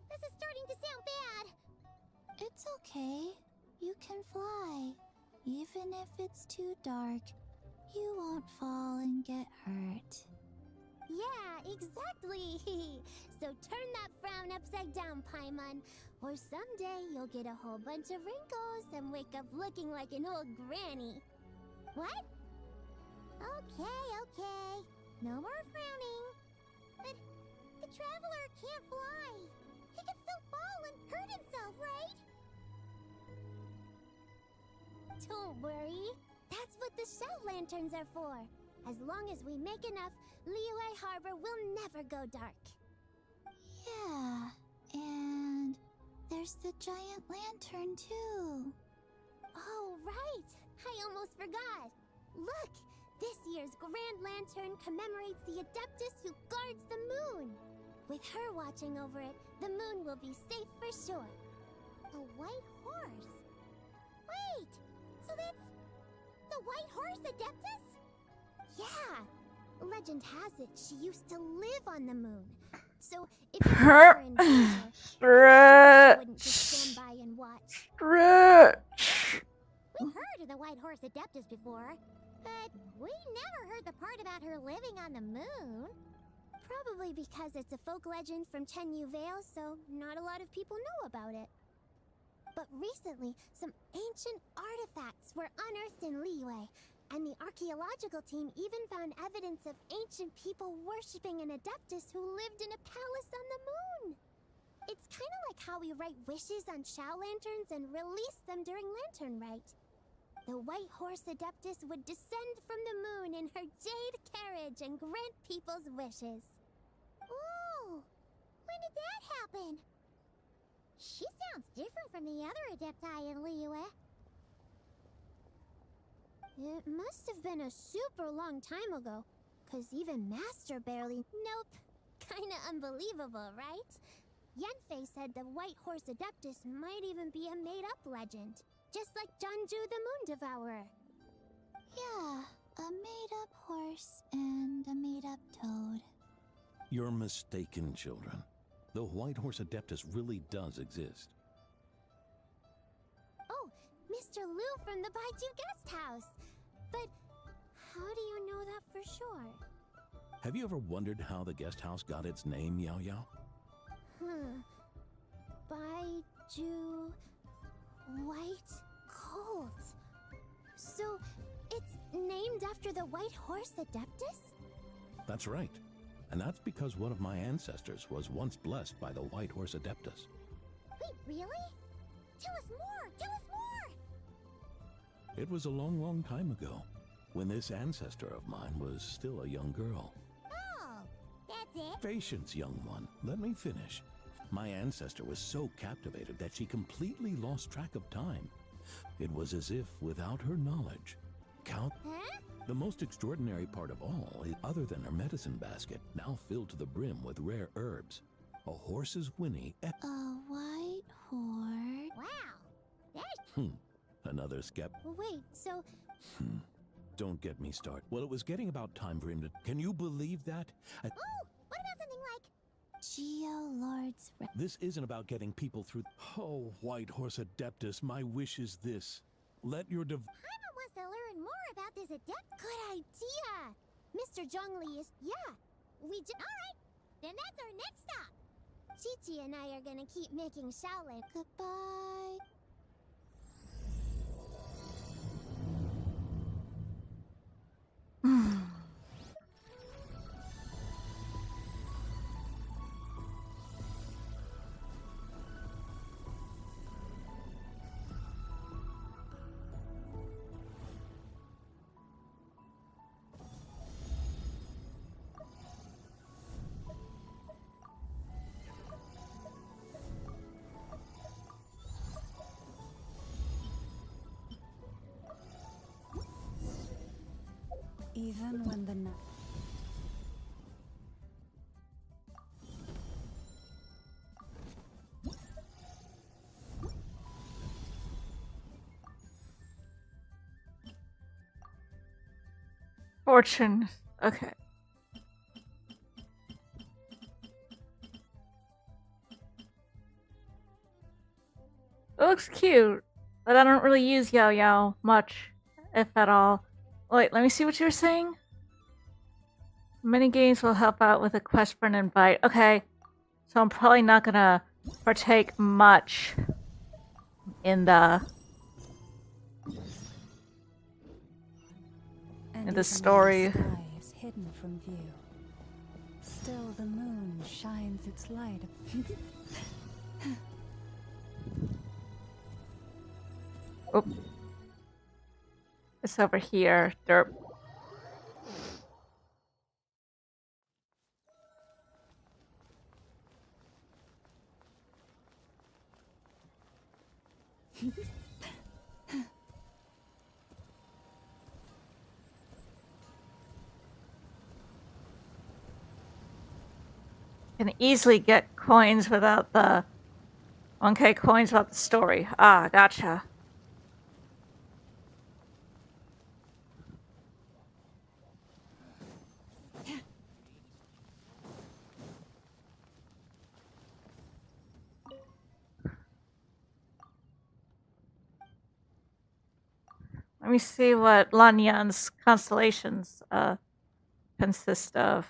C: This is starting to sound bad.
D: It's okay. You can fly. Even if it's too dark, you won't fall and get hurt.
C: Yeah, exactly. So turn that frown upside down, Paimon. Or someday you'll get a whole bunch of wrinkles and wake up looking like an old granny. What? Okay. No more frowning. But the traveler can't fly. He can still fall and hurt himself, right? Don't worry. That's what the show lanterns are for. As long as we make enough, Liyue Harbor will never go dark.
D: Yeah, and there's the giant lantern too.
C: Oh, right! I almost forgot. Look! This year's Grand Lantern commemorates the Adeptus who guards the moon. With her watching over it, the moon will be safe for sure. white horse. Wait, so that's the white horse Adeptus? Yeah. Legend has it she used to live on the moon. So if you were in danger, she wouldn't just stand by and watch.
A: Stretch.
C: We've heard of the white horse Adeptus before, but we never heard the part about her living on the moon. Probably because it's a folk legend from Tenyu Vale, so not a lot of people know about it. But recently, some ancient artifacts were unearthed in Liyue, and the archaeological team even found evidence of ancient people worshipping an Adeptus who lived in a palace on the moon. It's kind of like how we write wishes on Shao lanterns and release them during Lantern Rite. The white horse Adeptus would descend from the moon in her jade carriage and grant people's wishes. Ooh, when did that happen? She sounds different from the other Adepti in Liyue. It must have been a super long time ago, 'cause even Master barely... Nope. Kinda unbelievable, right? Yanfei said the white horse Adeptus might even be a made-up legend, just like Janju the Moon Devourer.
M: Yeah, a made-up horse and a made-up toad.
P: You're mistaken, children. The white horse Adeptus really does exist.
C: Oh, Mr. Liu from the Baiju Guest House. But how do you know that for sure?
P: Have you ever wondered how the guest house got its name, Yao Yao?
C: Baiju... White Colt. So, it's named after the white horse Adeptus?
P: That's right. And that's because one of my ancestors was once blessed by the white horse Adeptus.
C: Wait, really? Tell us more! Tell us more!
P: It was a long, long time ago, when this ancestor of mine was still a young girl.
C: Oh, that's it?
P: Patience, young one. Let me finish. My ancestor was so captivated that she completely lost track of time. It was as if, without her knowledge, the most extraordinary part of all, other than her medicine basket, now filled to the brim with rare herbs, a horse's whinny.
M: A white horse?
C: Wow,
P: that's... Another skep.
C: Wait, so...
P: Don't get me started. Well, it was getting about time for him to... Can you believe that?
C: Oh, what about something like...
M: Geo-Lord's...
P: This isn't about getting people through... Oh, white horse Adeptus, my wish is this. Let your
C: Paimon wants to learn more about this adept. Good idea! Mr. Zhongli is... Yeah, Alright, then that's our next stop. Chi-Chi and I are gonna keep making Shaolin.
M: Goodbye. Even when the night...
A: Fortune. Okay. It looks cute, but I don't really use Yao Yao much, if at all. Wait, let me see what you were saying. Many games will help out with a quest for an invite. Okay, so I'm probably not gonna partake much in the story.
B: The sky is hidden from view. Still, the moon shines its light.
A: Oh, it's over here. Derp. Can easily get coins without the 1K coins about the story. Ah, gotcha. Let me see what Lanyan's constellations consist of.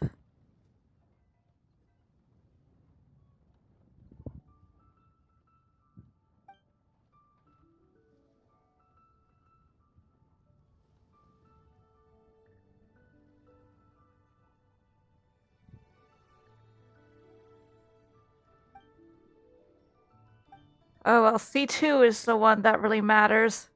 A: Oh, well, C2 is the one that really matters.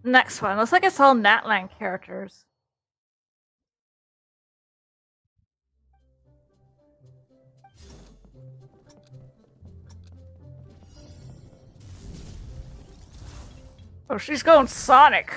A: Next one. Looks like it's all Natlan characters. Oh, she's going Sonic.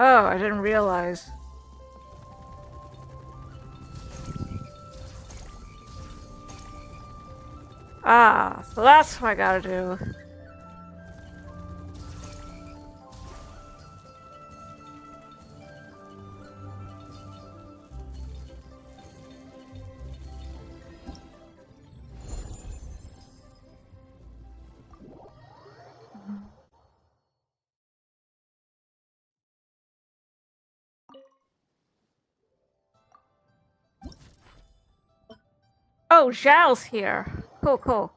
A: Oh, I didn't realize. Ah, so that's what I gotta do. Oh, Zhao's here. Cool, cool.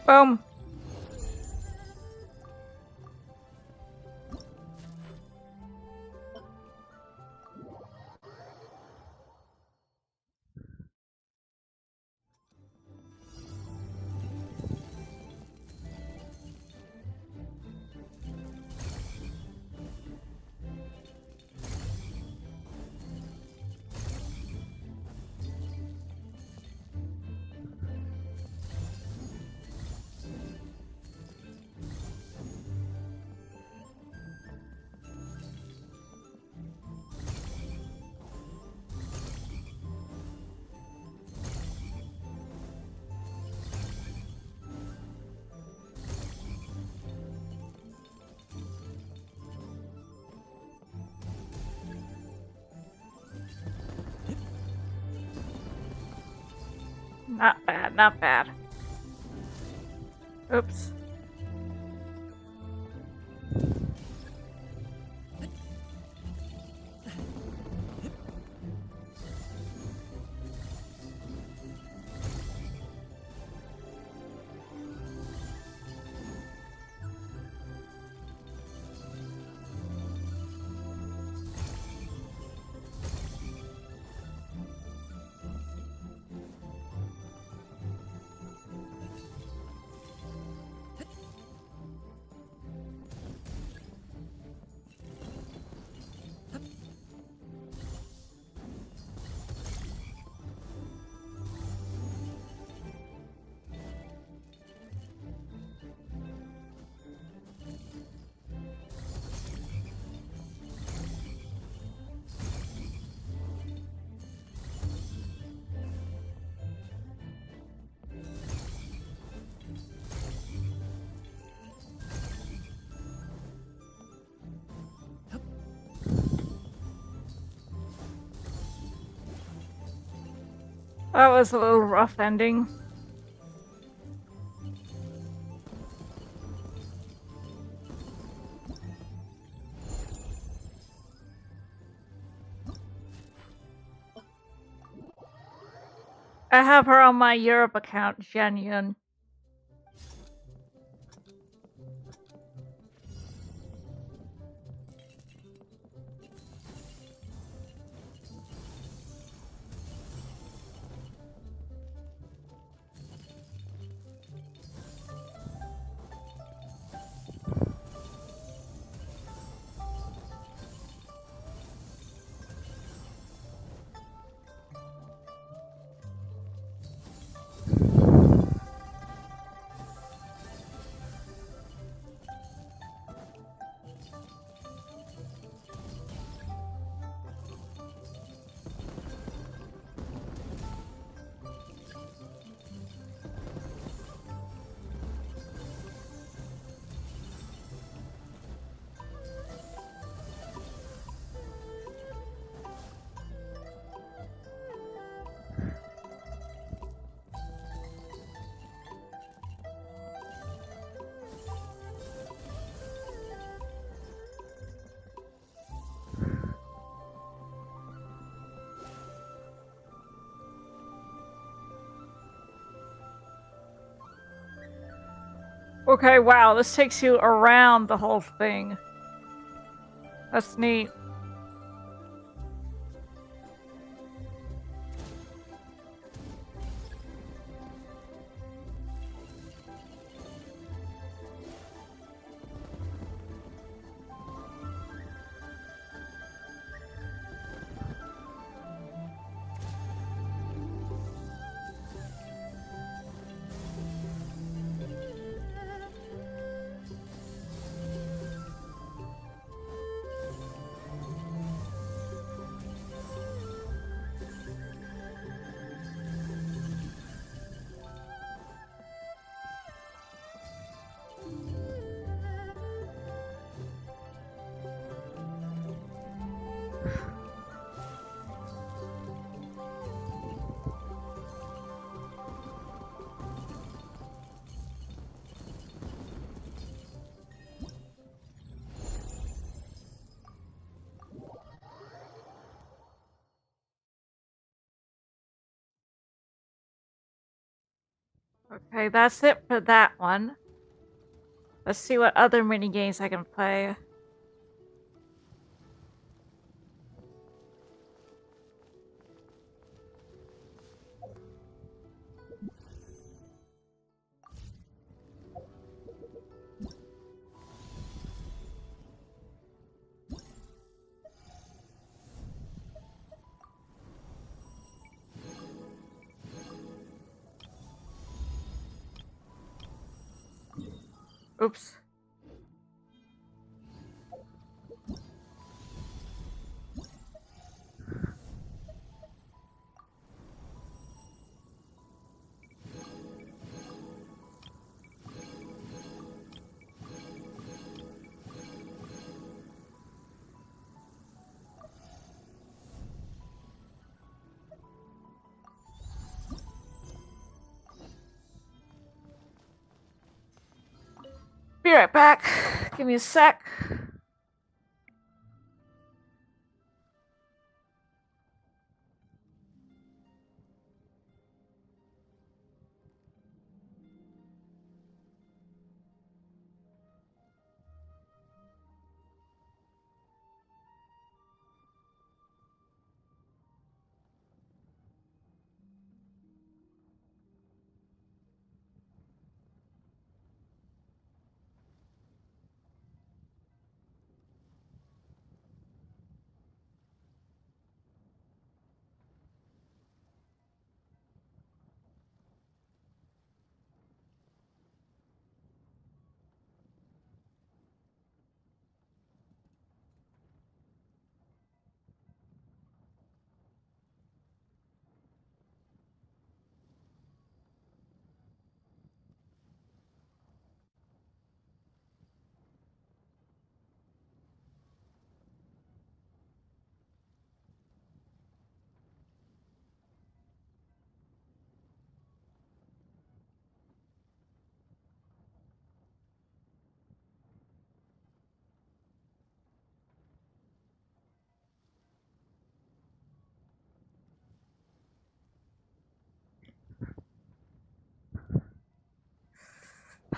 A: Boom. Not bad, not bad. Oops. That was a little rough ending. I have her on my Europe account, Jen. Okay, wow, this takes you around the whole thing. That's neat. Okay, that's it for that one. Let's see what other mini games I can play. Oops. Be right back. Give me a sec.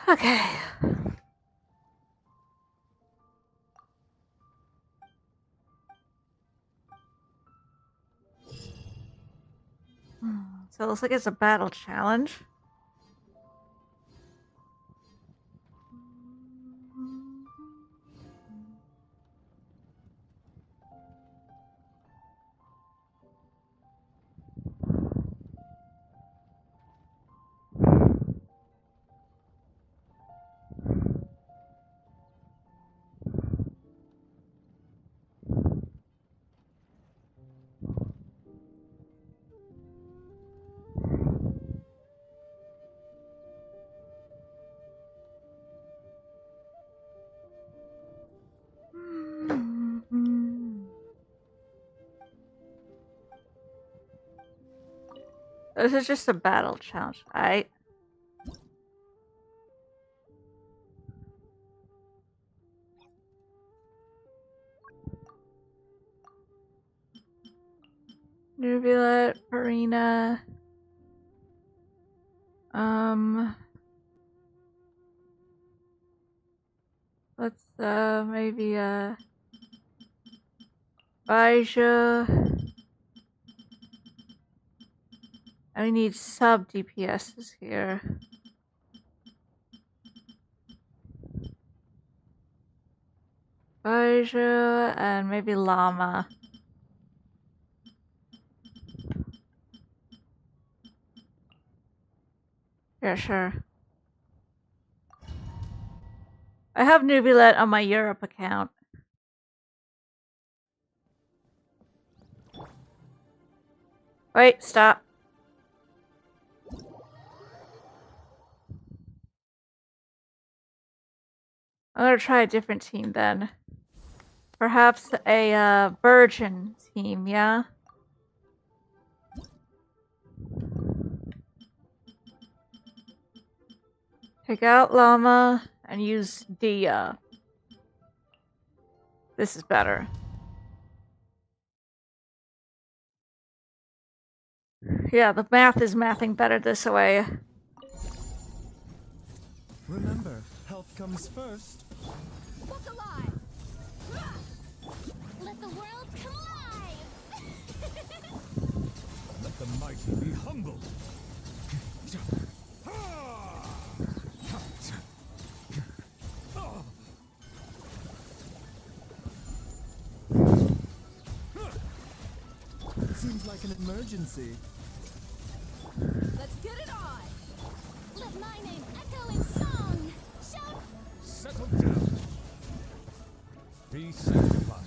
A: Okay. So it looks like it's a battle challenge. This is just a battle challenge, right? Nubulet, Farina. Let's maybe Baija. I need sub DPSs here. Baija and maybe Llama. Yeah, sure. I have Nubilet on my Europe account. Wait, stop. I'm gonna try a different team then. Perhaps a virgin team, yeah? Take out Llama and use Dia. This is better. Yeah, the math is mathing better this way.
G: Remember, health comes first.
M: Look alive! Let the world come alive!
J: Let the mighty be humbled.
G: Seems like an emergency.
M: Let's get it on! Let my name echo in song! Shout!
J: Settle down. Be sanctified.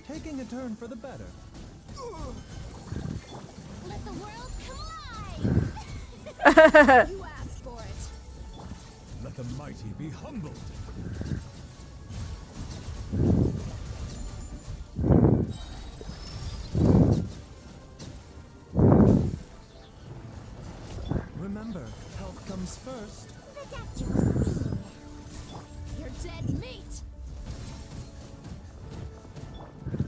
G: Taking a turn for the better.
M: Let the world come alive! You asked for it.
J: Let the mighty be humbled.
G: Remember, health comes first.
M: You're dead meat!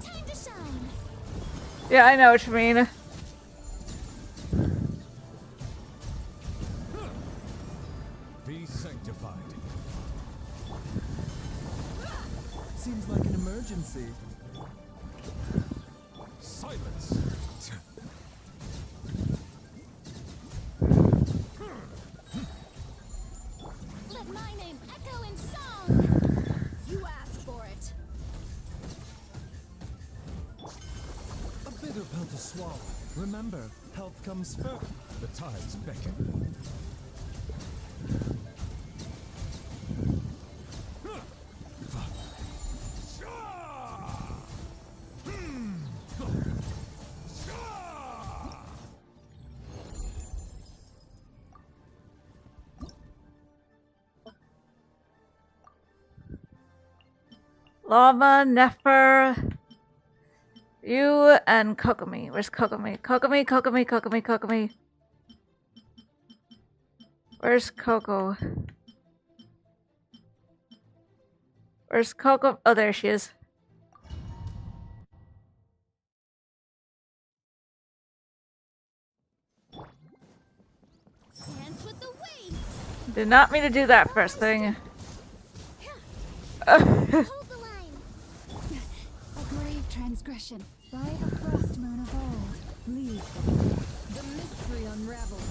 M: Time to shine!
A: Yeah, I know what you mean.
J: Be sanctified.
G: Seems like an emergency.
J: Silence.
M: Let my name echo in song! You asked for it.
G: A bitter pill to swallow. Remember, health comes first.
J: The tides beckon.
A: Llama, Nefer, you, and Kokomi. Where's Kokomi? Kokomi. Where's Coco? Where's Coco? Oh, there she is.
M: Dance with the waves!
A: Did not mean to do that first thing.
M: Hold the line!
B: A grave transgression by a frost moon of old. Leave the mystery unravels.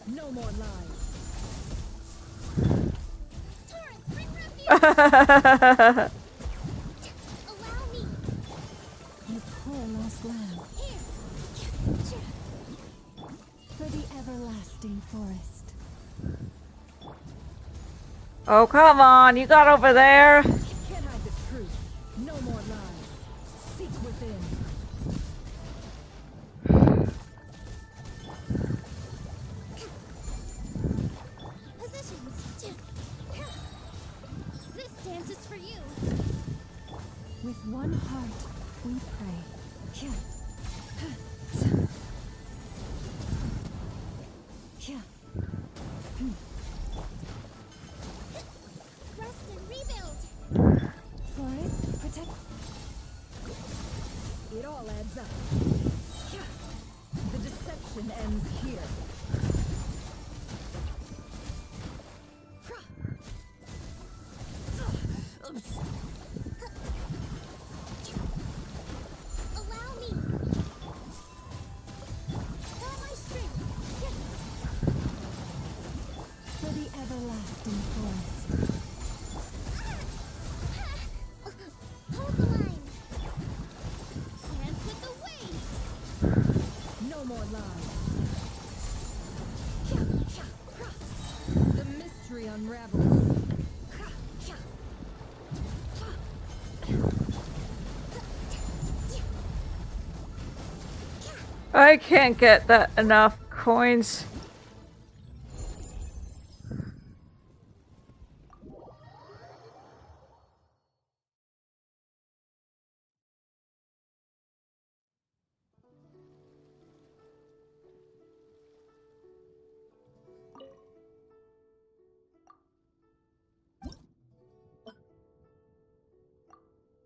B: No more lies.
M: Torrent, bring refuge!
A: Allow
M: me!
B: You poor lost lamb.
M: Here!
B: For the everlasting forest.
A: Oh, come on. You got over there.
B: Can't hide the truth. No more lies. Seek within.
M: Positions! This dance is for you!
B: With one heart, we pray.
E: The deception ends here.
C: Allow me. For my strength.
B: For the everlasting forest.
C: Hold the line. Dance with the waves.
E: No more lies. The mystery unravels.
A: I can't get that enough coins.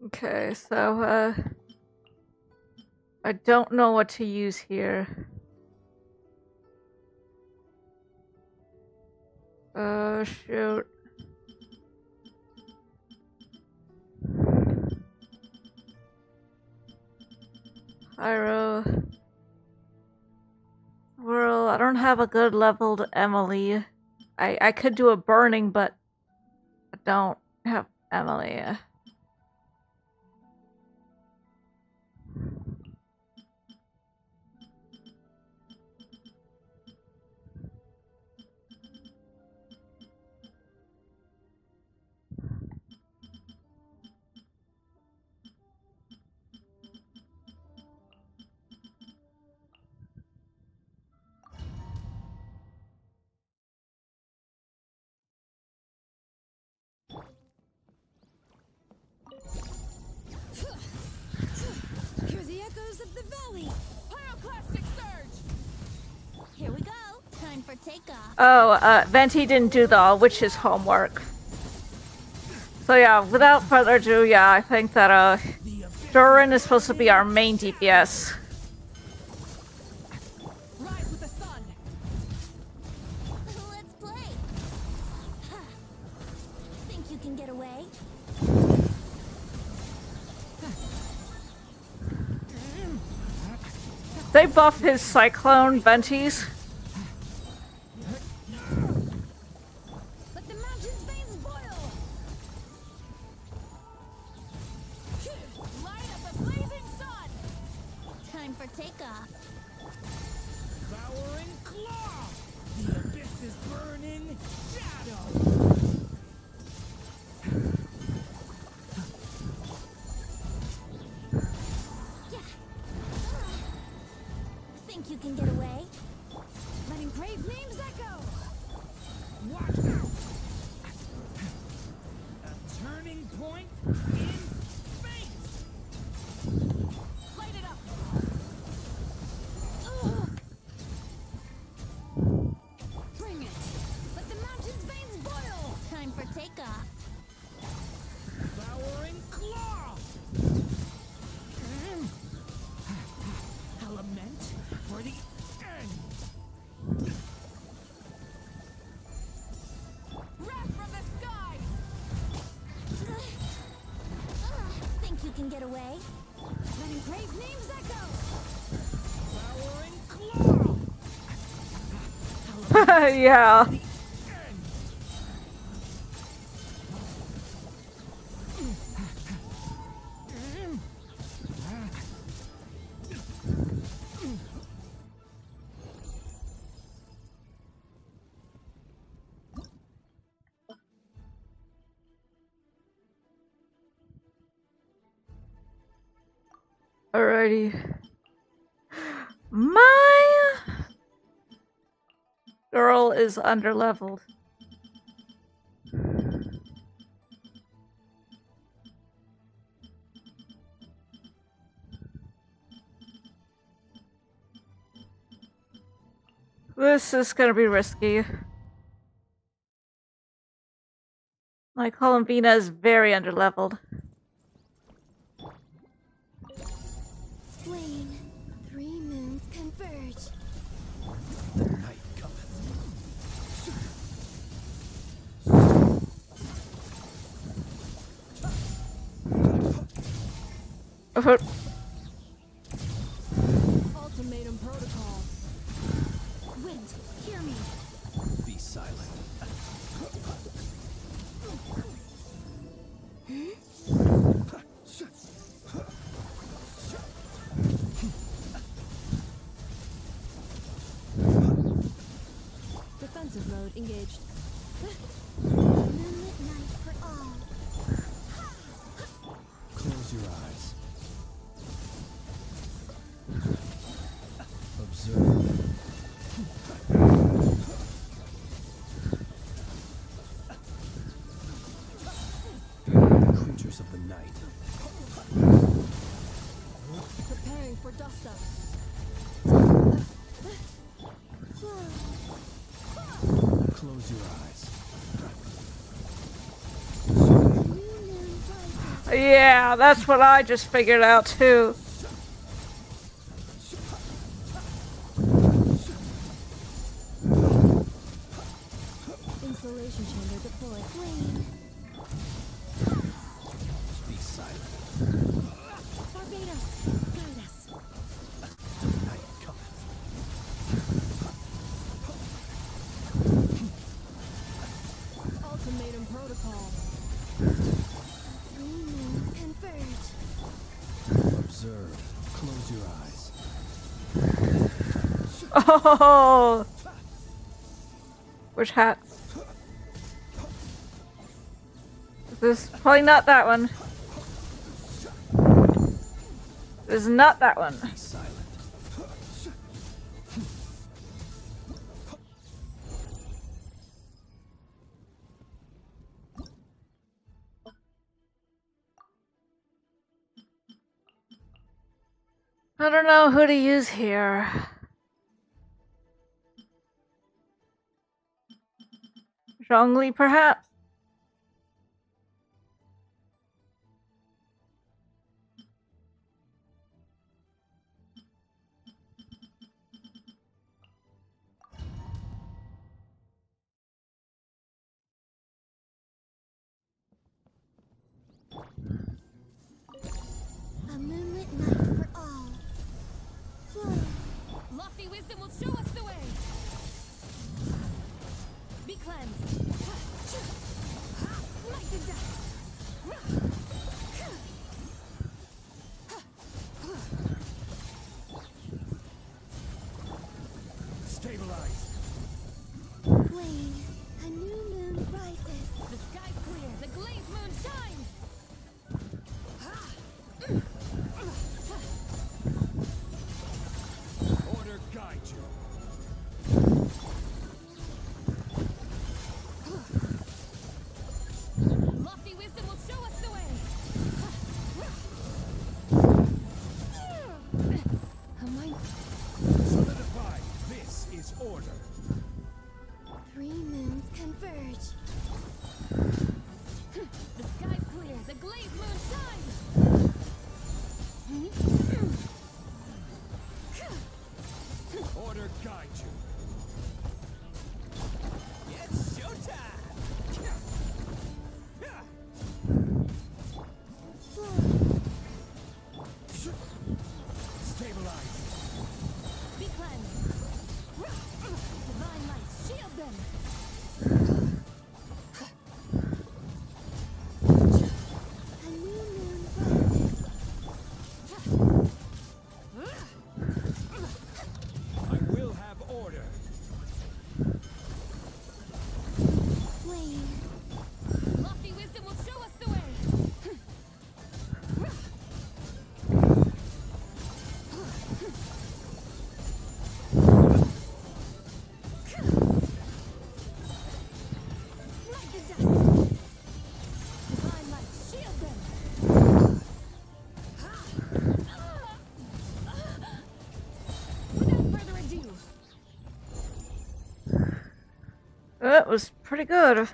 A: Okay, so I don't know what to use here. Oh shoot. Pyro. Whirl. I don't have a good leveled Emily. I could do a burning, but I don't have Emily.
M: Hear the echoes of the valley. Pyroclastic surge. Here we go. Time for takeoff.
A: Oh, Venti didn't do the all witches homework. So yeah, without further ado, yeah, I think that Durin is supposed to be our main DPS.
E: Rise with the sun.
C: Let's play. Think you can get away?
A: They buff his Cyclone Ventis.
M: Let the mountain's veins boil. Light up a blazing sun. Time for takeoff.
L: Devouring claw! The abyss's burning shadow!
C: Think you can get away?
M: Letting brave names echo.
L: Watch out! A turning point in fate!
M: Light it up. Bring it. Let the mountain's veins boil.
C: Time for takeoff.
L: Devouring claw! A lament for the end!
M: Wrath from the sky.
C: Think you can get away?
M: Letting brave names echo.
L: Devouring claw!
A: Yeah. Alrighty. My girl is underleveled. This is gonna be risky. My Columbina is very underleveled.
C: Wayne, converge.
G: The night cometh.
D: Ultimatum protocol.
C: Wind, hear me.
G: Be silent.
D: Defensive mode engaged.
C: Moonlit night for all.
G: Close your eyes. Observe. Creatures of the night.
D: Preparing for dust up.
G: Close your eyes.
A: Yeah, that's what I just figured out too.
D: Insulation chamber deployed.
G: Be silent.
D: Barbados, guide us.
G: The night cometh.
D: Ultimatum protocol.
C: Three moons converge.
G: Observe. Close your eyes.
A: Oh, which hat? This is probably not that one. This is not that one.
G: Be silent.
A: I don't know who to use here. Zhongli, perhaps?
C: A moonlit night for all. Flow.
M: Lofty wisdom will show us the way. Be cleansed. Smite the dust.
L: Stabilize.
C: Wane, a new moon rises.
M: The sky's clear. The glazed moon shines.
L: Order guide you.
M: Lofty wisdom will show us the way.
D: Am I?
L: Solidify. This is order.
C: Three moons converge.
M: The sky's clear. The glazed moon shines.
L: Order guide you. It's showtime. Stabilize.
M: Be cleansed. Divine light, shield them.
C: A new moon rises.
L: I will have order.
C: Wane,
M: Lofty wisdom will show us the way. Smite the dust. Divine light, shield them. Without further ado,
A: That was pretty good.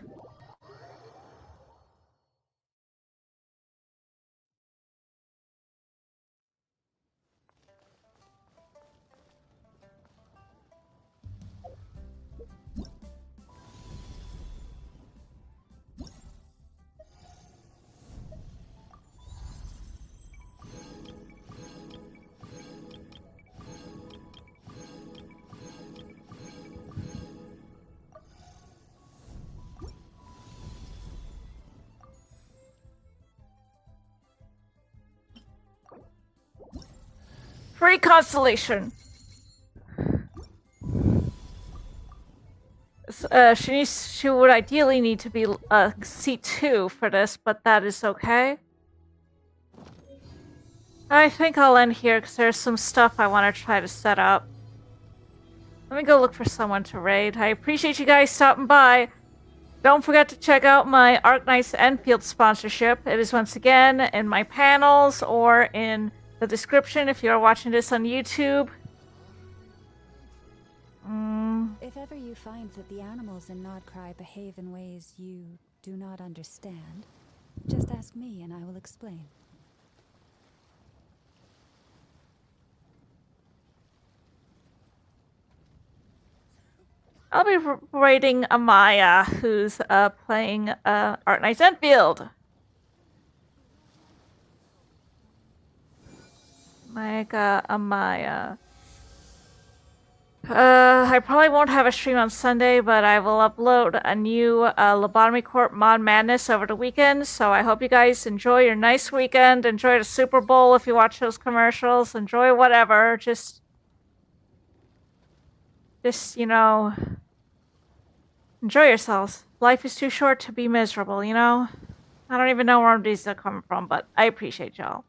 A: Free constellation. She would ideally need to be C2 for this, but that is okay. I think I'll end here because there's some stuff I want to try to set up. Let me go look for someone to raid. I appreciate you guys stopping by. Don't forget to check out my Arknights Enfield sponsorship. It is once again in my panels or in the description if you're watching this on YouTube.
B: If ever you find that the animals in Nod Krai behave in ways you do not understand, just ask me and I will explain.
A: I'll be rating Amaya, who's playing Arknights Enfield. Amaya. I probably won't have a stream on Sunday, but I will upload a new Lobotomy Corp Mod Madness over the weekend, so I hope you guys enjoy your nice weekend, enjoy the Super Bowl if you watch those commercials, enjoy whatever, just, you know, enjoy yourselves. Life is too short to be miserable, you know? I don't even know where these are coming from, but I appreciate y'all.